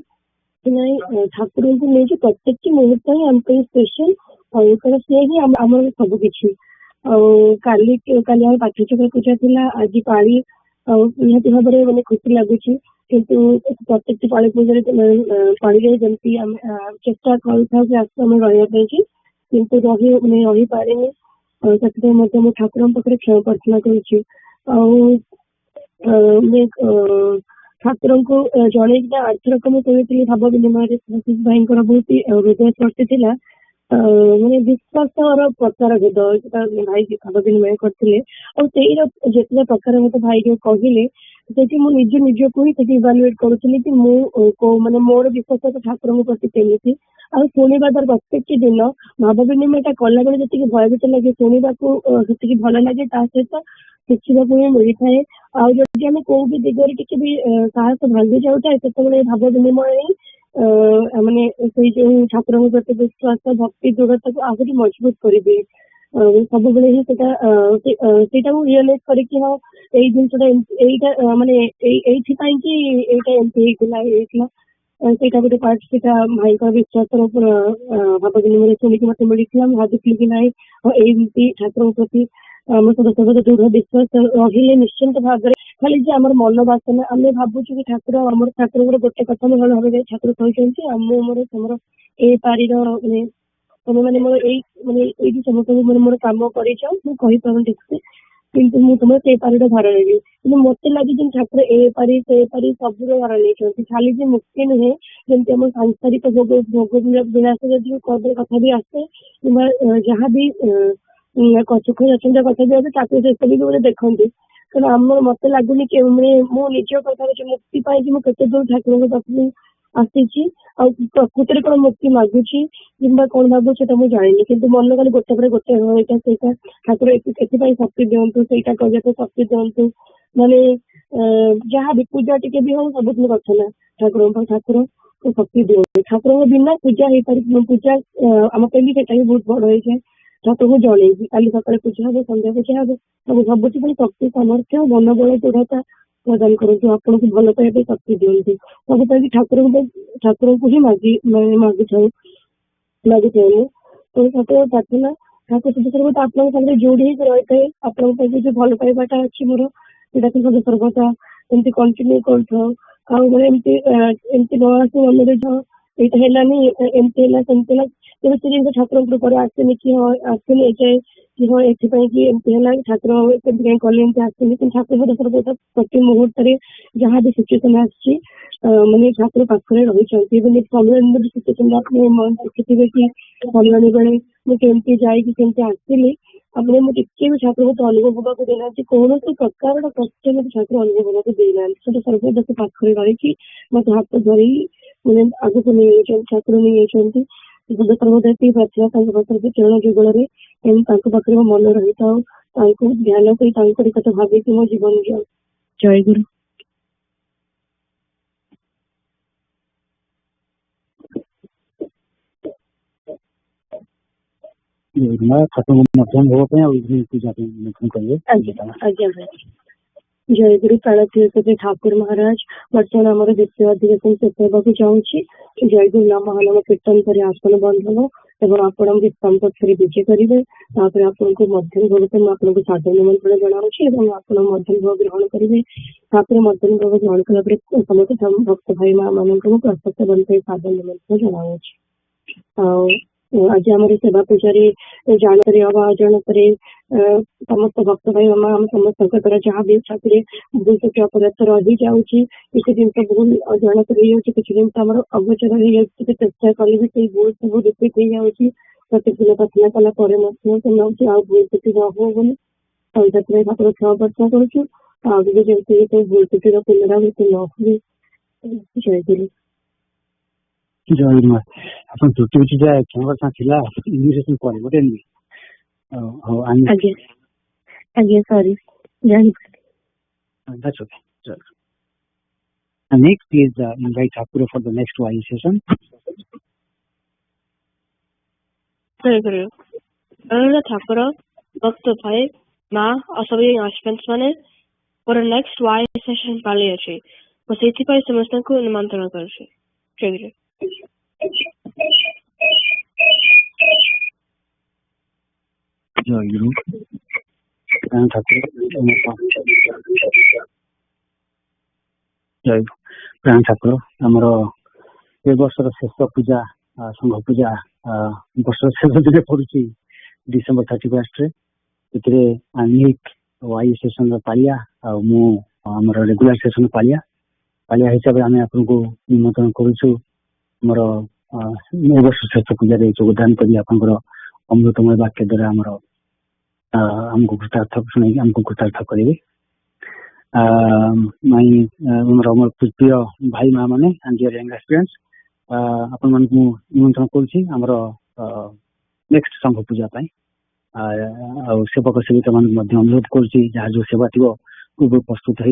କି ନାଇଁ, ଠାକୁରଙ୍କୁ ନେଇକି ପ୍ରତ୍ୟେକ ମୁହୂର୍ତ୍ତ ହିଁ ଆମ ପାଇଁ ସ୍ପେଶାଲ, ଆଉ କାରଣ ସେ ହିଁ ଆମର ସବୁ କିଛି। ଆଉ କାଲି ଆମ ପାଠଚକ୍ର ପୂଜା ଥିଲା, ଆଜି ପାଳି, ଆଉ ନିହାତି ଭାବରେ ମାନେ ଖୁସି ଲାଗୁଛି। କିନ୍ତୁ ପ୍ରତ୍ୟେକଟି ପାଳି ପୂଜାରେ ପାଳିରେ ଯେମିତି ଆମେ ଚେଷ୍ଟା କରିଥାଉ କି ଆଶ୍ରମ ରହିବା ପାଇଁ କି, କିନ୍ତୁ ରହିପାରିନି। ସେଥିପାଇଁ ମଧ୍ୟ ମୁଁ ଠାକୁରଙ୍କ ପାଖରେ କ୍ଷମା ପ୍ରାର୍ଥନା କରୁଛି। ଆଉ ଠାକୁରଙ୍କୁ ଜଣେଇକି ଆର୍ଥରକ ମୁଁ ଶୁଣିଥିଲି ଭାବ ବିନିମୟରେ ଭାଇଙ୍କର ବହୁତ ହୃଦୟ ସ୍ପର୍ଶୀ ଥିଲା, ମାନେ ବିଶ୍ୱାସର ପ୍ରକାର ଭେଦ ଭାଇ ଭାବ ବିନିମୟ କରିଥିଲେ। ଆଉ ସେଇର ଯେତେବେଳେ ପ୍ରକାର ଭେଦ ଭାଇ ଯୋଉ କହିଲେ, ସେଠି ମୁଁ ନିଜକୁ ହିଁ ସେଠି ଇଭାଲୁଏଟ କରୁଥିଲି କି ମୁଁ ମାନେ ମୋର ବିଶ୍ୱାସ ଠାକୁରଙ୍କ ପ୍ରତି କେମିତି। ଆଉ ଶୁଣିବା ଦ୍ୱାରା ପ୍ରତ୍ୟେକଟି ଦିନ ଭାବ ବିନିମୟଟା କଲାବେଳେ ଯେତିକି ଭୟଭୀତ ଲାଗେ, ଶୁଣିବାକୁ ସେତିକି ଭଲ ଲାଗେ, ତା ସହିତ ଶିଖିବାକୁ ହିଁ ମିଳିଥାଏ। ଆଉ ଯଦି ଆମେ କୋଉ ବି ଦିଗରେ ଟିକେ ବି ସାହସ ଭାଙ୍ଗି ଯାଉଥାଏ, ସେତେବେଳେ ଭାବ ବିନିମୟ ହିଁ ମାନେ ସେଇ ଯୋଉ ଠାକୁରଙ୍କ ପ୍ରତି ବିଶ୍ୱାସ, ଭକ୍ତି, ଦୃଢ଼ତାକୁ ଆହୁରି ମଜବୁତ କରିଦିଏ। ସବୁବେଳେ ହିଁ ସେଇଟା ମୁଁ ରିଅଲାଇଜ କରିକି ହଁ ଏଇ ଜିନିଷଟା ଏଇଟା ମାନେ ଏଇଥିପାଇଁ କି ଏଇଟା ଏମିତି ହେଇଥିଲା। ସେଇଟା ଗୋଟେ ପାର୍ଟ, ସେଇଟା ଭାଇଙ୍କର ବିଶ୍ୱାସର ଭାବ ବିନିମୟରେ ଶୁଣିକି ମତେ ମିଳିଥିଲା। ମୁଁ ଭାବିଥିଲି କି ନାଇଁ ଏମିତି ଠାକୁରଙ୍କ ପ୍ରତି ଆମ ସଦସ୍ୟ ଦୃଢ ବିଶ୍ୱାସ ରହିଲେ ନିଶ୍ଚିନ୍ତ ଭାବରେ, ଖାଲି ଯେ ଆମର ମନ ବାସନା ଆମେ ଭାବୁଛୁ କି ଠାକୁରଙ୍କର ଗୋଟେ କଥା ମୁଁ ଭଲ ଭାବେ ଠାକୁର କହିଛନ୍ତି, ତମର ଏଇ ପାରିର ତମେ ମୋର ଏଇଠି ସମସ୍ତଙ୍କୁ ମୋର କାମ କରିଯାଅ, ମୁଁ କହିପାରୁନି ଠିକ ସେ, କିନ୍ତୁ ମୁଁ ତମର ସେଇ ପାରିର ଭାର ନେବି। କିନ୍ତୁ ମତେ ଲାଗେ ଯେ ଠାକୁର ଏ ପାରି ସେ ପାରି ସବୁର ଭାର ନେଇଛନ୍ତି, ଖାଲି ଯେ ମୁକ୍ତି ନୁହେଁ। ଯେମିତି ଆମ ସାଂସାରିକ ଭୋଗ ବିଳାସ ଯଦି କଥା ବି ଆସେ, କିମ୍ବା ଯାହାବି ସୁଖ ସ୍ୱାଚ୍ଛନ୍ଦ୍ୟ କଥା ବି ଆସେ, ଠାକୁର ସେସବୁ ବି ଗୋଟେ ଦେଖନ୍ତି। କାରଣ ମତେ ଲାଗୁନି କି ମୁଁ ନିଜ କଥା ହଉଛି ମୁକ୍ତି ପାଇକି ମୁଁ କେତେ ଦୂର ଠାକୁରଙ୍କ ପାଖକୁ ଆସିଛି, ଆଉ ପ୍ରକୃତରେ କଣ ମୁକ୍ତି ମାଗୁଛି କିମ୍ବା କଣ ମାଗୁଛି ସେଟା ମୁଁ ଜାଣିନି। କିନ୍ତୁ ମନ କାଲି ଗୋଟେ ପରେ ଗୋଟେ ଏଇଟା ସେଇଟା ଠାକୁର ଏଥିପାଇଁ ଶକ୍ତି ଦିଅନ୍ତୁ, ସେଇଟା କରିବାକୁ ଶକ୍ତି ଦିଅନ୍ତୁ, ମାନେ ଯାହା ବି ପୂଜା ଟିକେ ବି ହଉ ସବୁଦିନ କଥା ନା ଠାକୁର ଶକ୍ତି ଦିଅନ୍ତୁ। ଠାକୁରଙ୍କ ବିନା ପୂଜା ହେଇପାରିବ, ପୂଜା ଆମ ପାଇଁ ବି ସେଟା ବି ବହୁତ ବଡ ହେଇଯାଏ। ଠାକୁରଙ୍କୁ ଜଣେଇବି କାଲି ସକାଳେ ପୂଜା ହବ, ସନ୍ଧ୍ୟା ପୂଜା ହବ, ସବୁଠି ପୁଣି ଶକ୍ତି, ସାମର୍ଥ୍ୟ, ମନୋବଳ, ଦୃଢ଼ତା ପ୍ରଦାନ କରନ୍ତୁ, ଆପଣଙ୍କୁ ଭଲ ପାଇବା ପାଇଁ ଶକ୍ତି ଦିଅନ୍ତୁ। ସବୁ ପାଇଁ ଠାକୁରଙ୍କୁ ହିଁ ମାଗୁଥାଉ ମୁଁ। ତ ଠାକୁର ପ୍ରାର୍ଥନା ଠାକୁର ସଦସ୍ୟ ଆପଣଙ୍କ ସାଙ୍ଗରେ ଯୋଡି ହେଇକି ରହିଥାଏ। ଆପଣଙ୍କ ପାଇଁ ଯୋଉ ଭଲ ପାଇବାଟା ଅଛି ମୋର, ସେଇଟା କିନ୍ତୁ ସର୍ବଦା ଏମିତି କଣ୍ଟିନ୍ୟୁ କରୁଥାଉ। ଆଉ ଏମିତି ନ ଆସି ମନରେ ଏଇଟା ହେଲାନି, ଏମିତି ହେଲା ସେମିତି ହେଲା, तेज से जिन ठाकुर कृपा आसनी कि हाँ आसनी एजाए कि हाँ एपाई कि एमती है ठाकुर कले आसनी कि ठाकुर देखो प्रति मुहूर्त जहाँ भी सिचुएसन आसी माने ठाकुर पाखे रही सिचुएसन आपने देखिए कि फलवानी बेले मुझे जाए आसली अपने मुझे भी ठाकुर मत अनुभव होगा देना कौन प्रकार कष्ट मत ठाकुर अनुभव होगा देना सर्वदा से पाखे रही मत हाथ धरी मैंने आगे को नहीं ठाकुर नहीं सर्वदा प्रार्थना चरण जुगल पाखे मन रही था ध्यान कर कथा भावी मो जीवन जाओ। जय गुरु। जय गुरु प्राणतीय ठाकुर महाराज बर्तमान आम द्वितीय अधिवेशन शेष होगा चाहूँगी जय गुरु नाम महानाम कीर्तन कर आसन बंधन एवं आपण विश्राम कक्ष विजय करेंगे आपको मध्याह्न भोग से मुझे साधन निमंत्रण जनाऊँ आप मध्याह्न भोग ग्रहण करेंगे मध्याह्न भोग ग्रहण कला समस्त भक्त भाई माँ मान प्रत्यक्ष बंधु साधन निमंत्रण जनाऊँ। आज आम सेवा पूजा जानकारी अजाणत समस्त भक्त भाई मामा आम समस्त द्वारा जहाँ भी छात्र भूल त्रुटि अपराध रही जाऊँगी किसी जिन भूल अजाणत किसी जिन अगोचर हो चेष्टा कले भी से भूल सब रिपीट हो जाऊँगी प्रतिदिन प्रार्थना कला भूल त्रुटि न हो बोली ठाकुर क्षमा प्रार्थना करुचु आगे जमी भूल त्रुटिर पुनरावृत्ति न हुए। जय गुरु। जय गुरु अपन त्रुटि उठी जाए क्षमा प्रार्थना इन्विटेशन पर बोटे Again, sorry. That's okay. Next, please invite Thakur for the next YE session. Jai Guru. Thakur, Bhakta Bhai, Ma, Asabi Ashpans Mane, for the next YE session Pali Achi. Masiti Pai Samastanku Nimantana Karshi. Jai Guru. Jai Guru. जय प्राण ठाकुर आमर ए वर्ष शेष पूजा संघ पूजा वर्ष शेष दिन पड़ू डिसेम्बर 31 आनिक वाई सेसन पालिया आमर रेगुलर सेसन पालिया पालिया हिसाब से आम आपको निमंत्रण करुर ए वर्ष शेष पूजा योगदान कर अमृतमय वाक्य द्वारा आमर आमको कृतार्थ शुणी आमको कृतार्थ करेंगे मोर प्रिय भाई माँ मैंने एंड डियर यंग एस्पिरेंट्स आपण मन को निमंत्रण कर नेक्स्ट संघ पूजा सेवक सेविका मान अनुरोध कर जो सेवा थी पूर्व प्रस्तुत हो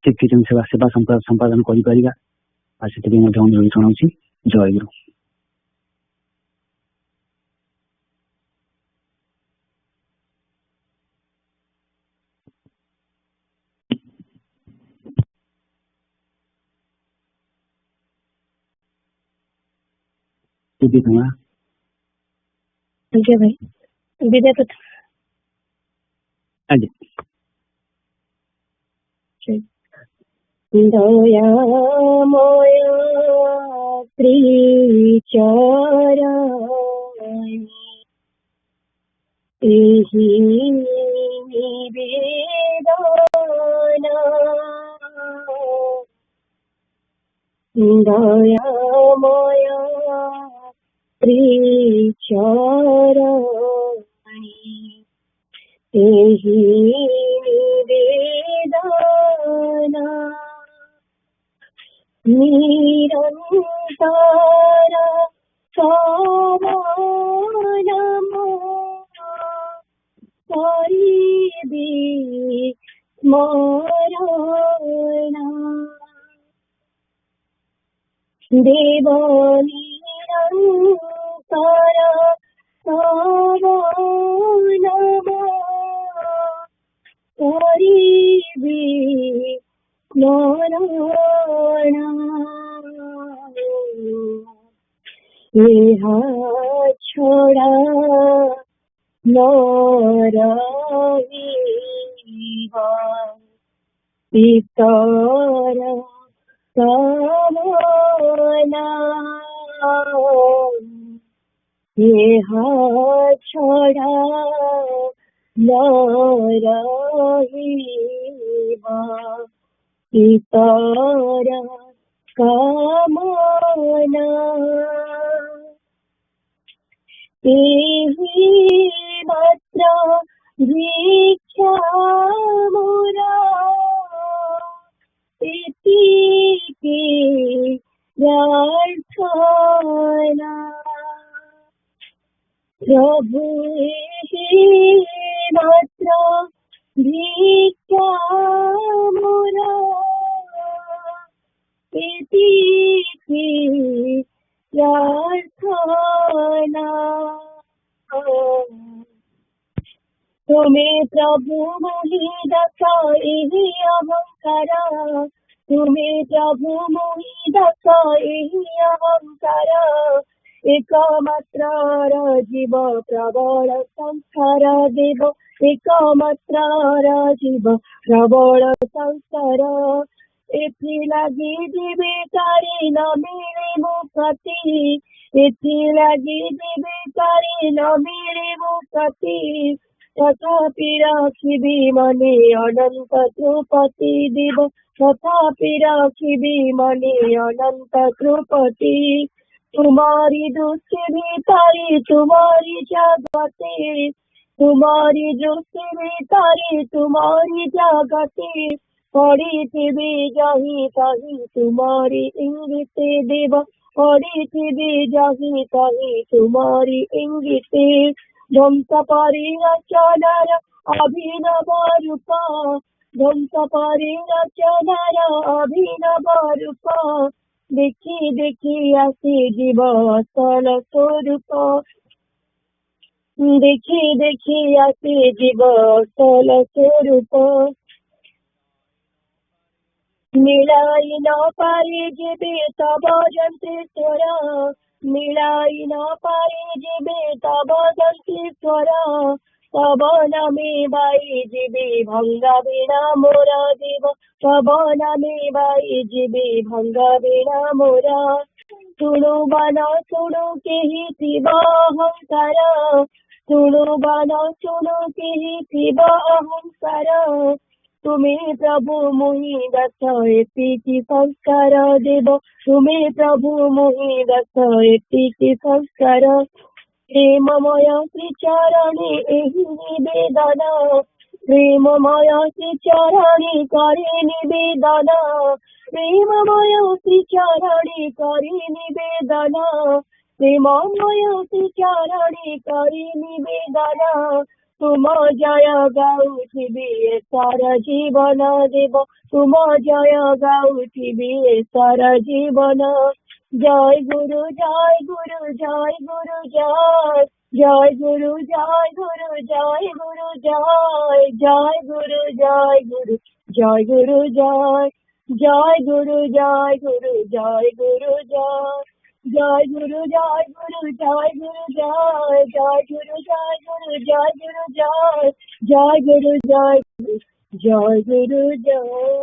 ठीक ठीक सेवा संपादन कर अनुरोध जनाऊँ। जय गुरु। भाई विद्या कथा दयामय त्रिचराणि एहि निवेदना दयामय त्रिचराणि एहि निवेदना निरन्तर समानमो परिदे स्मरण देव निरन्तर समानमो परिदे स्मरण यह छोड़ा नरहिवा पितर कामना ইহা ছড়া নারাহিবা ইতর কামনা এহি মাত্র ভিক্ষা মোরা এতিকে প্রার্থনা প্রভু এহি মাত্র ভিক্ষা মোরা এতিকে প্রার্থনা তুমি প্রভু মোহি দাসা এহি অহংকারা তুমি প্রভু মোহি দাসা এহি অহংকারা একমাত্র জীব প্রবଳ সংসার দেব একমাত্র জীব প্রবଳ ସଂସାର ଏଥିଲାଗି ଜୀବିକାରେ ନ ମିଳେ ମୁକ୍ତି ଏଥିଲାଗି ଜୀବିକାରେ ନ ମିଳେ ମୁକ୍ତି ତଥାପି ରଖିବି ମନେ ଅନନ୍ତ କୃପତି ଦେବ ତଥାପି ରଖିବି ମନେ ଅନନ୍ତ କୃପତି तुम्हारी दृष्टि भीतरी तुम्हारी जगते तुम्हारी दृष्टि भीतरी तुम्हारी जगते पढ़िथिबी जही तही तुम्हारी इंगिते देव पढ़िथिबी जही तही तुम्हारी इंगिते ध्वंस परिरचनार अभिनव रूप ध्वंस परिरचनार अभिनव रूप देखी देखी आसी जीव असल स्वरूप देखी देखी आसी जीव असल स्वरूप मिलाई न पारे जीवे तब जंत्रेश्वर मिलाई न पारे जीवे तब जंत्रेश्वर तब नामे बाई जीवे भंगा बिना मोरा देव तब नामे बाई जीवे भंगा बिना मोरा शुणु बन शुणु केहि शिव अहंकार शुणु बन शुणु केहि शिव अहंकार तुम्हें प्रभु मोहि दस एतिकी संस्कार देव तुम्हें प्रभु मोहि दस एतिकी संस्कार प्रेममय श्री चरणे एहि निवेदन प्रेममय श्री चरणे करे निवेदन प्रेममय श्री चरणे करे निवेदन प्रेममय श्री चरणे करे निवेदन तुम जय गाउथिबी सारा जीवन देव तुम जय गाउथिबी सारा जीवन जय गुरु जय गुरु जय गुरु जय जय गुरु जय गुरु जय गुरु जय जय गुरु जय गुरु जय गुरु जय जय गुरु जय गुरु जय गुरु जय जय गुरु जय गुरु जय गुरु जय जय गुरु जय गुरु जय गुरु जय जय गुरु जय गुरु जय गुरु जय जय गुरु जय गुरु जय गुरु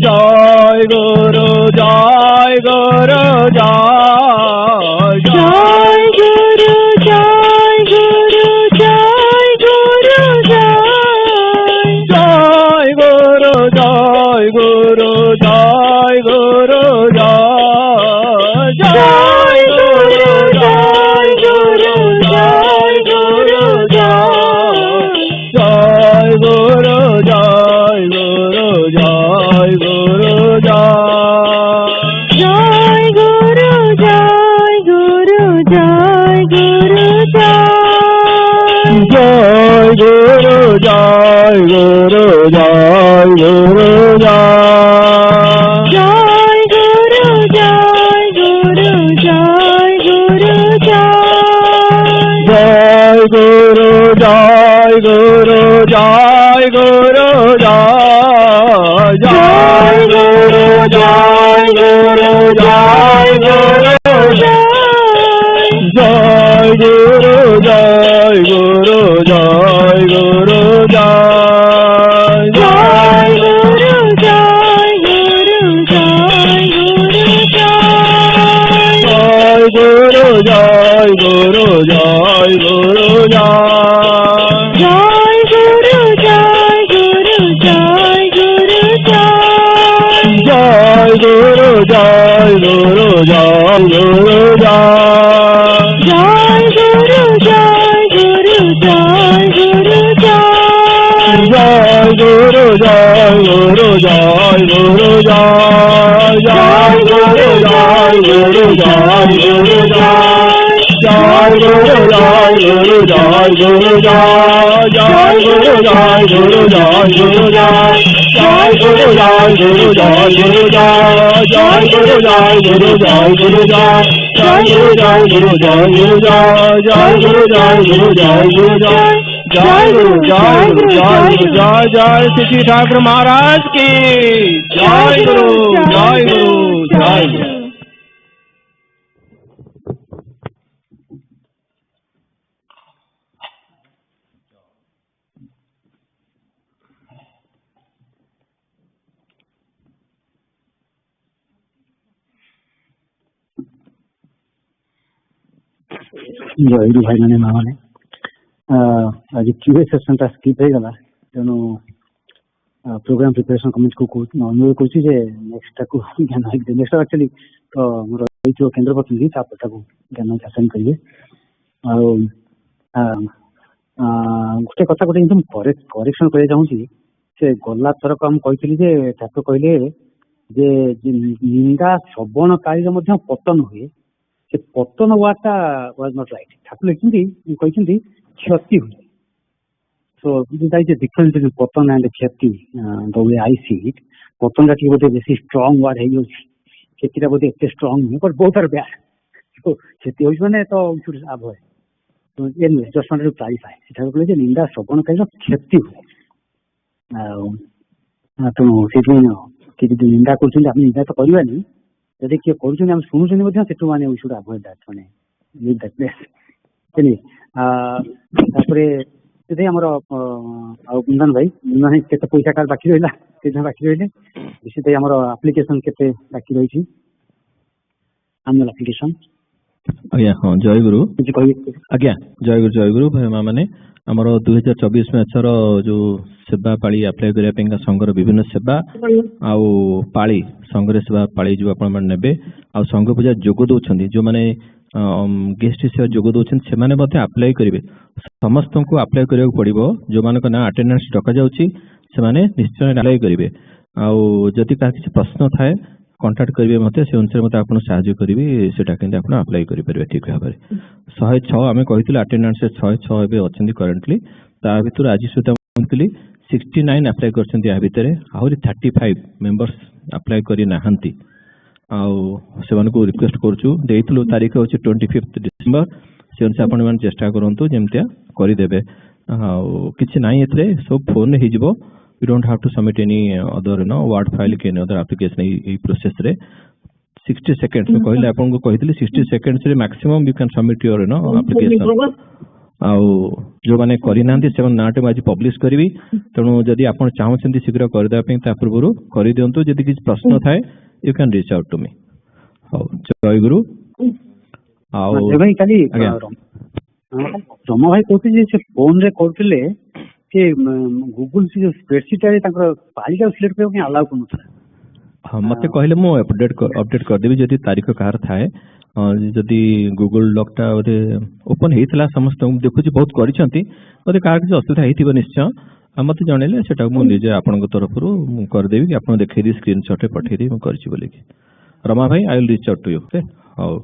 jai guru jai guru jai jai guru jai guru jai guru jai jai guru jai guru jai guru jai jai guru jai guru jai guru jai jai guru jai guru jai guru jai jai guru jai guru jai guru jai guru jai guru jai guru jai jai guru jai guru jai guru jai guru jai guru jai guru jai jai guru jai guru jai guru jai guru jai guru jai guru jai jai guru jai guru jai guru jai guru jai guru jai guru jai jai guru jai guru jai guru jai guru jai guru jai guru jai jai guru jai guru jai guru jai guru jai guru jai guru jai jai guru jai guru jai guru jai jai guru jai guru jai guru jai jai guru jai guru jai guru jai jai guru jai guru jai guru jai jai guru jai guru jai guru jai jai guru jai guru jai guru jai jai guru jai guru jai guru jai जय गुरु जय गुरु जय गुरु जय जय श्री ठाकुर महाराज की जय गुरु जय गुरु जय गुरु जयगुरु भाई मैंने माँ ने आज क्यूए सेशन टा स्किप हो गला तेणु प्रोग्राम प्रिपरेशन कमिटी को अनुरोध कर नेक्स्ट टाक ज्ञान नेक्स्ट एक्चुअली तो मोर केन्द्र प्रतिनिधि ज्ञान हासन करेंगे गोटे कथा गोटे एकदम करेक्शन कर चाहूँगी से गला थरक आम कही ठाकुर कहले जे निंदा श्रवणकाली पतन हुए से पतन वार्डटा वाज नॉट राइट ठाकुर लिखी क्षति हुए सो दिस डिफरेंस बिटवीन पतन एंड क्षति the way I see it पतन टा बोधे बेसी स्ट्रंग वार्ड है क्षति बोधे एत स्ट्रंग नुहे but both are bad so क्षति हो माने तो शुड अवॉइड तो anyway just wanted to clarify Thakur कहले निंदा श्रवणकाली क्षति हुए तेणु से निंदा कर निंदा तो करवानी जदि किए कर शुणुचे माने वी शुड अवॉइड दैट माने लीव दैट प्लेस चलिए तापर आमर कुंदन भाई माने केते पैसा कार्ड बाकी रहिला केते बाकी रहिले विशेष आमर एप्लिकेशन केते बाकी रही आनुअल एप्लिकेशन आज्ञा हाँ जय गुरु आज्ञा जय गुरु भाई माँ मैंने आमर 2024 में एथर जो सेवा पाली अप्लाई करने संघर विभिन्न सेवा आउ पाली संघ सेवा पाली जो आपने आ संघ पूजा जोग दौरान जो मैंने गेस्ट सेवा जोग दौरान से अप्लाई करेंगे समस्त को अप्लाई करा पड़ो जो मान ना अटेंडेंस डक जाऊँगी से निश्चय अप्लाई करेंगे आदि क्या किसी प्रश्न थाए कंटाक्ट करेंगे मत से अनुसार मत आपको साहय करी से अप्लाई करेंगे ठीक भाव में 106 आम कही अटेंडेंस 106 अच्छा करेन्टली भर आज सुधा 69 अप्लाई कर भितर आहरी 35 मेंबर्स अप्लाई करना से रिक्वेस्ट करूँ तारीख हूँ 25 डिसेम्बर से अनुसार आपण चेष्टा करूँ जमती करदे कि ना ये सब फोन हो you don't have to submit any other word file के अदर एप्लिकेशन ये प्रोसेस रे 60 सेकेंड्स में कहले आपन को कहितली 60 सेकेंड्स रे maximum you can submit your application आउ जो माने करना से नाटे आज पब्लिश करी तेणु जदि आप चाहते शीघ्र करदे पूर्व कर दिंतु जदि किसी प्रश्न थाए you can reach out to me. हाँ जय गुरु। रमा भाई कहते से फोन रे करथिले कि गूगल से जो स्प्रेडशीट रे ताकर पालिका सिलेक्ट करके अलाउ करनथला। हाँ मते कहले मो अपडेट कर देबी जदि तारीख कहार थाए जदि गूगल डॉक टा ओपन हेतला समस्त देखुची बहुत करिसंती ओदे कहार किछ असुविधा हेतिबो निश्चय मत जनइले सेटा मु निजे आपन तरफ कर देबी कि आपन देखै स्क्रीनशॉट पठै दी मु करछि बोले कि रमा भाई I will reach out to you. Okay हाउ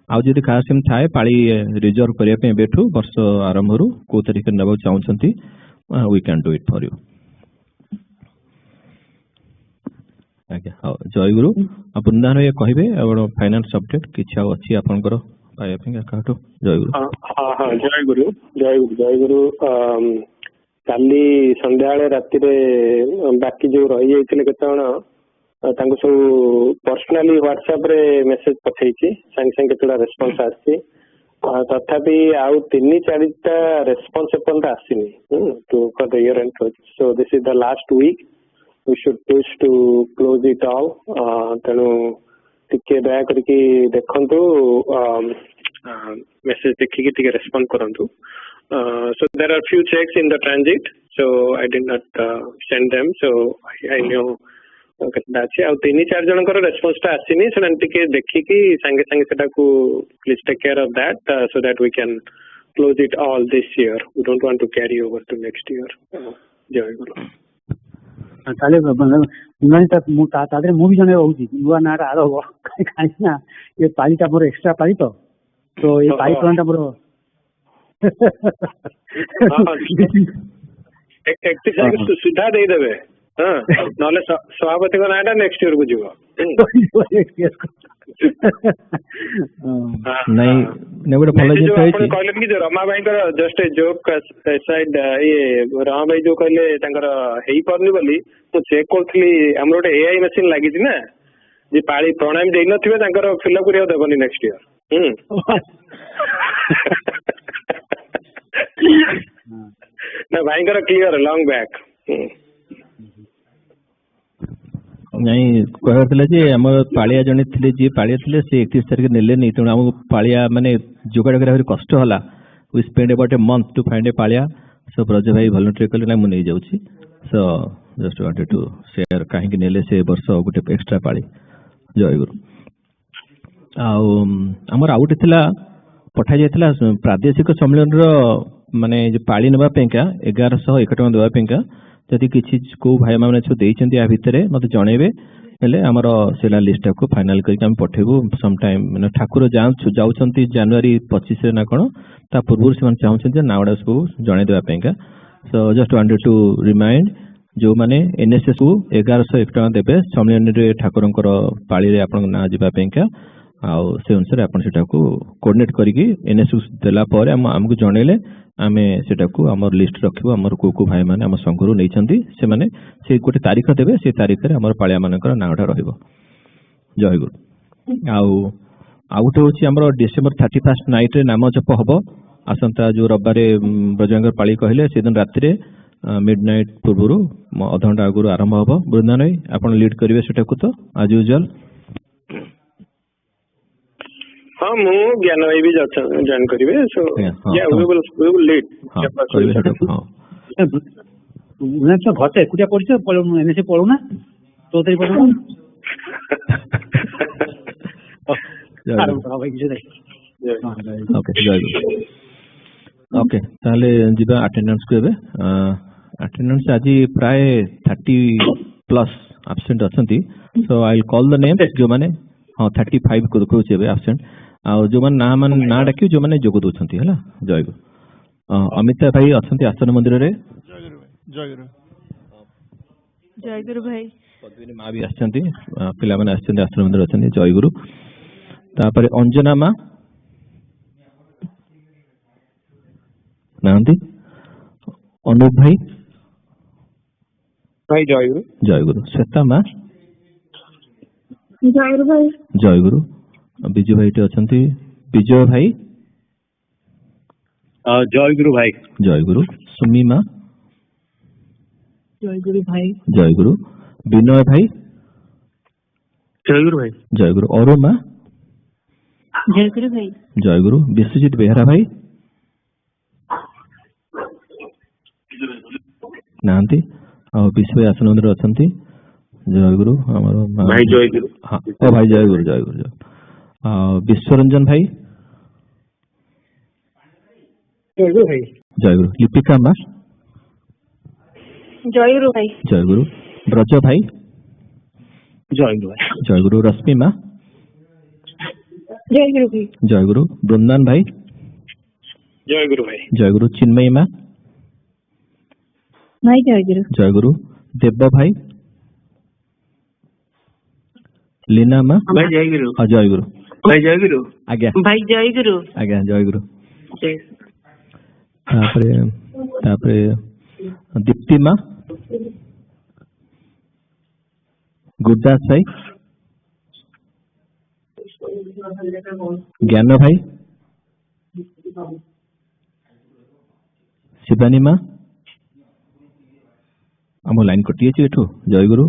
आउ जदि कहार सेम थाए पाली रिजर्व करिया पे बेठू वर्ष आरंभ रु को तरीके नबा चाहउछंती we can do it for you. आज्ञा हाँ जय गुरु आप पुनः ये कहबे आपण फाइनेंस अपडेट किछ अछि आपनकर पाया पे काटो। जय गुरु। हाँ हाँ जय गुरु जय गुरु जय गुरु। काली संध्या राति बाकी जो रही जाइए केत सब पर्सनाली व्हाट्सएप रे मेसेज पठेई संगे संगे केतटा रेस्पॉन्स आसी तथापि आउ 3-4टा रेस्पॉन्स एपर्यंत आसीनी two for the year end project. So this is the last week we should push to close it all तेणु टिके दया करके देखंतु मेसेज देखिके टिके रेस्पॉन्ड करंतु। So there are few checks in the transit, so I did not send them, so I know केतना अछि आ 3-4 जनकर response ता आसीनी से टिके देखिकी संगे संगे सेटा को please take care of that so that we can close it all this year. We don't want to carry over to next year. जय गुरु। ताले उन्हें तक मु तादरे मु भी जने रहउची नुवा नाटा आरो काई ना ये पालिका मोर एक्स्ट्रा पाली तो ये पाली प्लांट मोर एक सुविधा दे देबे। हां नले सभापति को नाटा नेक्स्ट ईयर को जीवो नहीं ने गोटे फॉलो जे कहले कहले कि रमा भाई का जस्ट ए जोक साइड ये रमा भाई जो कहले तांकर हेई परनी बोली तो चेक करथली हमर गोटे एआई मशीन लागि छी ना जे पाली प्रणाम देई नथिबे तांकर फिलअप करियो देबनी नेक्स्ट ईयर। ना भाई का क्लियर लॉन्ग बैक नहीं कहले जे हमर पालिया जने थिले जे पालिया थिले से 31 तारिख नेले नहीं तेणु हम पालिया माने जोगाड़ करा भारी कष्ट होला। We spend about a month to find a पालिया सो ब्रज भाई वॉलंटियर कले ना मु नहीं जाउची। So just wanted to share काहे कि नेले से वर्ष गोटे एक्स्ट्रा पाली। जय गुरु। आमर आउट थिला पठा जायतिला प्रादेशिक सम्मेलन रो माने जे पाली नबा पेका 1101 टका देबा पेका जदि किसी को भाई मैंने सब देइछन्ती आ भितरे मते जणेबे हेले हमर सेला लिस्ट को फाइनल करके हम पठेबू सम टाइम माने ठाकुर जाउछन्ती जनवरी 25 रे ना कोन ता पूर्व से मन चाहछन्ती नावडा सब जणे देबा पेका। So just wanted to remind जो माने एनएसएस को 1101 टका देबे सम्मेलन रे ठाकुरंकर पाली रे आपन ना जिबा पेका आउ से अनुसार आपन सेटा को कोऑर्डिनेट करिकि एनएसएस देला परे हमकु जणेले आमे सेटा को हमर लिस्ट रखिबो हमर को भाई माने हम संघरु नैछन्ती से माने से गोटे तारीख देबे से तारीख रे हमर पालिया मानकर नाडा रहइबो। जय गुरु। आउ तो होची हमर डिसेंबर 31 नाइट रे नाम जप हबो आसंता जो रविवारे ब्रजंगर पाली कहले से दिन राति रे मिडनाइट पूर्वरु आधा घंटा आगु आरंभ हबो। बृंदावन आपण लीड करिवे सेटा को तो आज यूजुअल। हाँ मु ज्ञान भाई भी जॉइन करिवे सो या वी विल लीड करिवे सेटा। हां उन्हें तो घटे कुटिया पड़छ पळो एनएसए पळो ना तो तरी पळो ओके जय गुरु। ओके ताले जिबा अटेंडेंस को एबे अटेंडेंस आज प्राय 30+ एब्सेंट अछंती। So I will call the names जो माने हां 35 को देखौ छेबे एब्सेंट आ जो मन ना डाकी जो माने जोग दोछंती हला। जय गुरु। अमिता भाई अछंती आसन मंदिर रे। जय गुरु जय गुरु भाई। पद्मिनी मां भी आछंती पिला माने आछंती आसन मंदिर अछंती। जय गुरु। तापरे अंजना मां नांदी अनुप भाई भाई जय गुरु। जय गुरु। श्वेता मां जय गुरु भाई। जय गुरु। विजय भाई टे अछंती। विजय भाई जय गुरु भाई। जय गुरु। सुमी माँ। जय गुरु भाई। जय गुरु। विनय भाई। जय गुरु भाई। जय गुरु। और माँ। जय गुरु भाई। जय गुरु। विश्वजीत बेहरा भाई नांती और विश्व भाई आसन मंदिर अछंती। जय गुरु। हमारो भाई जय गुरु। हाँ ओ भाई जय गुरु जय गुरु जय। विश्वरंजन भाई। जय गुरु भाई। जय गुरु। लिपिका माँ। जय गुरु भाई। जय गुरु। ब्रज भाई। जय गुरु भाई। जय गुरु। रश्मि माँ। जय गुरु भाई। जय गुरु। वृंदान भाई। जय गुरु भाई। जय गुरु। चिन्मयी माँ। भाई जय गुरु। जय गुरु। देव भाई। लीना माँ। भाई जय गुरु। जय गुरु। भाई जय गुरु। आज्ञा भाई जय गुरु। आज्ञा जय गुरु। जय तापरे दीप्ति माँ। गुरदास भाई। ज्ञान भाई। शिवानी माँ। आम लाइन कटि एठू। जय गुरु।